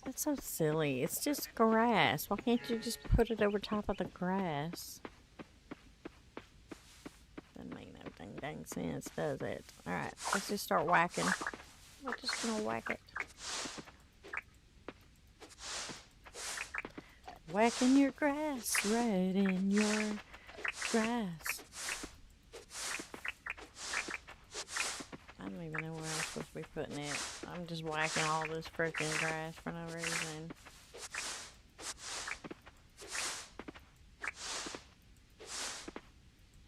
That's so silly. It's just grass. Why can't you just put it over top of the grass? Doesn't make no dang sense, does it? Alright, let's just start whacking. We're just gonna whack it. Whacking your grass, right in your grass. I don't even know where I'm supposed to be putting it. I'm just whacking all this freaking grass for no reason.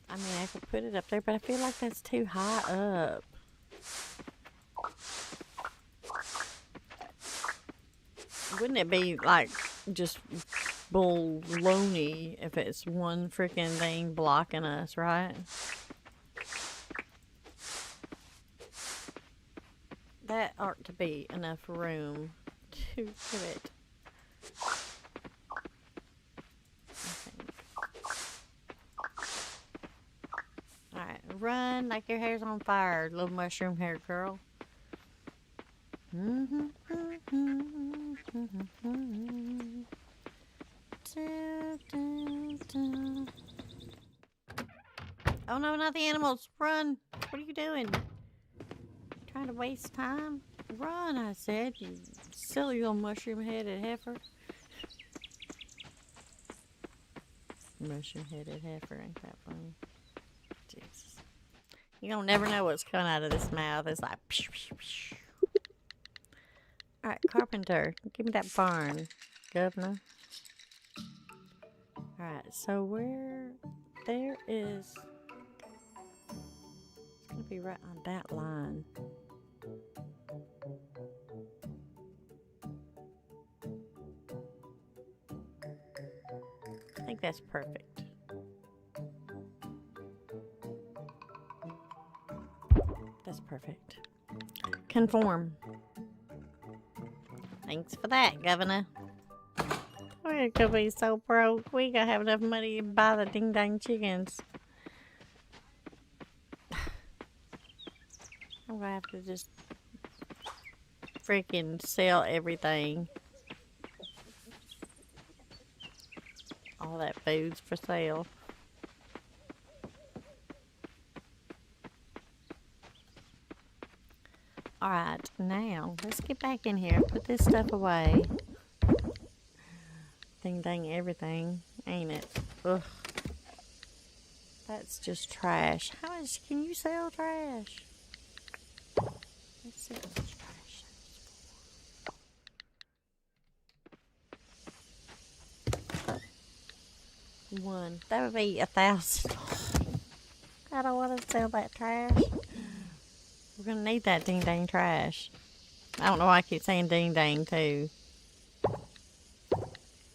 I mean, I could put it up there, but I feel like that's too high up. Wouldn't it be like just baloney if it's one freaking thing blocking us, right? That ought to be enough room to it. Alright, run like your hair's on fire, little mushroom hair girl. Oh no, not the animals! Run! What are you doing? Trying to waste time? Run, I said, you silly little mushroom-headed heifer. Mushroom-headed heifer, ain't that funny? Jesus. You don't never know what's coming out of this mouth. It's like... Alright, carpenter, give me that barn, governor. Alright, so where... There is... It's gonna be right on that line. I think that's perfect. That's perfect. Conform. Thanks for that, Governor. We're gonna be so broke. We gonna have enough money to buy the ding dang chickens. I'm gonna have to just freaking sell everything. All that food's for sale. Alright, now let's get back in here. Put this stuff away. Ding dang everything, ain't it? Ugh. That's just trash. How much can you sell trash? Let's see how much trash that is. One. That would be 1,000. I don't want to sell that trash. We're gonna need that ding dang trash. I don't know why I keep saying ding dang too.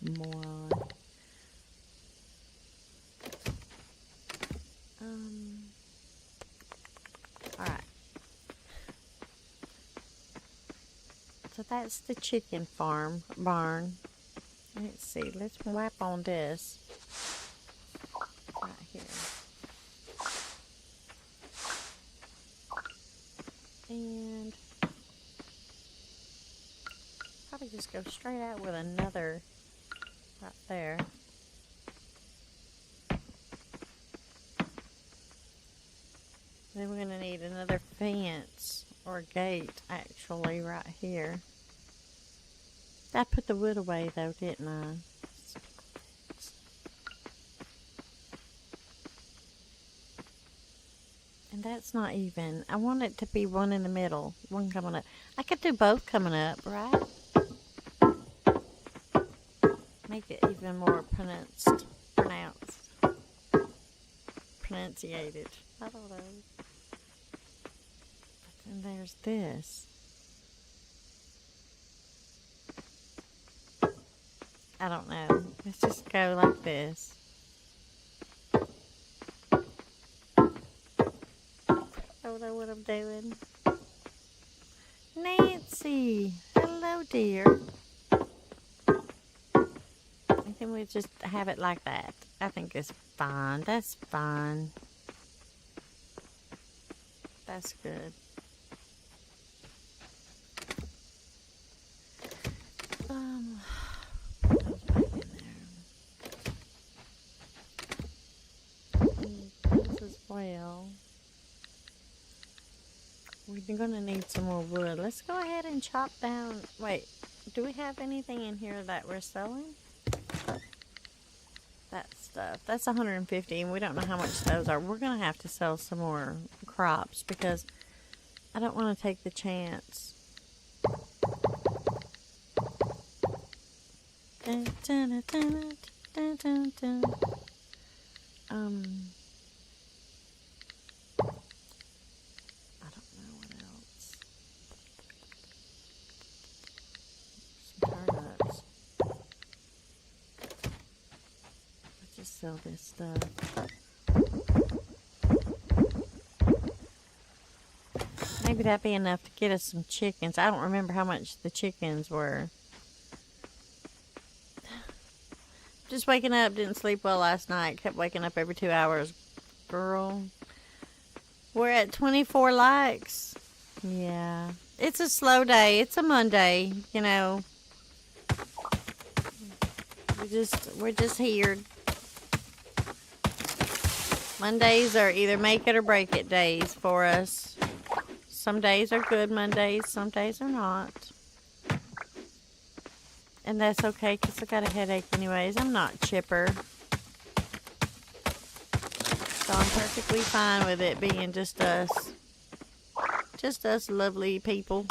Moron. Alright. So that's the chicken barn. Let's see, let's wipe on this. Right here. And probably just go straight out with another right there. Then we're going to need another fence or gate actually right here. I put the wood away though, didn't I? And that's not even. I want it to be one in the middle, one coming up. I could do both coming up, right? Make it even more pronunciated. I don't know. But then there's this. I don't know. Let's just go like this. I don't know what I'm doing. Nancy! Hello, dear. I think we just have it like that. I think it's fine. That's fine. That's good. Put those back in there. And those as well. We're gonna need some more wood. Let's go ahead and chop down. Wait, do we have anything in here that we're selling? That stuff. That's 150, and we don't know how much those are. We're gonna have to sell some more crops because I don't want to take the chance. Dun, dun, dun, dun, dun, dun. I don't know what else. Some turnips. Let's just sell this stuff. Maybe that'd be enough to get us some chickens. I don't remember how much the chickens were. Just waking up, didn't sleep well last night. Kept waking up every 2 hours. Girl. We're at 24 likes. Yeah. It's a slow day. It's a Monday, you know. We're just here. Mondays are either make it or break it days for us. Some days are good Mondays, some days are not. And that's okay, because I got a headache anyways. I'm not chipper. So I'm perfectly fine with it being just us. Just us lovely people.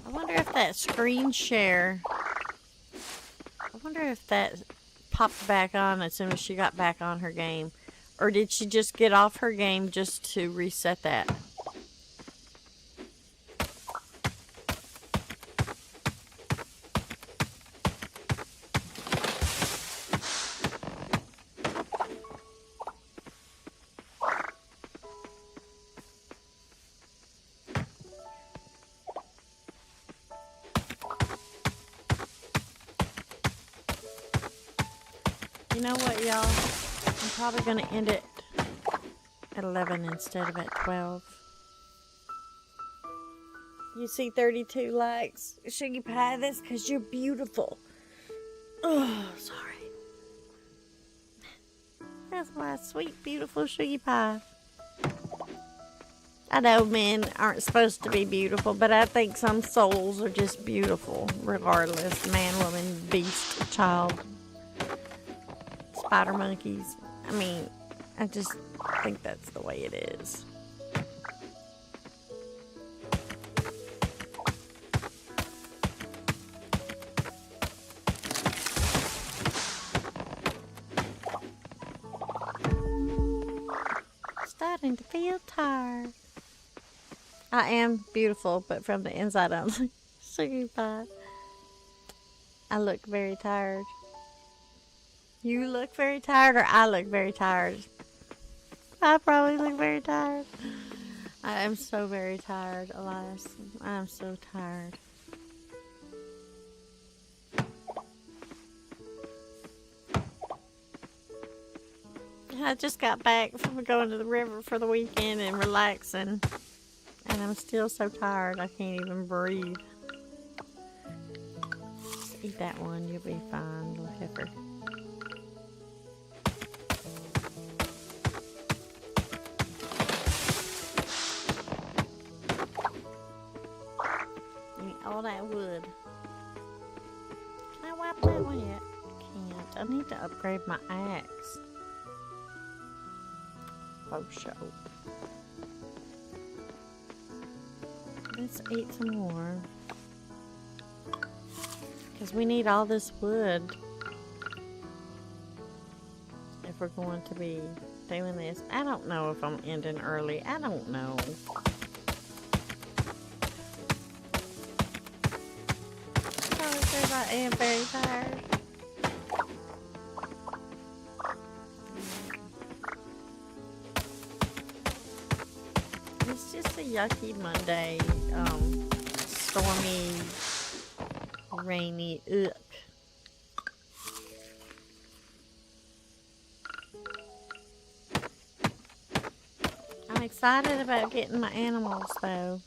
I wonder if that screen share, I wonder if that popped back on as soon as she got back on her game. Or did she just get off her game just to reset that? You know what, y'all? I'm probably going to end it at 11 instead of at 12. You see 32 likes. Sugar Pie, that's because you're beautiful. Oh, sorry. That's my sweet, beautiful Sugar Pie. I know men aren't supposed to be beautiful, but I think some souls are just beautiful, regardless. Man, woman, beast, child. Spider monkeys. I mean, I just think that's the way it is. Starting to feel tired. I am beautiful, but from the inside I'm like, Sugar Pie. I look very tired. You look very tired, or I look very tired? I probably look very tired. I am so very tired, Elias. I am so tired. I just got back from going to the river for the weekend and relaxing. And I'm still so tired, I can't even breathe. Just eat that one, you'll be fine, little heifer. All that wood. Can I wipe that one yet? Can't. I need to upgrade my axe. Oh, show. Let's eat some more. Because we need all this wood if we're going to be doing this. I don't know if I'm ending early. I don't know. I am very tired. It's just a yucky Monday, stormy, rainy, ugh. I'm excited about getting my animals though,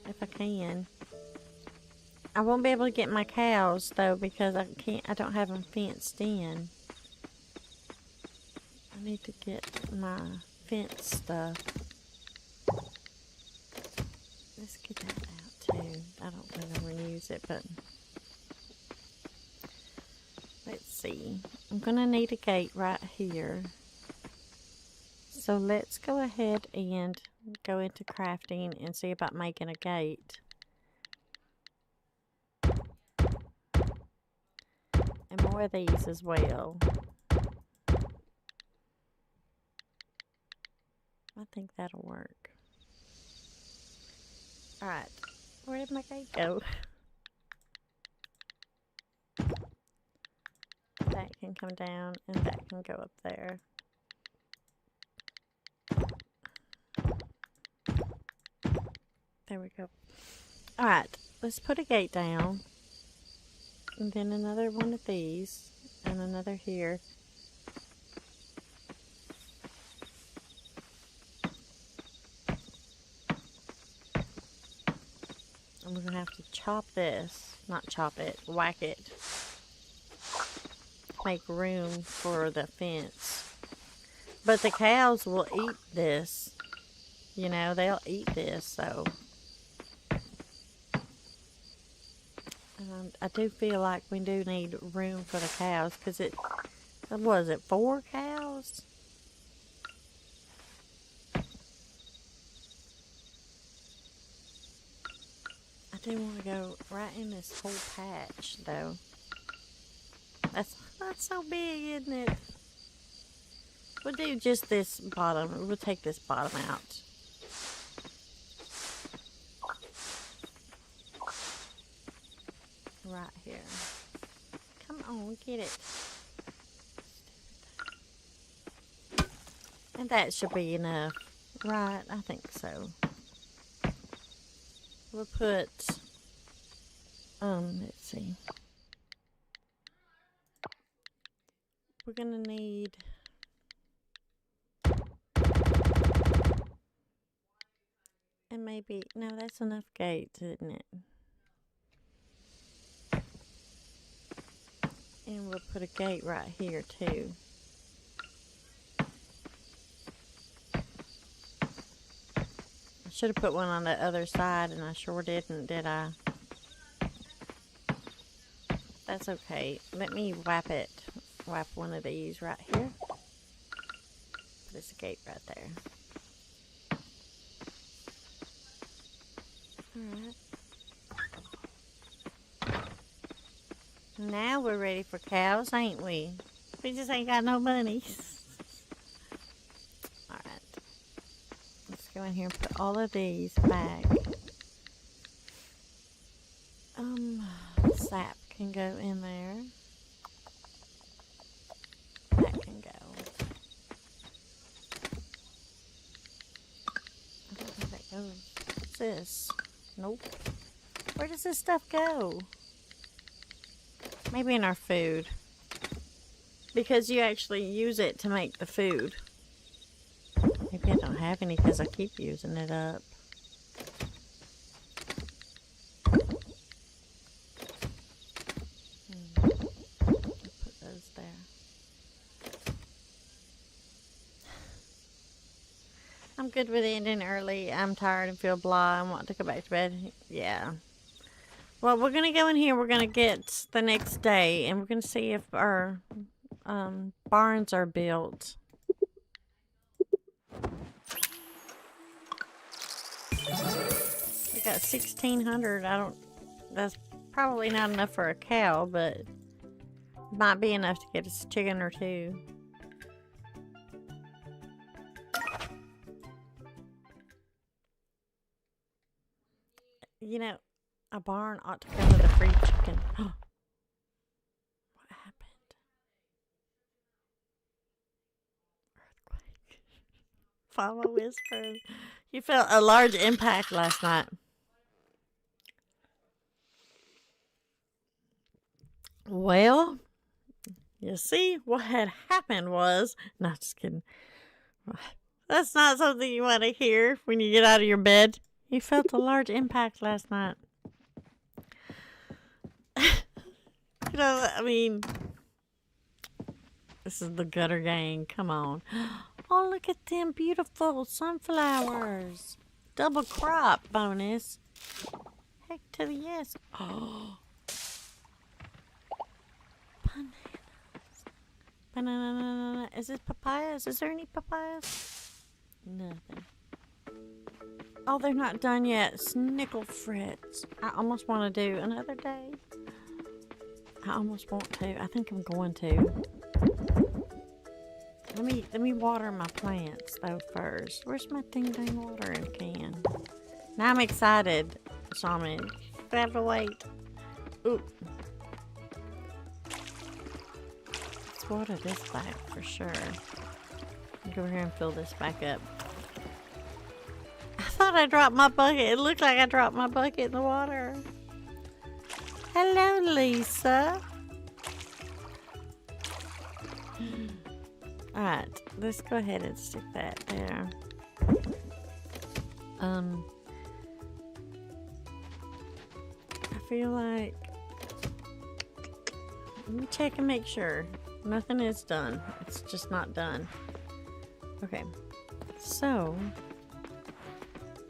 if I can. I won't be able to get my cows though because I don't have them fenced in. I need to get my fence stuff. Let's get that out too. I don't think I'm going to use it, but let's see. I'm going to need a gate right here. So let's go ahead and go into crafting and see about making a gate. And more of these as well. I think that'll work. Alright. Where did my gate go? that can come down and that can go up there. There we go. Alright, let's put a gate down. And then another one of these. And another here. And we're going to have to chop this. Not chop it, whack it. Make room for the fence. But the cows will eat this. You know, they'll eat this, so. I do feel like we do need room for the cows, because it, what was it, 4 cows? I do want to go right in this whole patch, though. That's so big, isn't it? We'll do just this bottom. We'll take this bottom out. Right here. Come on, get it. And that should be enough. Right, I think so. We'll put, let's see. We're gonna need and maybe, no, that's enough gates, isn't it? And we'll put a gate right here too. I should have put one on the other side and I sure didn't, did I? That's okay. Let me whap it. Whap one of these right here. There's a gate right there. Alright. Now we're ready for cows, ain't we? We just ain't got no money. Alright. Let's go in here and put all of these back. Sap can go in there. That can go. I don't know where that goes. What's this? Nope. Where does this stuff go? Maybe in our food. Because you actually use it to make the food. Maybe I don't have any because I keep using it up. Put those there. I'm good with ending early. I'm tired and feel blah. I want to go back to bed. Yeah. Well, we're going to go in here. We're going to get the next day. And we're going to see if our barns are built. We got 1,600. That's probably not enough for a cow, but might be enough to get us a chicken or two. You know, a barn ought to come with a free chicken. What happened? Earthquake. Mama whispered. You felt a large impact last night. Well, you see, what had happened was... No, just kidding. That's not something you want to hear when you get out of your bed. You felt a large impact last night. You know, I mean, this is the gutter gang. Come on. Oh, look at them beautiful sunflowers. Double crop bonus. Heck to the yes. Oh. Bananas. Banana. Is this papayas? Is there any papayas? Nothing. Oh, they're not done yet. Snickle frits. I almost want to do another day. I almost want to. I think I'm going to. Let me water my plants though first. Where's my ding watering can? Now I'm excited, Shaman. I have to wait. Ooh. Let's water this back for sure. Go over here and fill this back up. I thought I dropped my bucket. It looked like I dropped my bucket in the water. Hello, Lisa. Alright, let's go ahead and stick that there. I feel like... Let me check and make sure. Nothing is done. It's just not done. Okay. So...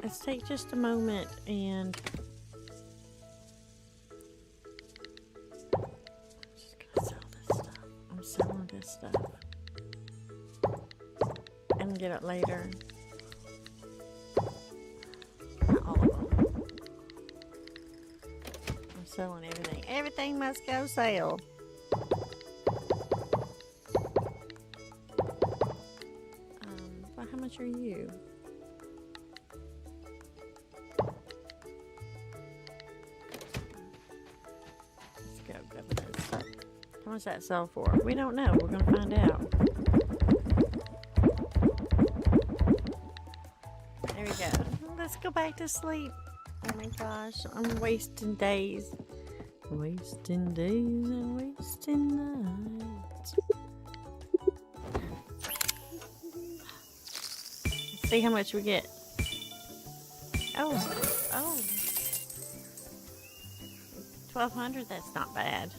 let's take just a moment and... I'm just gonna sell this stuff. I'm selling this stuff. And get it later. Not all of them. I'm selling everything. Everything must go sell. Well, how much are you? Let's go, governors. How much that sell for? We don't know. We're gonna find out. There we go. Let's go back to sleep. Oh my gosh, I'm wasting days. Wasting days and wasting nights. Let's see how much we get. Oh. 1,200, that's not bad.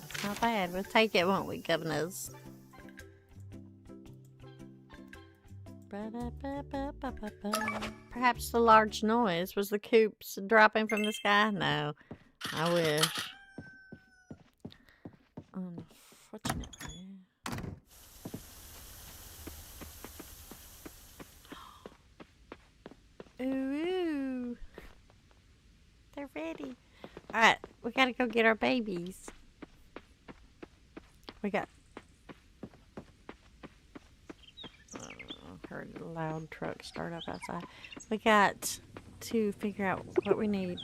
That's not bad. We'll take it, won't we, governors? Perhaps the large noise was the coops dropping from the sky? No, I wish. Unfortunately. Ooh, they're ready. Alright, we gotta go get our babies. We got... heard a loud truck start up outside. We got to figure out what we need.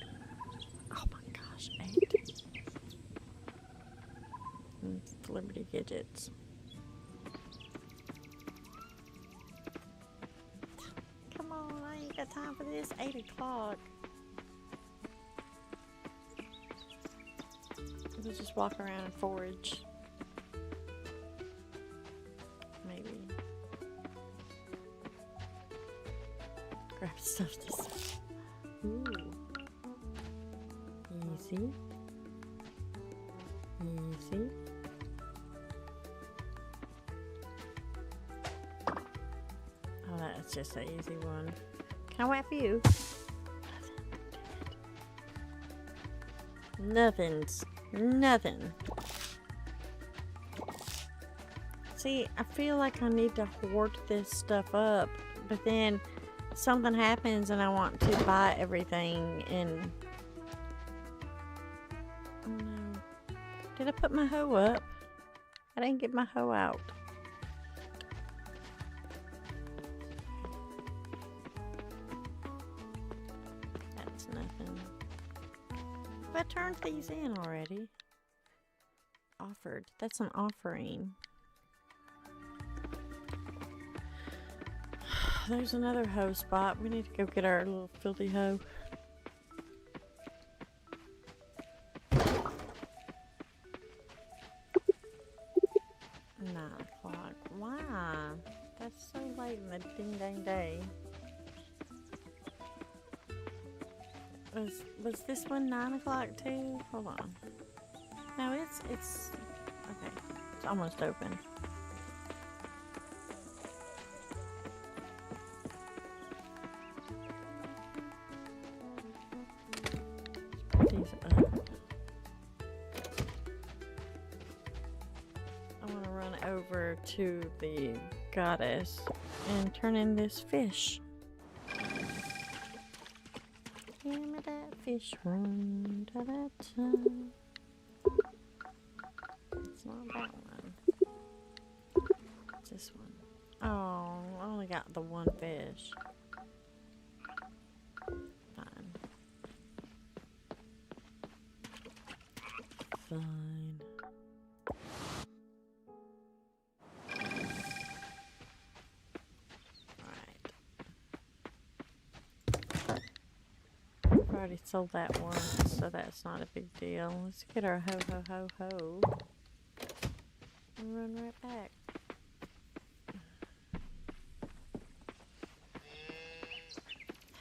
Oh my gosh, 8. And it's the Liberty Gadgets. Come on, I ain't got time for this. 8 o'clock. We'll just walk around and forage. Maybe. Grab stuff to sell. Ooh. Easy. Easy. Oh, that's just an easy one. Can I wait for you? Nothing's. Nothing. See, I feel like I need to hoard this stuff up, but then something happens and I want to buy everything and... Oh no. Did I put my hoe up? I didn't get my hoe out. That's nothing. But I turned these in already. Offered. That's an offering. There's another hoe spot. We need to go get our little filthy hoe. 9 o'clock. Why? That's so late in the ding dang day. Was this one 9 o'clock too? Hold on. No, it's okay. It's almost open. Put these up. I want to run over to the goddess and turn in this fish. Give me that fish run, da da da. It's not that one. It's this one. Oh, I only got the one fish. Fine. Fine. already sold that once, so that's not a big deal. Let's get our ho ho ho ho and run right back.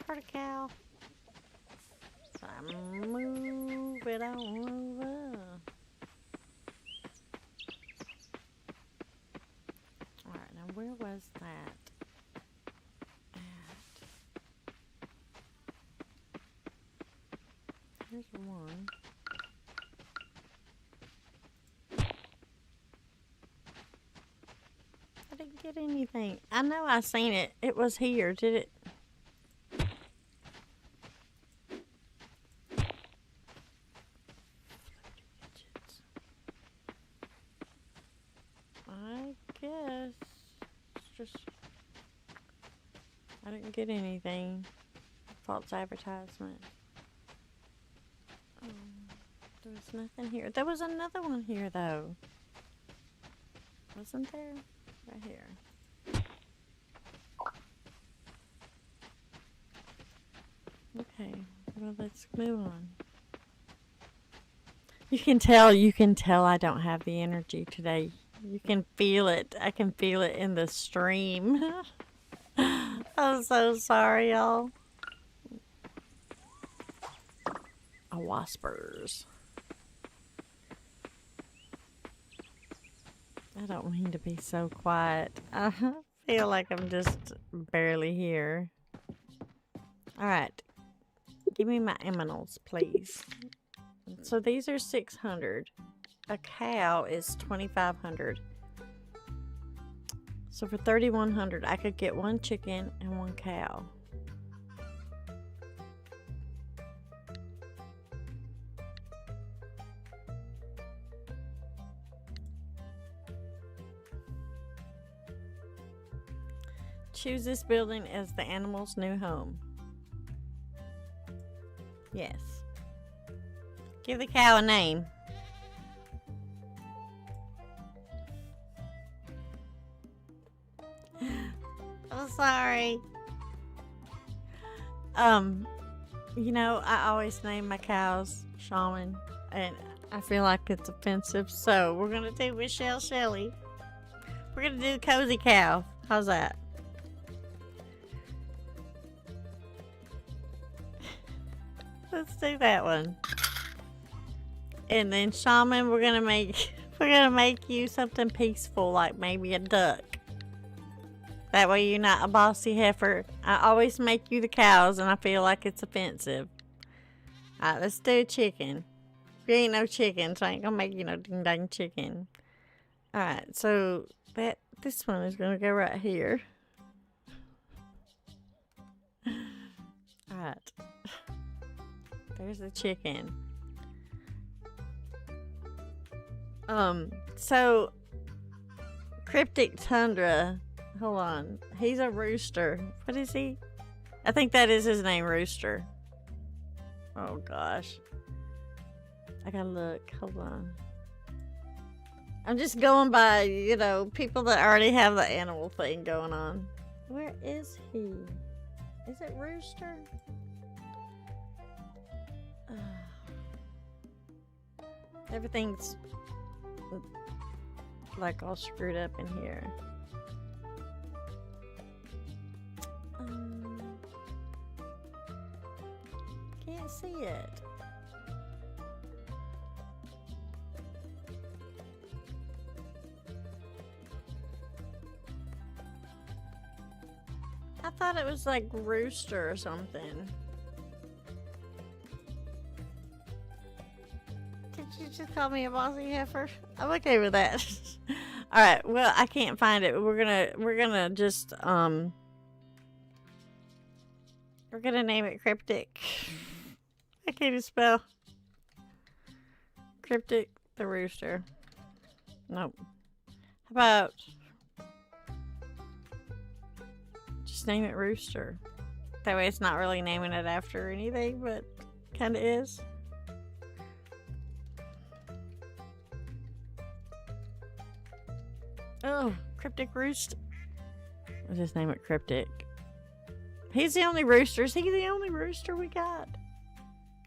Heard a cow. So I move it on over. Alright, now where was that? Here's one. I didn't get anything. I know I seen it. It was here. Did it? I guess it's just I didn't get anything. False advertisement. There was nothing here. There was another one here, though. Wasn't there? Right here. Okay. Well, let's move on. You can tell I don't have the energy today. You can feel it. I can feel it in the stream. I'm so sorry, y'all. Waspers. I don't mean to be so quiet. I feel like I'm just barely here. Alright. Give me my eminals, please. So these are 600. A cow is 2,500. So for 3,100, I could get one chicken and one cow. Choose this building as the animal's new home. Yes. Give the cow a name. I'm sorry. You know, I always name my cows Shaman, and I feel like it's offensive, so we're gonna do Michelle Shelley. We're gonna do Cozy Cow. How's that? Let's do that one. And then Shaman, we're gonna make you something peaceful, like maybe a duck. That way you're not a bossy heifer. I always make you the cows, and I feel like it's offensive. Alright, let's do a chicken. You ain't no chicken, so I ain't gonna make you no ding dang chicken. Alright, so this one is gonna go right here. Alright. There's the chicken. So Cryptic Tundra, hold on. He's a rooster. What is he? I think that is his name, Rooster. Oh gosh. I gotta look. Hold on. I'm just going by, you know, people that already have the animal thing going on. Where is he? Is it Rooster? Everything's like all screwed up in here. Can't see it. I thought it was like Rooster or something. Did you just call me a bossy heifer? I'm okay with that. All right. Well, I can't find it. We're gonna just we're gonna name it Cryptic. I can't even spell. Cryptic the Rooster. Nope. How about just name it Rooster? That way it's not really naming it after anything, but kind of is. Oh, Cryptic Roost. I'll just name it Cryptic. He's the only rooster. Is he the only rooster we got?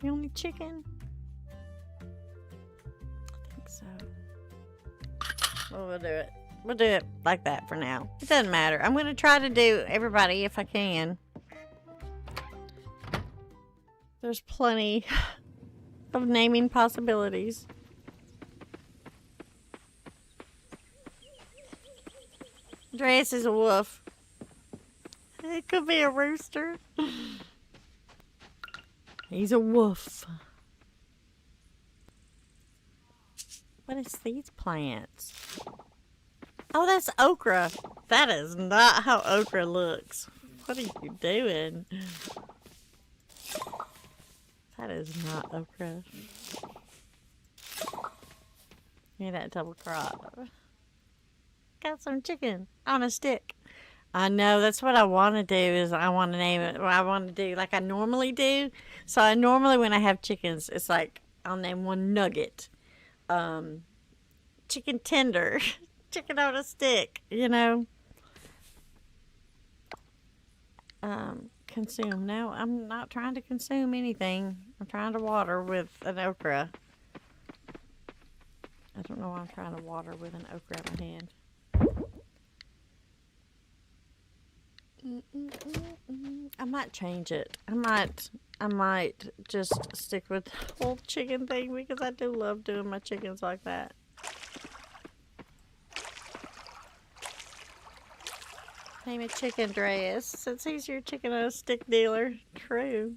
The only chicken? I think so. Well, we'll do it. We'll do it like that for now. It doesn't matter. I'm going to try to do everybody if I can. There's plenty of naming possibilities. Andreas is a wolf. It could be a rooster. He's a wolf. What is these plants? Oh, that's okra. That is not how okra looks. What are you doing? That is not okra. Give me that double crop. Got some chicken on a stick. I know, that's what I want to do, is I want to name it, I want to do like I normally do. So I normally, when I have chickens, it's like, I'll name one nugget. Chicken tender. Chicken on a stick, you know. Consume. No, I'm not trying to consume anything. I'm trying to water with an okra. I don't know why I'm trying to water with an okra in my hand. I might change it. I might just stick with the whole chicken thing because I do love doing my chickens like that. Name a chicken Andreas, since he's your chicken on a stick dealer. True.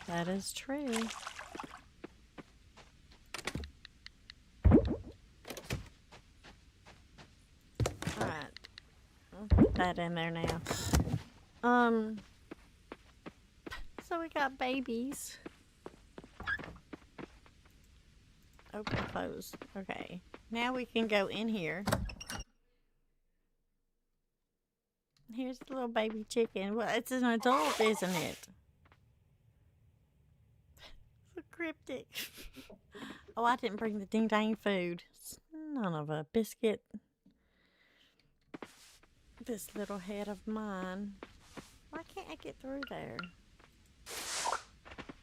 That is true. Alright. I'll put that in there now. So we got babies. Open, close. Okay. Now we can go in here. Here's the little baby chicken. Well, it's an adult, isn't it? So cryptic. Oh, I didn't bring the ding dang food. Son of a biscuit. This little head of mine. Why can't I get through there?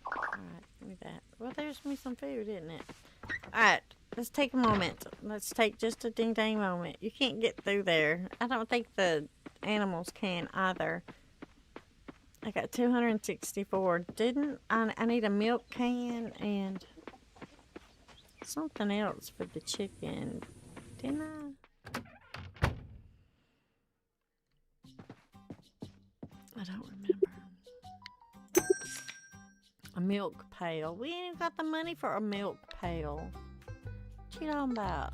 Alright, give me that. Well, there's me some food, isn't it? Alright, let's take a moment. Let's take just a ding dang moment. You can't get through there. I don't think the animals can either. I got 264. I need a milk can and something else for the chicken. Didn't I? I don't remember. A milk pail. We ain't even got the money for a milk pail. What you talking about?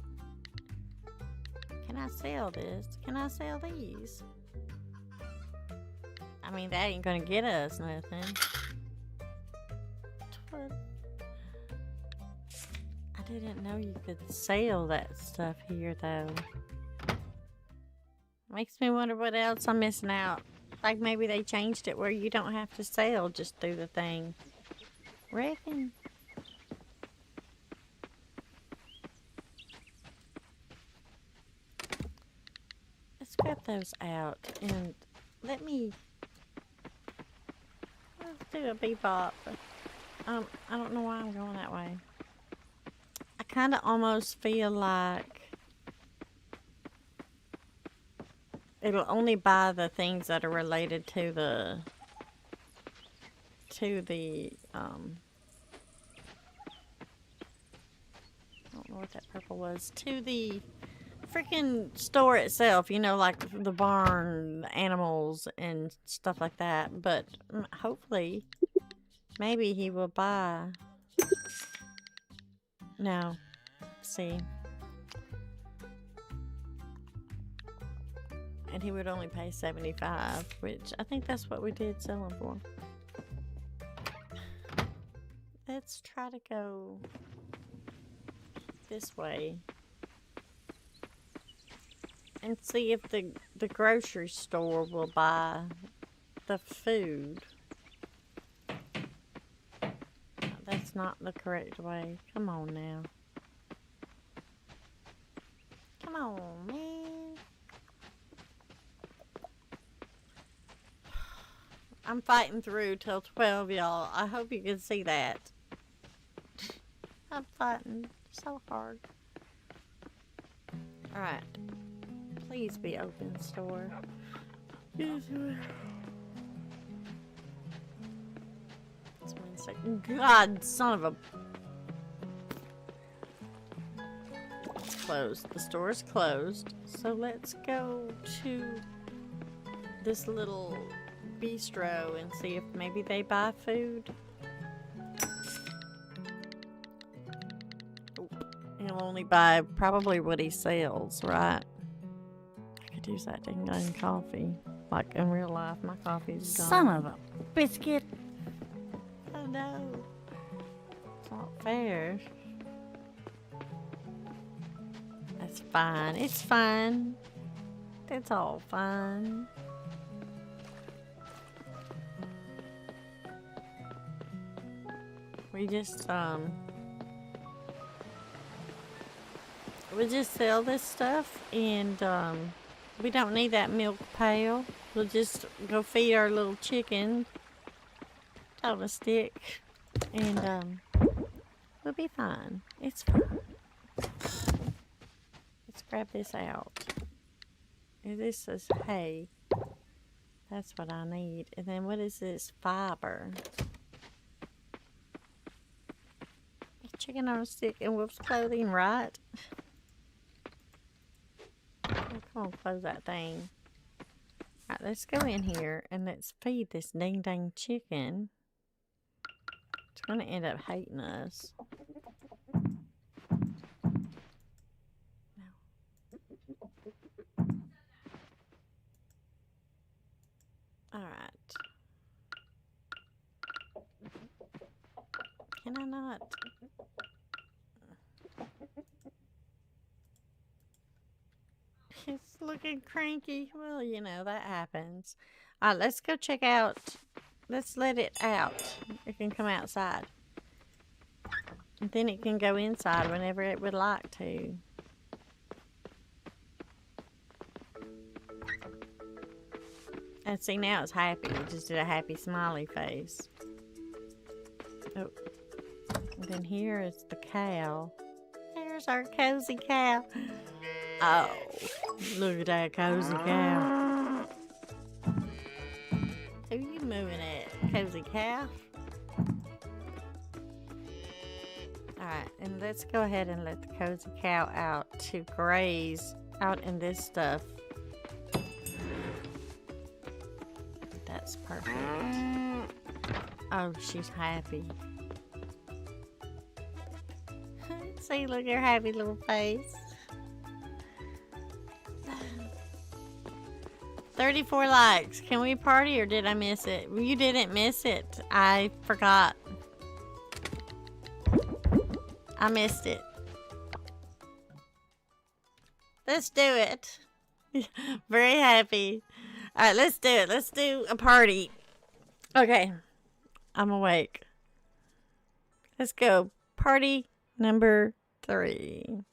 Can I sell this? Can I sell these? I mean, that ain't gonna get us nothing. What? I didn't know you could sell that stuff here, though. Makes me wonder what else I'm missing out. Like maybe they changed it where you don't have to sell just through the thing. Reckon. Let's grab those out and let's do a bebop. I don't know why I'm going that way. I kind of almost feel like it'll only buy the things that are related to the I don't know what that purple was, to the freaking store itself, you know, like the barn, the animals and stuff like that. But hopefully maybe he will buy. No, see, and he would only pay 75, which I think that's what we did sell him for. Let's try to go this way and see if the grocery store will buy the food. That's not the correct way. Come on now. Come on, man. I'm fighting through till 12, y'all. I hope you can see that. I'm fighting so hard. Alright. Please be open, store. Just 1 second. God, son of a... It's closed. The store's closed. So let's go to this little bistro and see if maybe they buy food. He'll only buy probably what he sells, right? I could use that dang coffee. Like in real life, my coffee's gone. Son of a biscuit. Oh no. It's not fair. That's fine. It's fine. It's all fine. We just sell this stuff, and we don't need that milk pail. We'll just go feed our little chicken on a stick, and we'll be fine. It's fine. Let's grab this out. And this is hay. That's what I need. And then what is this? Fiber. Chicken on a stick and wolf's clothing, right? Oh, come on, close that thing. Alright, let's go in here and let's feed this dang chicken. It's gonna end up hating us. No. Alright. Can I not? It's looking cranky. Well, you know, that happens. Alright, let's go check out. Let's let it out. It can come outside. And then it can go inside whenever it would like to. And see, now it's happy. It just did a happy smiley face. Oh. And then here is the cow. There's our cozy cow. Oh, look at that cozy cow. Who are you moving at, cozy cow? Alright, and let's go ahead and let the cozy cow out to graze out in this stuff. That's perfect. Oh, she's happy. See, look at her happy little face. 34 likes. Can we party or did I miss it? You didn't miss it. I forgot. I missed it. Let's do it. Very happy. Alright, let's do it. Let's do a party. Okay. I'm awake. Let's go. Party number 3.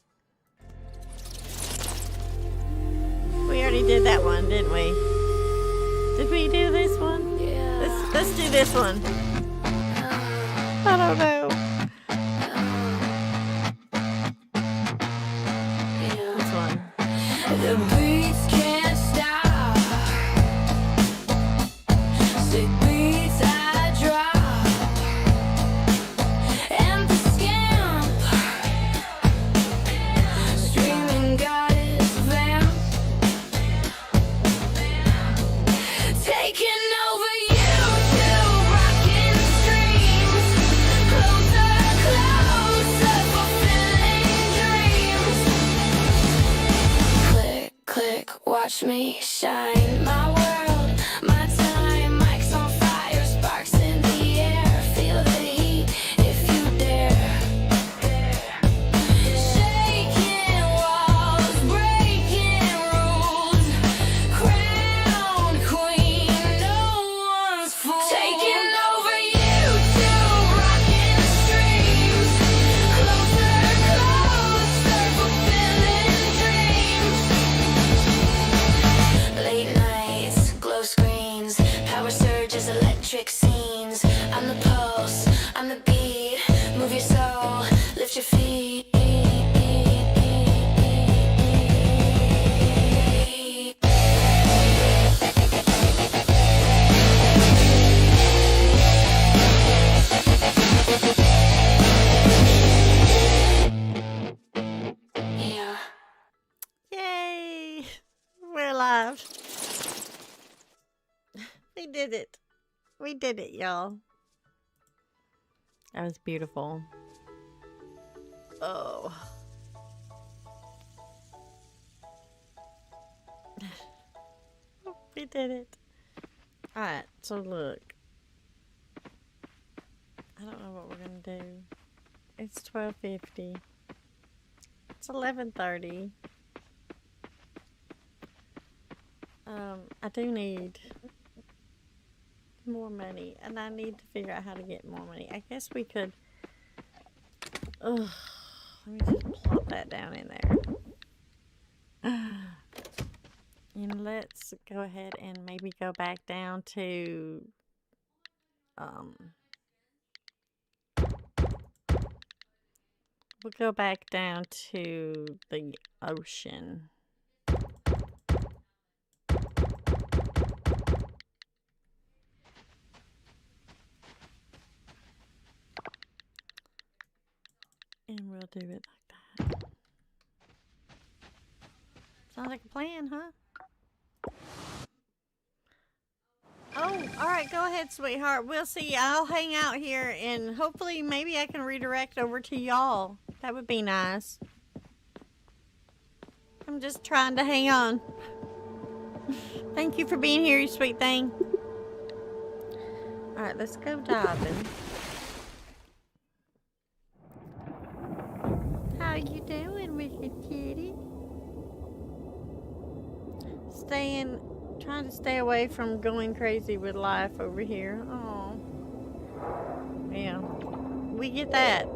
We already did that one, didn't we? Did we do this one? Yeah. Let's do this one. I don't know. This one. The beats can't stop. Sick beats I drop. And the scamp streaming goddess vamp taking over YouTube, rocking streams. Closer, closer, fulfilling dreams. Click, click, watch me shine. My world, my time, mics on fire, sparks in the air. Feel the heat if you dare. Shaking walls, breaking rules. Crown queen, no one's fool. Taking over YouTube, rocking streams. Closer, closer, fulfilling dreams. Late night. lungs. I'm the pulse, I'm the beat. Move your soul, lift your feet. Yeah. Yay! We're alive. We did it. We did it, y'all. That was beautiful. Oh. We did it. Alright, so look. I don't know what we're gonna do. It's 12:50. It's 11:30. I do need more money, and I need to figure out how to get more money. I guess we could. Ugh, let me just plop that down in there. And let's go ahead and maybe go back down to we'll go back down to the ocean. And we'll do it like that. Sounds like a plan, huh? Oh, alright, go ahead, sweetheart. We'll see. I'll hang out here and hopefully maybe I can redirect over to y'all. That would be nice. I'm just trying to hang on. Thank you for being here, you sweet thing. Alright, let's go diving. How you doing, wicked kitty? Trying to stay away from going crazy with life over here. Oh, yeah, we get that.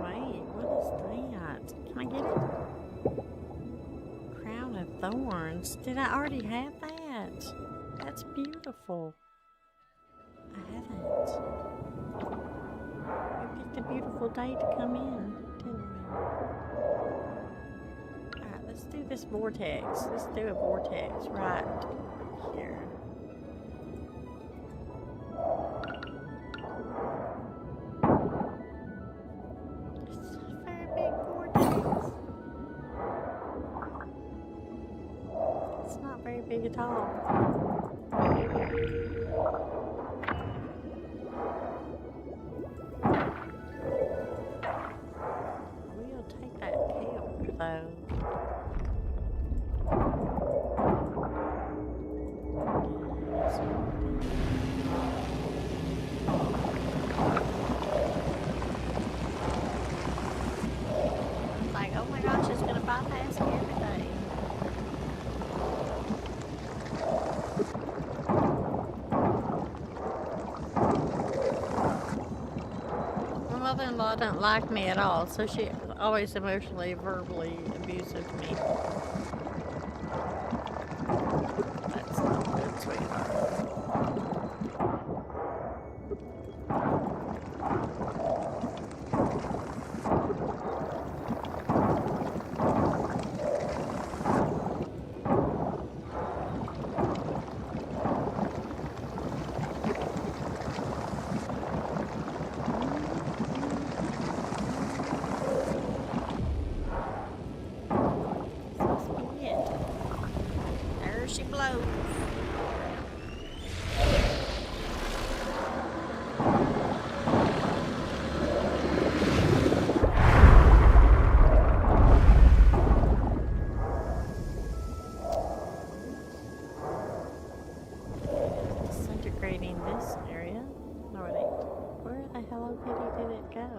Wait, what is that? Can I get it? Crown of Thorns. Did I already have that? That's beautiful. I haven't. We picked a beautiful day to come in, didn't we? Alright, let's do this vortex. Let's do a vortex right here. It's a very big vortex. It's not very big at all. We'll take that tail, though. It's like, oh my gosh, it's gonna bypass everything. My mother-in-law don't like me at all, so she's always emotionally, verbally abusive to me. That's not good, sweetheart. There she blows. Disintegrating this area. Alright. Where the Hello Kitty did it go?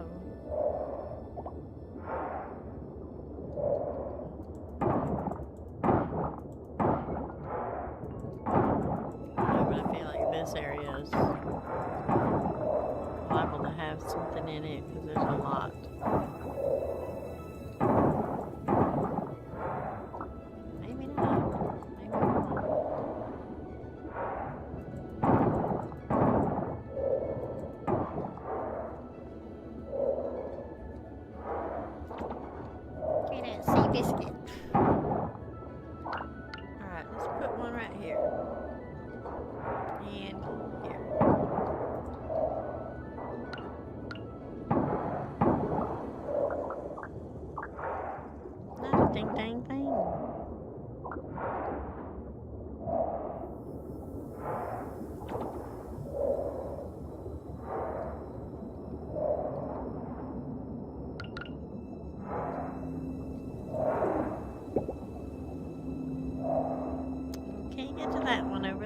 But I feel like this area is liable to have something in it because there's a lot. Maybe not. Maybe not.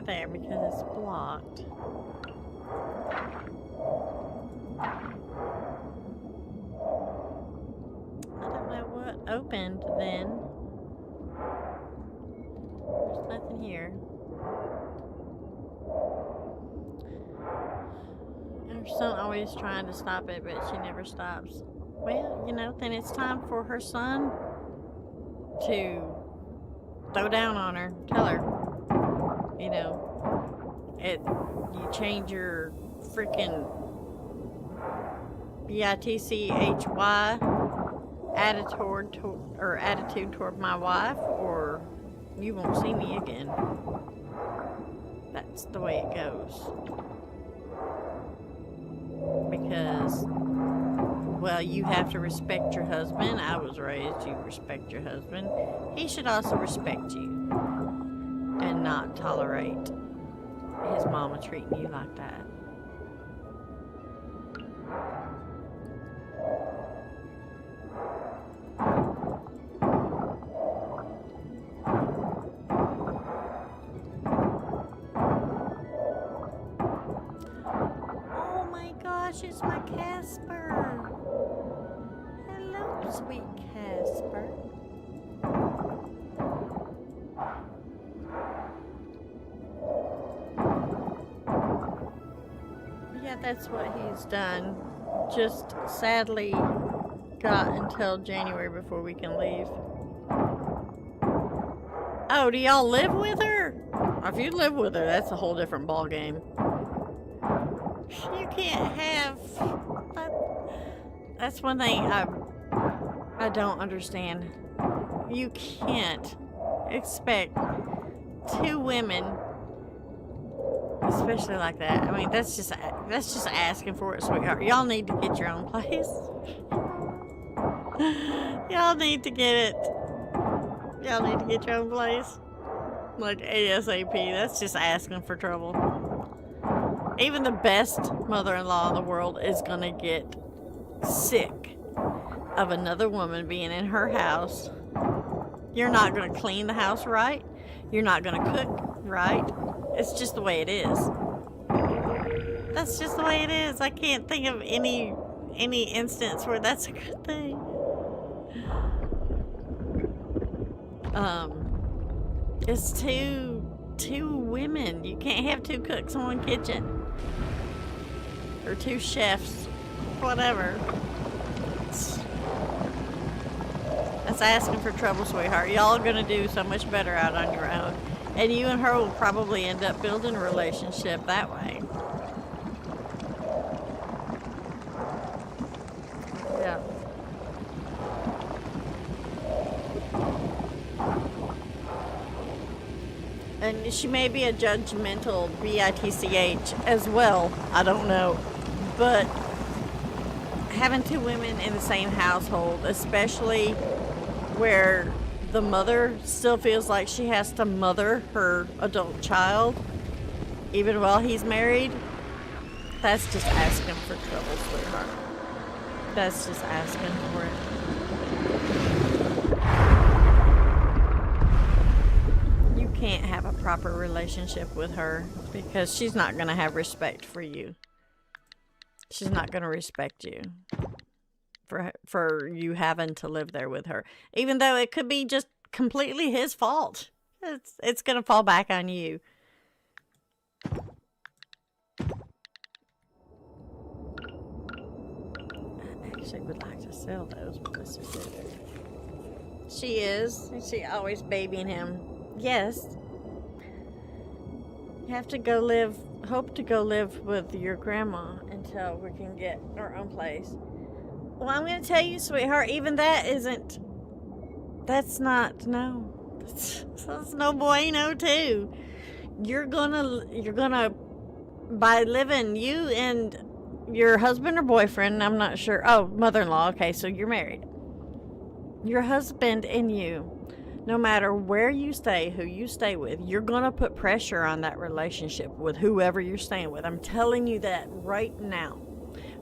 there because it's blocked. I don't know what opened then. There's nothing here. And her son always trying to stop it, but she never stops. Well, you know, then it's time for her son to throw down on her. Tell her, you know, you change your freaking bitchy attitude toward my wife, or you won't see me again. That's the way it goes. Because, well, you have to respect your husband. I was raised, you respect your husband. He should also respect you and not tolerate his mama treating you like that. Oh my gosh, it's my Casper. Hello, sweet Casper. Yeah, that's what he's done. Just sadly got until January before we can leave. Oh, do y'all live with her? If you live with her, that's a whole different ball game. You can't have that. That's one thing I don't understand. You can't expect two women, especially like that. I mean, that's just asking for it, sweetheart. Y'all need to get your own place. Y'all need to get it. Y'all need to get your own place. Like ASAP. That's just asking for trouble. Even the best mother-in-law in the world is gonna get sick of another woman being in her house. You're not gonna clean the house right. You're not gonna cook right. It's just the way it is. That's just the way it is. I can't think of any instance where that's a good thing. It's two women. You can't have two cooks in one kitchen. Or two chefs. Whatever. That's asking for trouble, sweetheart. Y'all are gonna do so much better out on your own. And you and her will probably end up building a relationship that way. Yeah. And she may be a judgmental bitch as well. I don't know. But having two women in the same household, especially where the mother still feels like she has to mother her adult child, even while he's married, that's just asking for trouble, sweetheart. That's just asking for it. You can't have a proper relationship with her because she's not going to have respect for you. She's not going to respect you for you having to live there with her. Even though it could be just completely his fault. It's going to fall back on you. I actually would like to sell those, but let's just do it. She is. She always babying him. Yes. You have to go live, hope to go live with your grandma until we can get our own place. Well, I'm going to tell you, sweetheart, even that isn't, that's not, no. That's no bueno, too. You're gonna, by living, you and your husband or boyfriend, I'm not sure. Oh, mother-in-law. Okay, so you're married. Your husband and you, no matter where you stay, who you stay with, you're going to put pressure on that relationship with whoever you're staying with. I'm telling you that right now.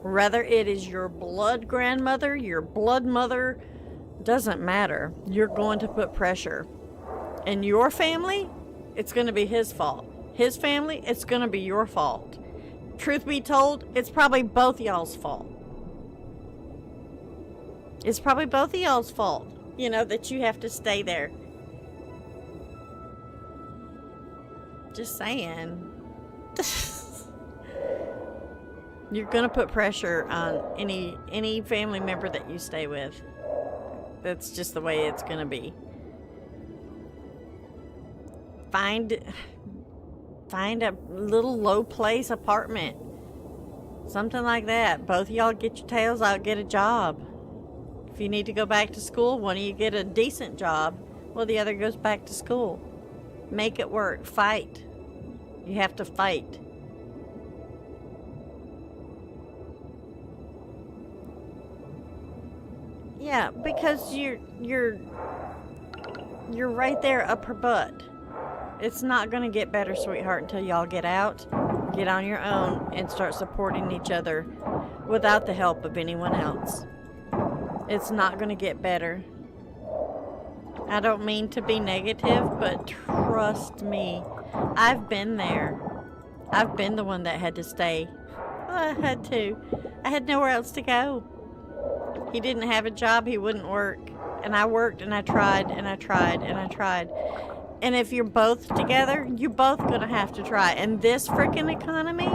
Whether it is your blood grandmother, your blood mother, doesn't matter. You're going to put pressure. And your family, it's going to be his fault. his family, it's gonna be your fault. Truth be told, it's probably both y'all's fault. It's probably both of y'all's fault, you know, that you have to stay there. Just saying. You're gonna put pressure on any family member that you stay with. That's just the way it's gonna be. Find a little low place apartment. Something like that. Both of y'all get your tails out, get a job. If you need to go back to school, one of you get a decent job while the other goes back to school. Make it work. Fight. You have to fight. Yeah, because you're right there up her butt. It's not gonna get better, sweetheart, until y'all get out, get on your own, and start supporting each other without the help of anyone else. It's not gonna get better. I don't mean to be negative, but trust me, I've been there. I've been the one that had to stay. Well, I had to. I had nowhere else to go. He didn't have a job, he wouldn't work. And I worked and I tried and I tried and I tried. And if you're both together, you're both gonna have to try. And this freaking economy,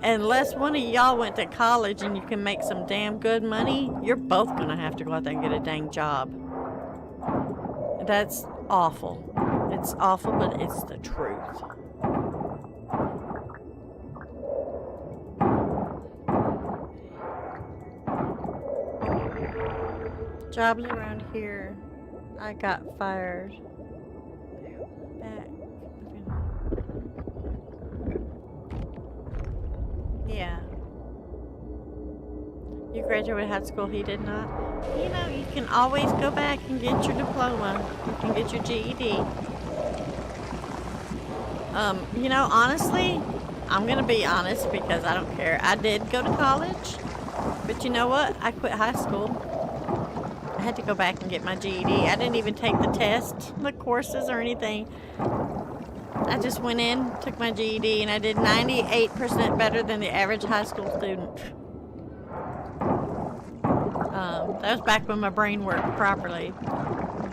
unless one of y'all went to college and you can make some damn good money, you're both gonna have to go out there and get a dang job. That's awful. It's awful, but it's the truth. Jobs around here, I got fired. Back. Yeah. You graduated high school, he did not. You know, you can always go back and get your diploma. You can get your GED. You know, honestly, I'm gonna be honest because I don't care. I did go to college, but you know what? I quit high school. I had to go back and get my GED. I didn't even take the test, the courses, or anything. I just went in, took my GED, and I did 98% better than the average high school student. That was back when my brain worked properly.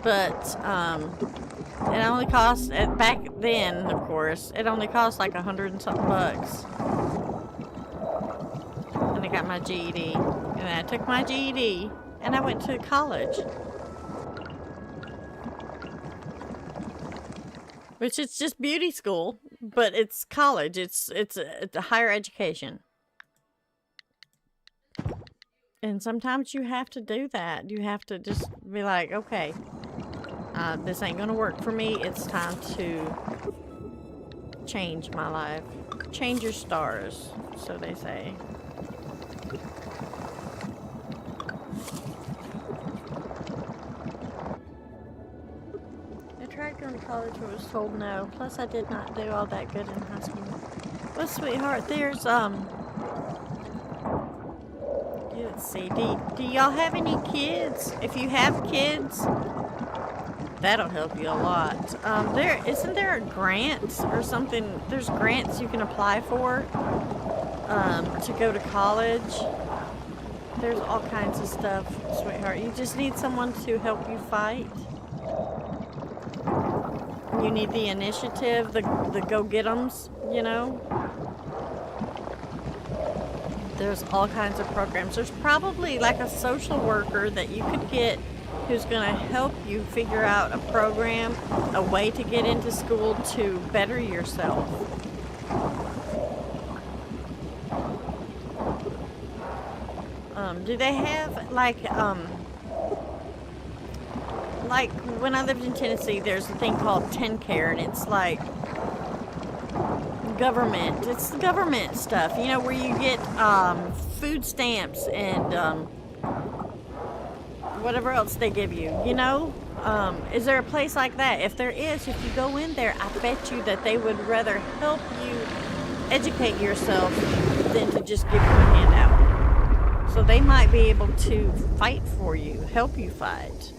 But it only cost, back then, of course, it only cost like $100 and something bucks. And I got my GED. And I took my GED and I went to college. Which is just beauty school, but it's college. It's a higher education. And sometimes you have to do that. You have to just be like, okay, this ain't gonna work for me. It's time to change my life. Change your stars, so they say. I tried going to college but was told no. Plus I did not do all that good in high school. Well, sweetheart, there's let's see, do y'all have any kids? If you have kids, that'll help you a lot. Isn't there a grant or something? There's grants you can apply for to go to college. There's all kinds of stuff, sweetheart. You just need someone to help you fight. You need the initiative, the go-get-ems, you know? There's all kinds of programs. There's probably like a social worker that you could get who's going to help you figure out a program, a way to get into school to better yourself. Do they have like when I lived in Tennessee, there's a thing called TennCare, and it's like government. It's the government stuff, you know, where you get food stamps and whatever else they give you, you know? Is there a place like that? If there is, if you go in there, I bet you that they would rather help you educate yourself than to just give you a handout. So they might be able to fight for you, help you fight.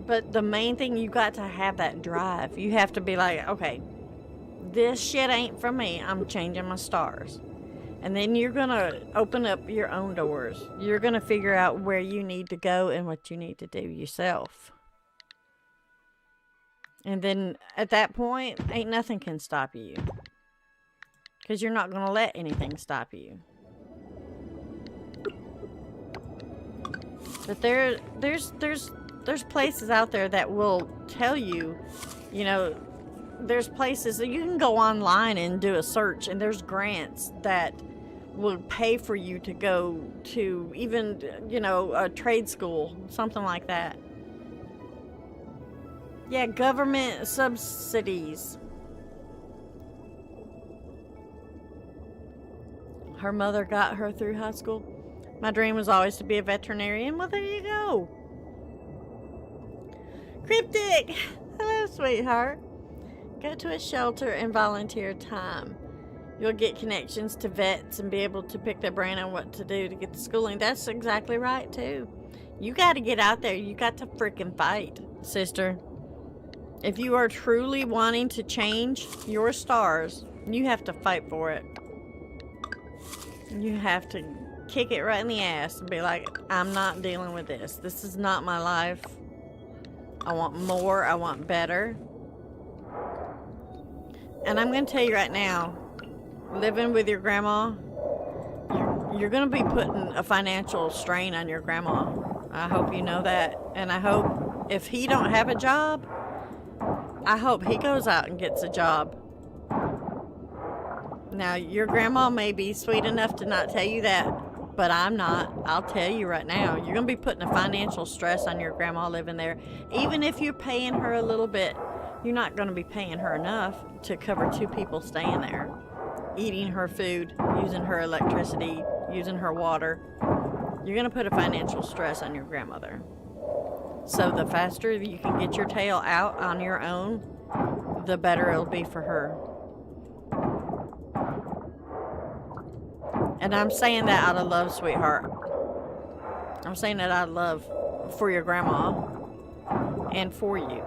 But the main thing, you got to have that drive. You have to be like, okay, this shit ain't for me. I'm changing my stars. And then you're going to open up your own doors. You're going to figure out where you need to go and what you need to do yourself. And then at that point, ain't nothing can stop you. Because you're not going to let anything stop you. But there's places out there that will tell you, you know, there's places that you can go online and do a search, and there's grants that will pay for you to go to even, you know, a trade school, something like that. Yeah, government subsidies. Her mother got her through high school. My dream was always to be a veterinarian. Well, there you go. Cryptic. Hello, sweetheart. Go to a shelter and volunteer time. You'll get connections to vets and be able to pick their brain on what to do to get the schooling. That's exactly right, too. You got to get out there. You got to freaking fight, sister. If you are truly wanting to change your stars, you have to fight for it. You have to kick it right in the ass and be like, I'm not dealing with this. This is not my life. I want more. I want better. And I'm going to tell you right now, living with your grandma, you're going to be putting a financial strain on your grandma. I hope you know that. And I hope if he don't have a job, I hope he goes out and gets a job. Now, your grandma may be sweet enough to not tell you that, but I'm not. I'll tell you right now, you're going to be putting a financial stress on your grandma living there. Even if you're paying her a little bit, you're not going to be paying her enough to cover 2 people staying there, eating her food, using her electricity, using her water. You're going to put a financial stress on your grandmother. So the faster you can get your tail out on your own, the better it'll be for her. And I'm saying that out of love, sweetheart. I'm saying that out of love for your grandma and for you.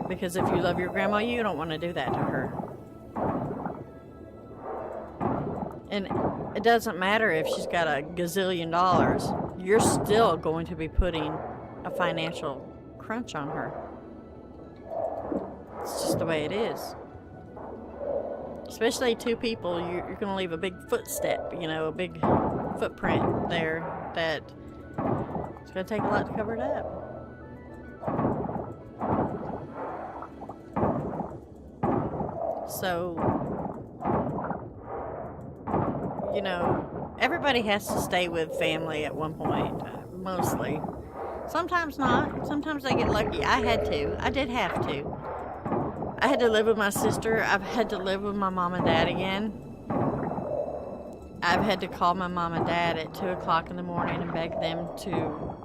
Because if you love your grandma, you don't want to do that to her. And it doesn't matter if she's got a gazillion dollars. You're still going to be putting a financial crunch on her. It's just the way it is. Especially 2 people, you're going to leave a big footstep, you know, a big footprint there that it's going to take a lot to cover it up. So, you know, everybody has to stay with family at one point, mostly. Sometimes not. Sometimes they get lucky. I had to. I did have to. I had to live with my sister. I've had to live with my mom and dad again. I've had to call my mom and dad at 2 o'clock in the morning and beg them to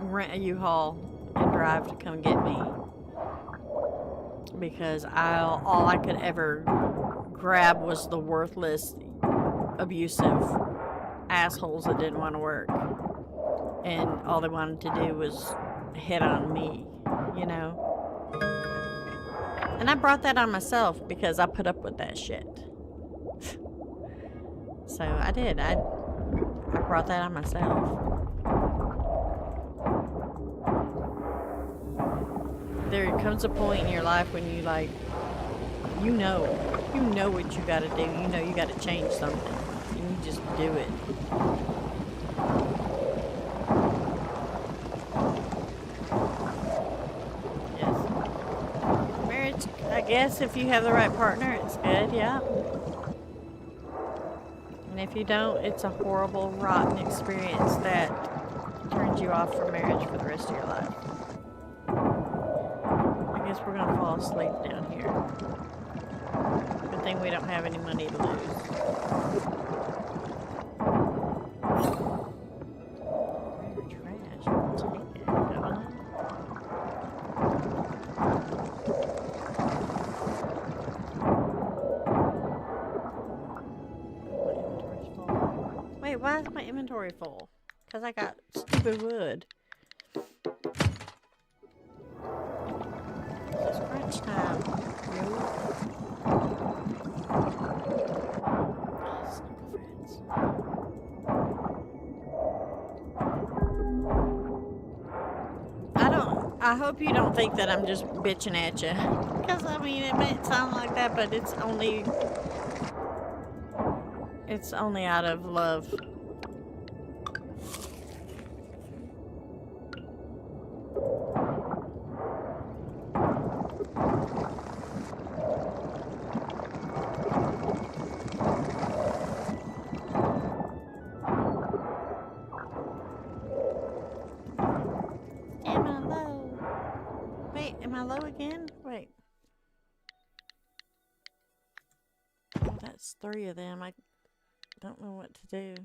rent a U-Haul and drive to come get me. Because all I could ever grab was the worthless, abusive assholes that didn't want to work. And all they wanted to do was hit on me, you know? And I brought that on myself because I put up with that shit. So I did. I brought that on myself. There comes a point in your life when you like, you know what you gotta do. You know you gotta change something. And you just do it. I guess if you have the right partner, it's good, yeah. And if you don't, it's a horrible, rotten experience that turns you off from marriage for the rest of your life. I guess we're gonna fall asleep down here. Good thing we don't have any money to lose. Trash, I'll take it, don't I? Why is my inventory full? Because I got stupid wood. much time. Nope. I hope you don't think that I'm just bitching at you. Because, I mean, it may sound like that, but it's only out of love. Am I low? Wait, am I low again? Wait. Oh, that's 3 of them. I don't know what to do.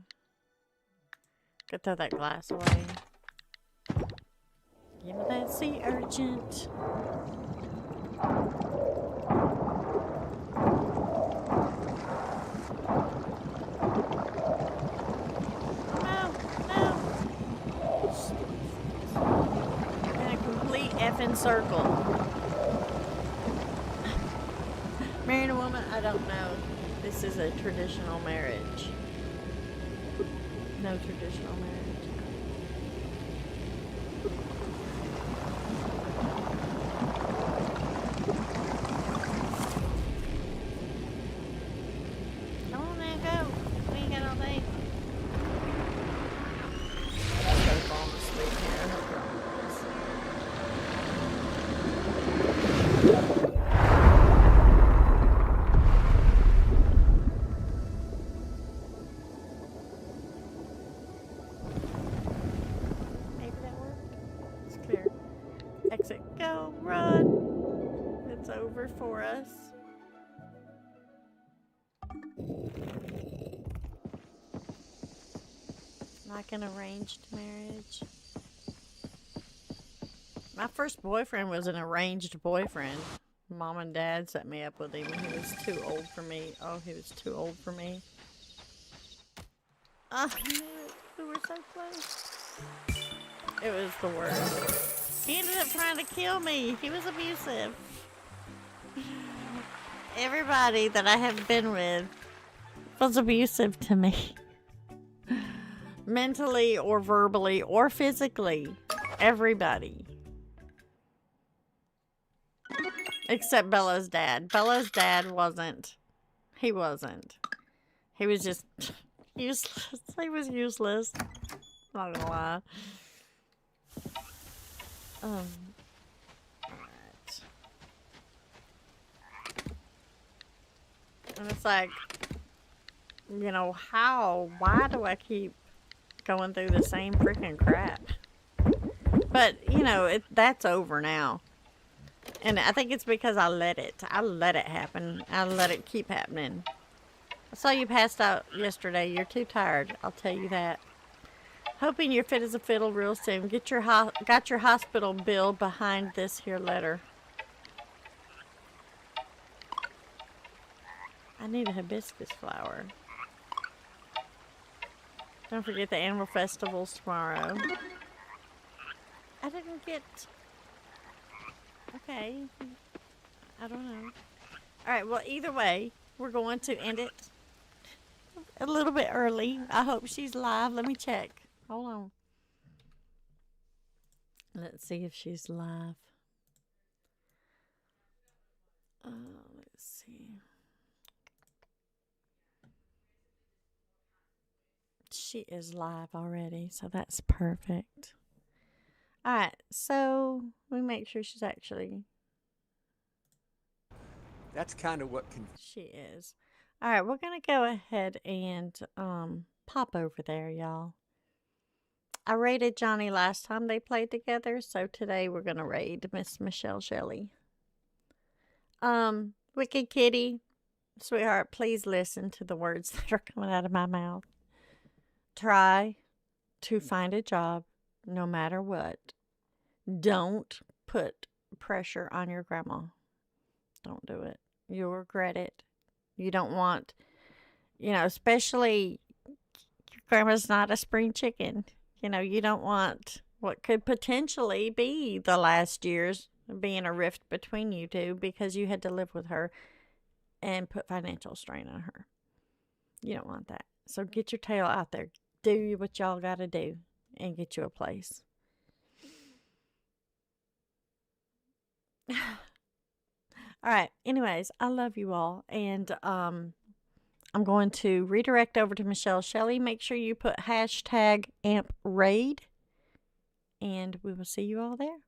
Could throw that glass away. Give me that sea urgent. No, no. In a complete effing circle. Marrying a woman? I don't know. This is a traditional marriage. No traditional marriage. Come on now, go. We ain't got all day. I'll go fall asleep here. I hope you're all maybe that worked. It's clear. Exit, go, run. It's over for us. Like an arranged marriage. My first boyfriend was an arranged boyfriend. Mom and Dad set me up with him. He was too old for me. Oh, he was too old for me. I knew it. We were so close. It was the worst. He ended up trying to kill me. He was abusive. Everybody that I have been with was abusive to me. Mentally or verbally or physically. Everybody. Except Bella's dad. Bella's dad wasn't. He wasn't. He was just useless. He was useless. Not gonna lie. Alright. And it's like, you know, why do I keep going through the same freaking crap? But, you know, that's over now. And I think it's because I let it happen. I let it keep happening. I saw you passed out yesterday. You're too tired. I'll tell you that. Hoping you're fit as a fiddle real soon. Got your hospital bill behind this here letter. I need a hibiscus flower. Don't forget the animal festivals tomorrow. I didn't get... Okay. I don't know. Alright, well, either way, we're going to end it a little bit early. I hope she's live. Let me check. Hold on. Let's see if she's live. Let's see. She is live already, so that's perfect. Alright, so we make sure she's actually... That's kind of what can... She is. Alright, we're going to go ahead and pop over there, y'all. I raided Johnny last time they played together, so today we're going to raid Miss Michelle Shelley. Wicked Kitty, sweetheart, please listen to the words that are coming out of my mouth. Try to find a job no matter what. Don't put pressure on your grandma. Don't do it. You'll regret it. You don't want, you know, especially your grandma's not a spring chicken. You know, you don't want what could potentially be the last years being a rift between you two because you had to live with her and put financial strain on her. You don't want that. So get your tail out there. Do what y'all got to do and get you a place. All right. Anyways, I love you all. And I'm going to redirect over to Michelle Shelley. Make sure you put hashtag AMP Raid. And we will see you all there.